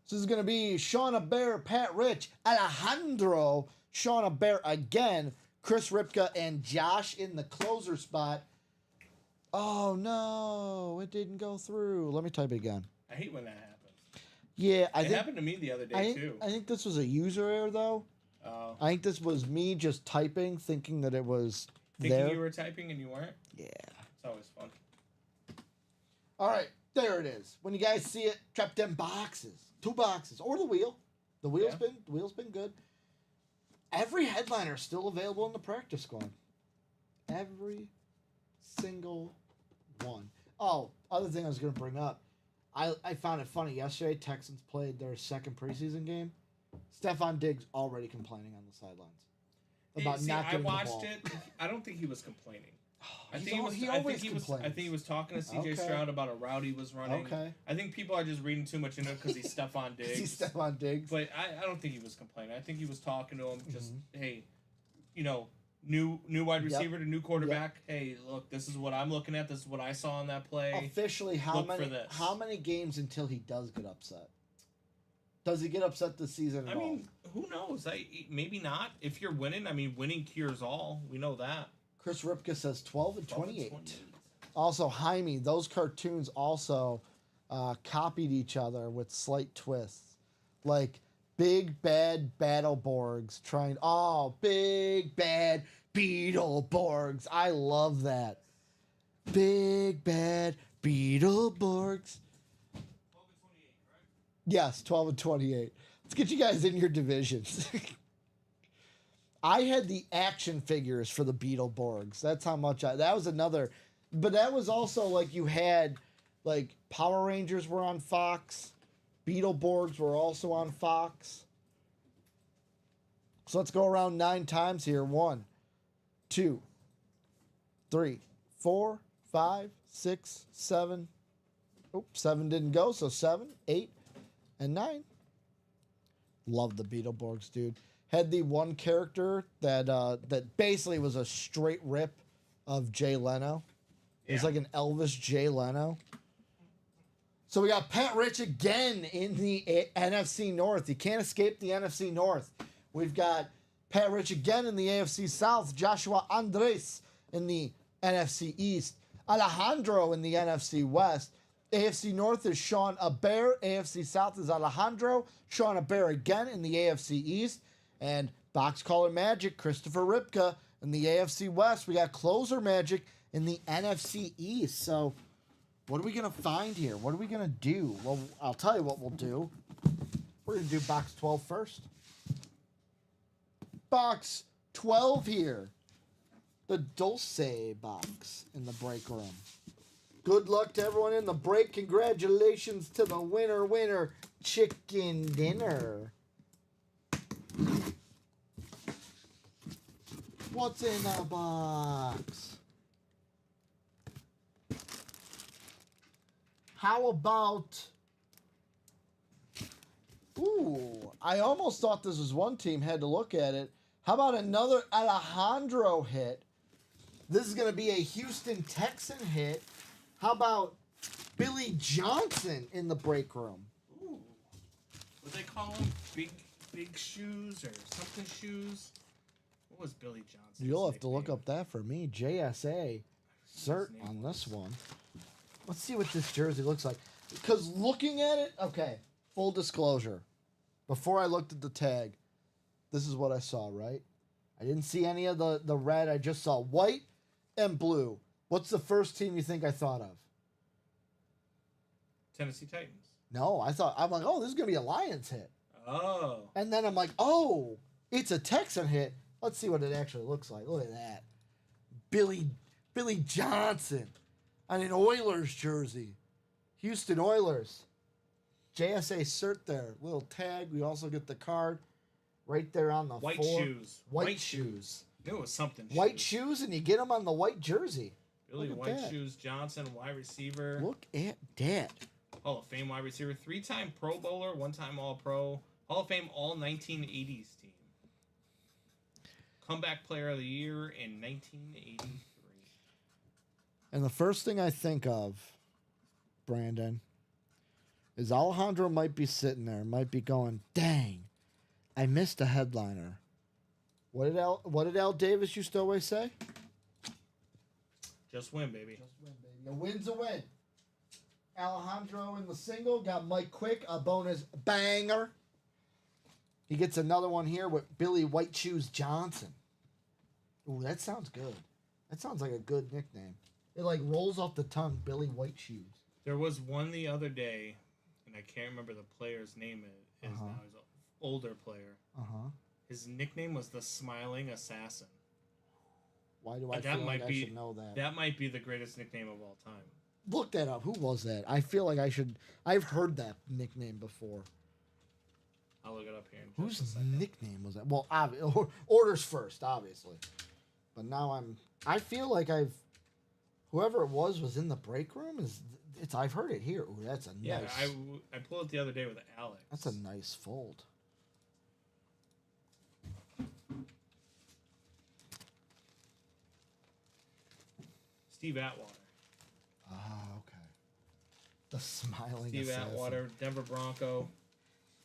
This is going to be Shauna Bear, Pat Rich, Alejandro, Shauna Bear again, Chris Ripka, and Josh in the closer spot. Oh, no, it didn't go through. Let me type it again. I hate when that happens. Yeah, it happened to me the other day, too. I think this was a user error, though. Oh. I think this was me just typing, thinking that it was Thinking you were typing and you weren't? Yeah. It's always fun. All right, there it is. When you guys see it, drop them boxes. 2 boxes. Or the wheel. The wheel's been good. Every headliner is still available in the practice squad. Every single one. Oh, other thing I was going to bring up. I found it funny. Yesterday, Texans played their second preseason game. Stephon Diggs already complaining on the sidelines about not getting the ball. I watched it. I don't think he was complaining. I think he was talking to CJ Stroud about a route he was running. Okay. I think people are just reading too much into it because he's Stephon Diggs. He's Stephon Diggs. But I don't think he was complaining. I think he was talking to him just, hey, new wide receiver to new quarterback. Yep. Hey, look, this is what I'm looking at. This is what I saw on that play. Officially, how many games until he does get upset? Does he get upset this season at all? I mean, who knows? Maybe not. If you're winning, winning cures all. We know that. Chris Ripka says 12 and 28. Also, Jaime, those cartoons also, copied each other with slight twists. Like big bad Battleborgs trying. Oh, big bad Beetleborgs. I love that. Big bad Beetleborgs. 12 and 28, right? Yes, 12 and 28. Let's get you guys in your divisions. I had the action figures for the Beetleborgs. That's how much that was another. But that was also like you had, like, Power Rangers were on Fox. Beetleborgs were also on Fox. So let's go around 9 times here. 1, 2, 3, 4, 5, 6, 7. Oops, 7 didn't go. So 7, 8, and 9. Love the Beetleborgs, dude. Had the one character that that basically was a straight rip of Jay Leno. It was like an Elvis Jay Leno. So we got Pat Rich again in the NFC North. You can't escape the NFC North. We've got Pat Rich again in the AFC South. Joshua Andres in the NFC East. Alejandro in the NFC West. AFC North is Sean Aber. AFC South is Alejandro. Sean Aber again in the AFC East. And Box Caller Magic, Christopher Ripka in the AFC West. We got Closer Magic in the NFC East. So what are we going to find here? What are we going to do? Well, I'll tell you what we'll do. We're going to do box 12 first. Box 12 here. The Dulce box in the break room. Good luck to everyone in the break. Congratulations to the winner, Chicken Dinner. What's in the box? How about... Ooh, I almost thought this was one team, had to look at it. How about another Alejandro hit? This is going to be a Houston Texan hit. How about Billy Johnson in the break room? Ooh. What they call him? Big shoes or something shoes? What was Billy Johnson? You'll have to look up that for me. JSA cert on this one. Let's see what this jersey looks like. Because looking at it, okay, full disclosure. Before I looked at the tag, this is what I saw, right? I didn't see any of the red. I just saw white and blue. What's the first team you think I thought of? Tennessee Titans. No, I'm like, oh, this is going to be a Lions hit. Oh. And then I'm like, oh, it's a Texan hit. Let's see what it actually looks like. Look at that. Billy Johnson on an Oilers jersey. Houston Oilers. JSA cert there. Little tag. We also get the card right there on the White floor. shoes. White shoes. It was something. White shoes, and you get them on the white jersey. Billy Look at White that. Shoes Johnson, wide receiver. Look at that. Hall of Fame wide receiver. 3-time Pro Bowler, 1-time All-Pro. Hall of Fame All 1980s team. Comeback Player of the Year in 1983. And the first thing I think of, Brandon, is Alejandro might be sitting there, might be going, dang, I missed a headliner. What did Al Davis used to always say? Just win, baby. Just win, baby. A win's a win. Alejandro in the single got Mike Quick, a bonus banger. He gets another one here with Billy White Shoes Johnson. Ooh, that sounds good. That sounds like a good nickname. It like rolls off the tongue, Billy White Shoes. There was one the other day, and I can't remember the player's name. It is now. He's an older player. His nickname was the Smiling Assassin. Why do I feel like I should know that? That might be the greatest nickname of all time. Look that up. Who was that? I feel like I should. I've heard that nickname before. I'll look it up here in just a Whose second. nickname was that? Well, orders first, obviously. But now I feel like whoever it was in the break room. I've heard it here. Ooh, that's a Yeah, nice. I pulled it the other day with Alex. That's a nice fold. Steve Atwater. Ah, okay. The smiling Steve assassin. Atwater, Denver Bronco.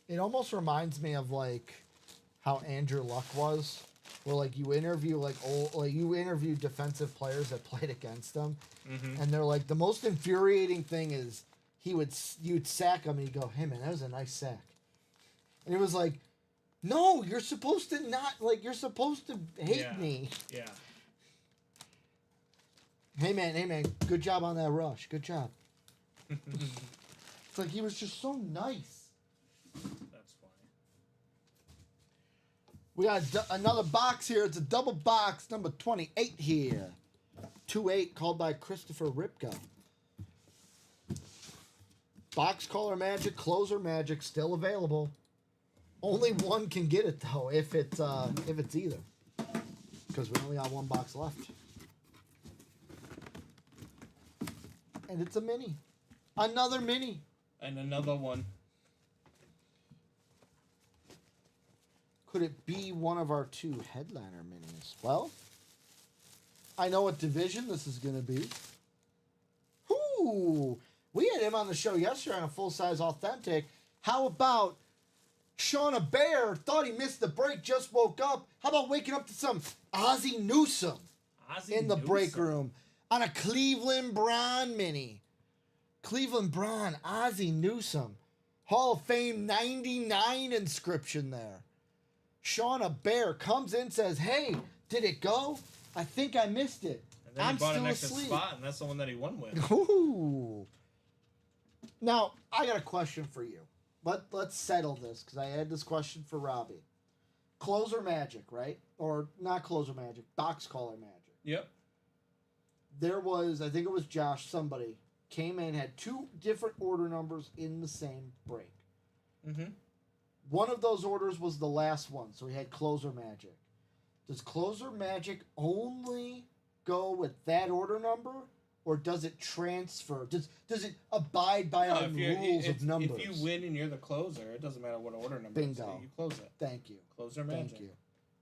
It almost reminds me of like how Andrew Luck was, where like you interview defensive players that played against them, and they're like, the most infuriating thing is you'd sack him and he'd go, "Hey man, that was a nice sack," and it was like, "No, you're supposed to not like. You're supposed to hate me." Yeah. Hey man, good job on that rush. Good job. It's like he was just so nice. That's funny. We got another box here. It's a double box, number 28 here. 2-8, called by Christopher Ripka. Box color magic, closer magic, still available. Only one can get it though, if it's either, because we only got one box left. And it's a mini. Another mini. And another one. Could it be one of our two headliner minis? Well, I know what division this is going to be. Ooh, we had him on the show yesterday on a full-size authentic. How about Shauna Bear? Thought he missed the break, just woke up. How about waking up to some Ozzie Newsome in the break room on a Cleveland Brown mini? Cleveland Brown, Ozzie Newsome. Hall of Fame 99 inscription there. Shauna Bear comes in, says, "Hey, did it go? I think I missed it. And then I'm he bought still an extra asleep." spot, and that's the one that he won with. Ooh. Now, I got a question for you. Let's settle this, because I had this question for Robbie. Closer magic, right? Or not closer magic, box collar magic. Yep. There was, I think it was Josh, somebody came in, had two different order numbers in the same break. Mm-hmm. One of those orders was the last one, so he had closer magic. Does closer magic only go with that order number, or does it transfer? Does it abide by our rules of numbers? If you win and you're the closer, it doesn't matter what order number. Bingo. You close it. Thank you. Closer magic. Thank you.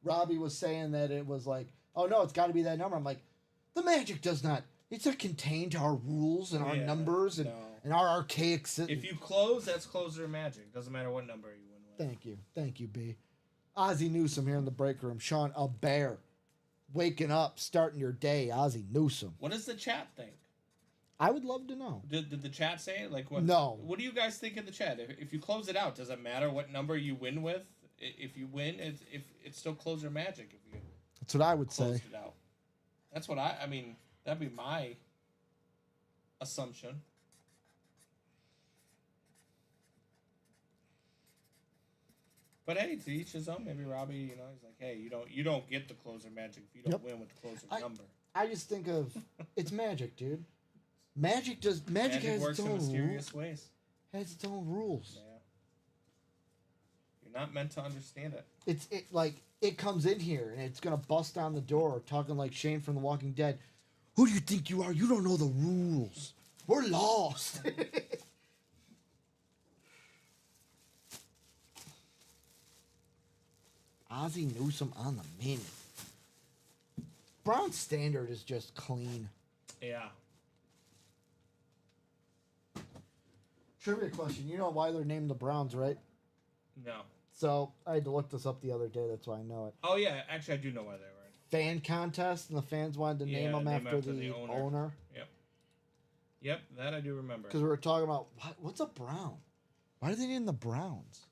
Robbie was saying that it was like, oh no, it's got to be that number. I'm like, the magic does not. It's not contained to our rules and our numbers and our archaic. If you close, that's closer magic. Doesn't matter what number you win with. Thank you, B. Ozzie Newsome here in the break room. Sean, a bear, waking up, starting your day. Ozzie Newsome. What does the chat think? I would love to know. Did the chat say it? Like what? No. What do you guys think in the chat? If you close it out, does it matter what number you win with? If you win, it's still closer magic. If you that's what I would closed say. it out. That's what I mean. That'd be my assumption. But hey, to each his own. Maybe Robbie, he's like, hey, you don't get the closer magic if you don't win with the closer number. I just think of it's magic, dude. Magic has works its own in mysterious rules. ways. Has its own rules. Yeah. You're not meant to understand it. It comes in here and it's gonna bust down the door talking like Shane from The Walking Dead. Who do you think you are? You don't know the rules. We're lost. Ozzie Newsome on the mini. Brown Standard is just clean. Yeah. Trivia question. You know why they're named the Browns, right? No. So, I had to look this up the other day. That's why I know it. Oh, yeah. Actually, I do know why they were. Fan contest, and the fans wanted to name them after the owner. Yep, that I do remember. Because we were talking about, what's a Brown? Why do they name the Browns?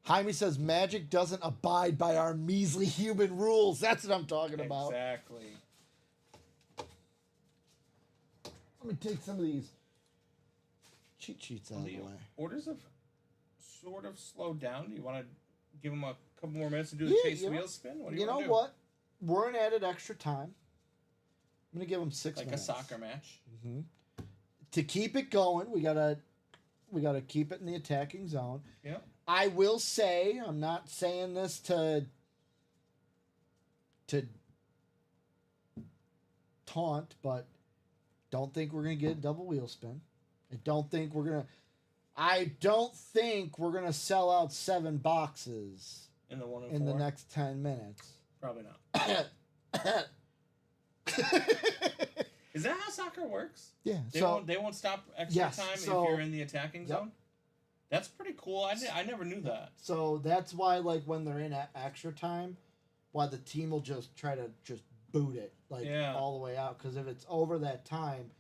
Jaime says, magic doesn't abide by our measly human rules. That's what I'm talking about. Exactly. Let me take some of these cheat sheets out of the way. Orders have sort of slowed down. Do you want to give them a couple more minutes to do the chase wheel spin? What do you want to do? What? We're in added extra time. I'm going to give them 6 minutes. Like a soccer match. Mm-hmm. To keep it going, we gotta keep it in the attacking zone. Yeah. I will say, I'm not saying this to taunt, but don't think we're gonna get a double wheel spin. I don't think we're gonna sell out 7 boxes in the 1 and 4? in the next 10 minutes. Probably not. Is that how soccer works? Yeah. They won't stop extra time if you're in the attacking zone? That's pretty cool. I never knew that. So that's why, like, when they're in extra time, why the team will just try to just boot it, all the way out. Because if it's over that time,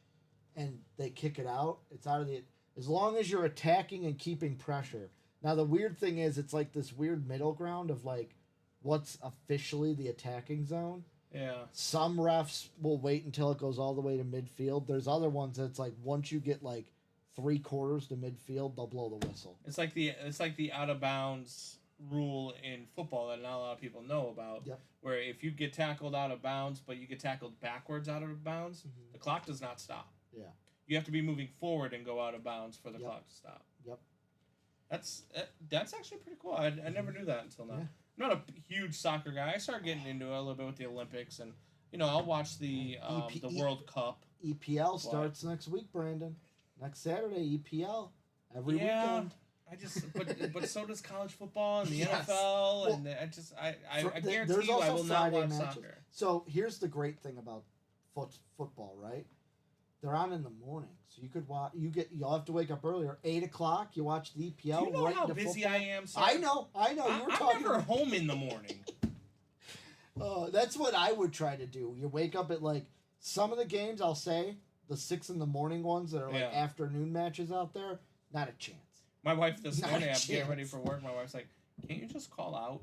and they kick it out, it's out of the. As long as you're attacking and keeping pressure. Now the weird thing is, it's like this weird middle ground of like, what's officially the attacking zone. Yeah. Some refs will wait until it goes all the way to midfield. There's other ones that's like once you get like 3/4 to midfield, they'll blow the whistle. It's like the out of bounds rule in football that not a lot of people know about. Yep. Where if you get tackled out of bounds, but you get tackled backwards out of bounds, the clock does not stop. Yeah. You have to be moving forward and go out of bounds for the clock to stop. Yep. That's actually pretty cool. I never knew that until now. Yeah. I'm not a huge soccer guy. I started getting into it a little bit with the Olympics, and I'll watch the World Cup. EPL starts next week, Brandon. Next Saturday, EPL every weekend. But so does college football and the Yes. NFL, Well, and I guarantee there's you I also will not Friday watch matches. soccer. So here's the great thing about football, right? They're on in the morning, so you could watch. You'll have to wake up earlier. 8:00, you watch the EPL. Do you know right how into busy football. I am? Sir? I know. You were I'm talking. never home in the morning. That's what I would try to do. You wake up at like some of the games. I'll say the 6 in the morning ones that are like afternoon matches out there. Not a chance. My wife this Not morning, a I'm getting ready chance. for work. My wife's like, "Can't you just call out?"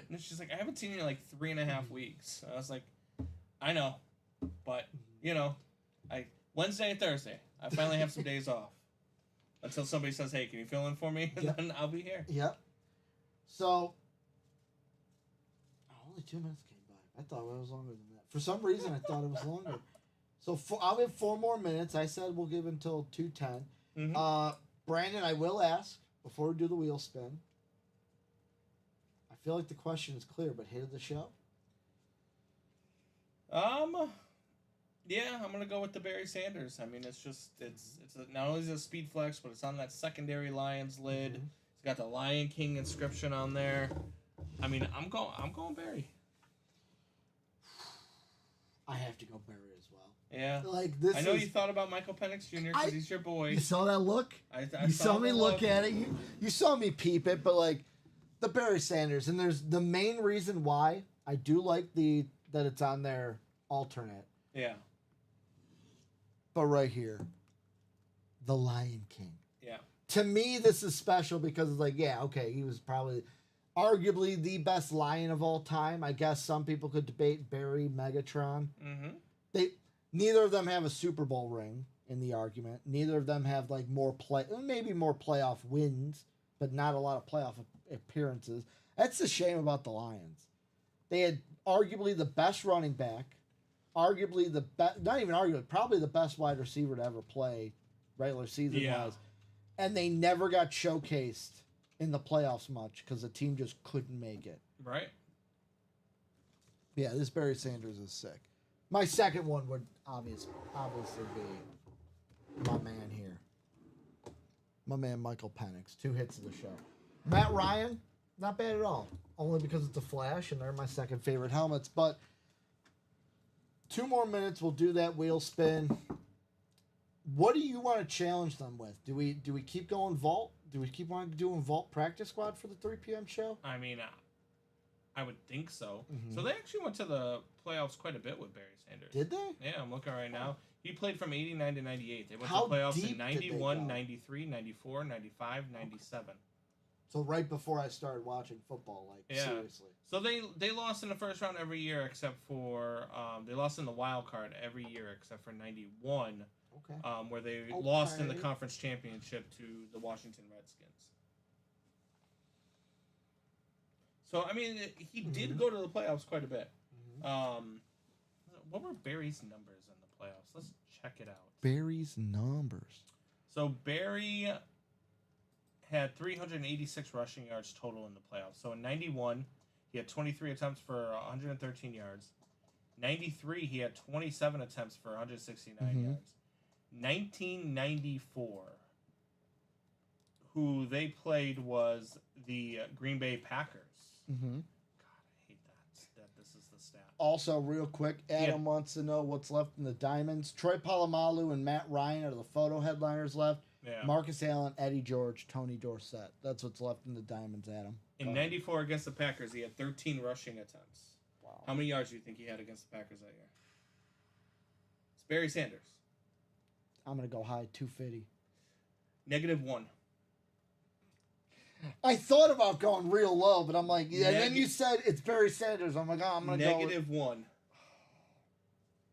And she's like, "I haven't seen you in like 3.5 weeks." I was like, "I know, but Wednesday and Thursday, I finally have some days off until somebody says, 'Hey, can you fill in for me?' And then I'll be here." Yep. So, only 2 minutes came by. I thought it was longer than that. For some reason, I thought it was longer. So I'll give 4 more minutes. I said we'll give until 2:10. Mm-hmm. Brandon, I will ask before we do the wheel spin. I feel like the question is clear, but hit of the show. Yeah, I'm gonna go with the Barry Sanders. I mean, it's not only is it a speed flex, but it's on that secondary Lions lid. Mm-hmm. It's got the Lion King inscription on there. I mean, I'm going Barry. I have to go Barry as well. Yeah. Like this. I know you thought about Michael Penix Jr. because he's your boy. You saw that look? I You saw the me look at it. You saw me peep it, but like the Barry Sanders, and there's the main reason why I do like that it's on their alternate. Yeah. But right here, the Lion King. Yeah. To me, this is special because it's like, yeah, okay, he was probably arguably the best lion of all time. I guess some people could debate Barry, Megatron. Mm-hmm. Neither of them have a Super Bowl ring in the argument. Neither of them have like maybe more playoff wins, but not a lot of playoff appearances. That's the shame about the Lions. They had arguably the best running back, arguably the best, not even arguably, probably the best wide receiver to ever play regular season wise. And they never got showcased in the playoffs much because the team just couldn't make it. Right. Yeah, this Barry Sanders is sick. My second one would obviously be my man here. My man Michael Penix. 2 hits of the show. Matt Ryan, not bad at all. Only because it's a Flash and they're my second favorite helmets. But 2 more minutes, we'll do that wheel spin. What do you want to challenge them with? Do we keep going vault? Do we keep on doing vault practice squad for the 3 p.m. show? I mean, I would think so. Mm-hmm. So they actually went to the playoffs quite a bit with Barry Sanders. Did they? Yeah, I'm looking right now. He played from 89 to 98. They went How to the playoffs deep in did they 91, go? 93, 94, 95, 97. So right before I started watching football, seriously. So they lost in the first round every year except for they lost in the wild card every year except for 91. Okay. Where they lost in the Okay. conference championship to the Washington Redskins. So I mean, he did go to the playoffs quite a bit. What were Barry's numbers in the playoffs? Let's check it out. Barry's numbers. So Barry had 386 rushing yards total in the playoffs. So in 91, he had 23 attempts for 113 yards. 93, he had 27 attempts for 169 yards. 1994, who they played was the Green Bay Packers. Mm-hmm. God, I hate that this is the stat. Also, real quick, Adam wants to know what's left in the Diamonds. Troy Polamalu and Matt Ryan are the photo headliners left. Yeah. Marcus Allen, Eddie George, Tony Dorsett. That's what's left in the Diamonds, Adam. In 94 against the Packers, he had 13 rushing attempts. Wow. How many yards do you think he had against the Packers that year? It's Barry Sanders. I'm going to go high, 250. -1. I thought about going real low, but I'm like, yeah. And then you said it's Barry Sanders. I'm like, oh, I'm going to go -1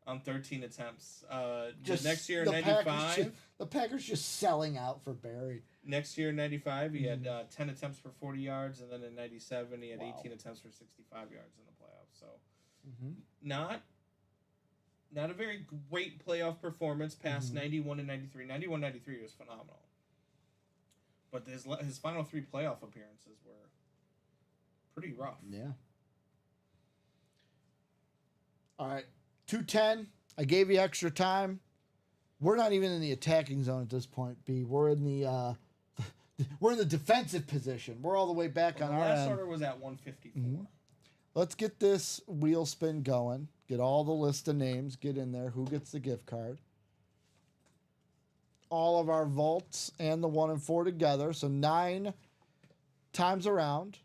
on 13 attempts. Next year, the 95. The Packers just selling out for Barry. Next year, 95, he had 10 attempts for 40 yards, and then in 97, he had 18 attempts for 65 yards in the playoffs. So, not a very great playoff performance past 91 and 93. 91, 93 was phenomenal. But his final 3 playoff appearances were pretty rough. Yeah. All right, 210. I gave you extra time. We're not even in the attacking zone at this point, B. We're in the defensive position. We're all the way back on our end. Last order was at 154. Let's get this wheel spin going. Get all the list of names. Get in there. Who gets the gift card? All of our vaults and the 1 and 4 together. So 9 times around.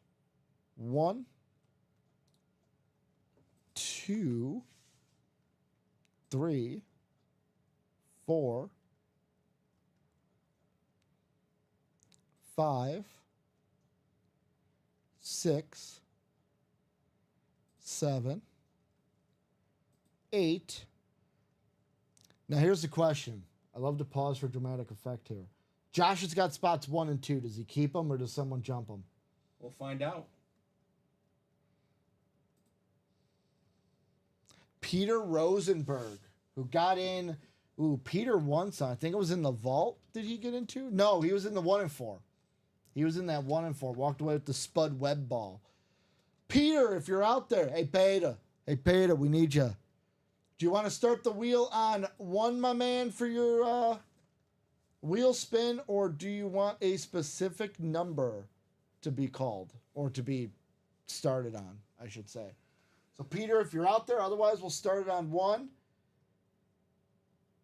1, 2, 3, 4, 5, 6, 7, 8. Now here's the question. I love to pause for dramatic effect here. Josh has got spots 1 and 2. Does he keep them or does someone jump them? We'll find out. Peter Rosenberg, who got in. Ooh, Peter won some. I think it was in the vault. Did he get into? No, he was in the 1 and 4. He was in that 1 and 4. Walked away with the Spud Webb ball. Peter, if you're out there, hey Peter, we need you. Do you want to start the wheel on 1, my man, for your wheel spin, or do you want a specific number to be called or to be started on, I should say? So, Peter, if you're out there, otherwise we'll start it on 1.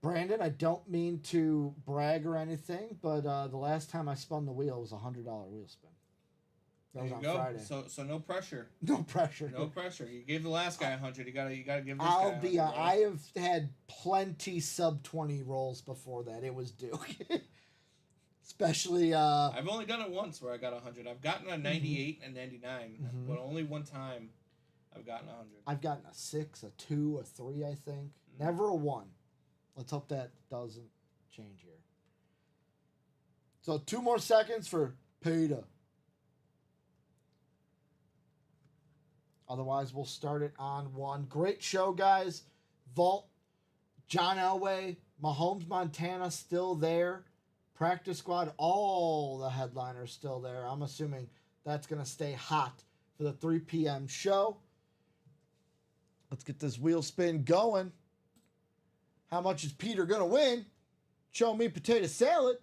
Brandon, I don't mean to brag or anything, but the last time I spun the wheel was a $100 wheel spin. That was on Friday. So no pressure. No pressure. No pressure. You gave the last guy 100. You gotta give this guy 100. I have had plenty sub 20 rolls before that. It was Duke. Especially I've only done it once where I got 100. I've gotten a 98 and 99, but only one time I've gotten 100. I've gotten a 6, a 2, a 3, I think. Never a 1. Let's hope that doesn't change here. So 2 more seconds for Peter. Otherwise, we'll start it on 1. Great show, guys. Vault, John Elway, Mahomes, Montana still there. Practice squad, all the headliners still there. I'm assuming that's going to stay hot for the 3 p.m. show. Let's get this wheel spin going. How much is Peter going to win? Show me potato salad.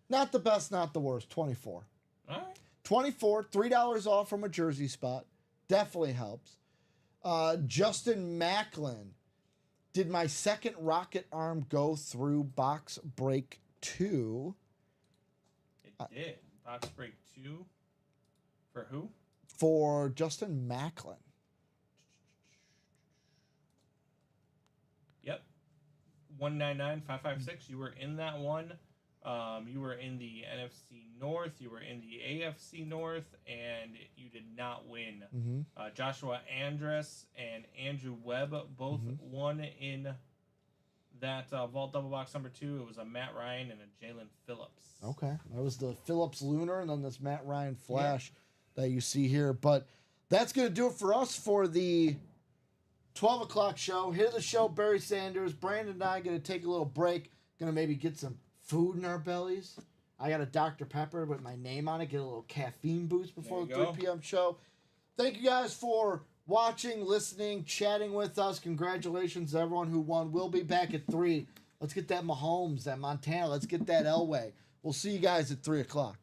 Not the best, not the worst. 24. All right. 24, $3 off from a jersey spot. Definitely helps. Justin Macklin. Did my second rocket arm go through box break 2? It did. Box break 2. For who? For Justin Macklin. Yep. 199,556. You were in that one. You were in the NFC North, you were in the AFC North, and you did not win. Joshua Andress and Andrew Webb both won in that vault double box number 2. It was a Matt Ryan and a Jalen Phillips. Okay. That was the Phillips Lunar and then this Matt Ryan Flash that you see here. But that's going to do it for us for the 12 o'clock show. Here the show, Barry Sanders. Brandon and I are going to take a little break. Going to maybe get some food in our bellies. I got a Dr. Pepper with my name on it. Get a little caffeine boost before the 3 p.m. show. Thank you guys for watching, listening, chatting with us. Congratulations to everyone who won. We'll be back at 3. Let's get that Mahomes, that Montana. Let's get that Elway. We'll see you guys at 3 o'clock.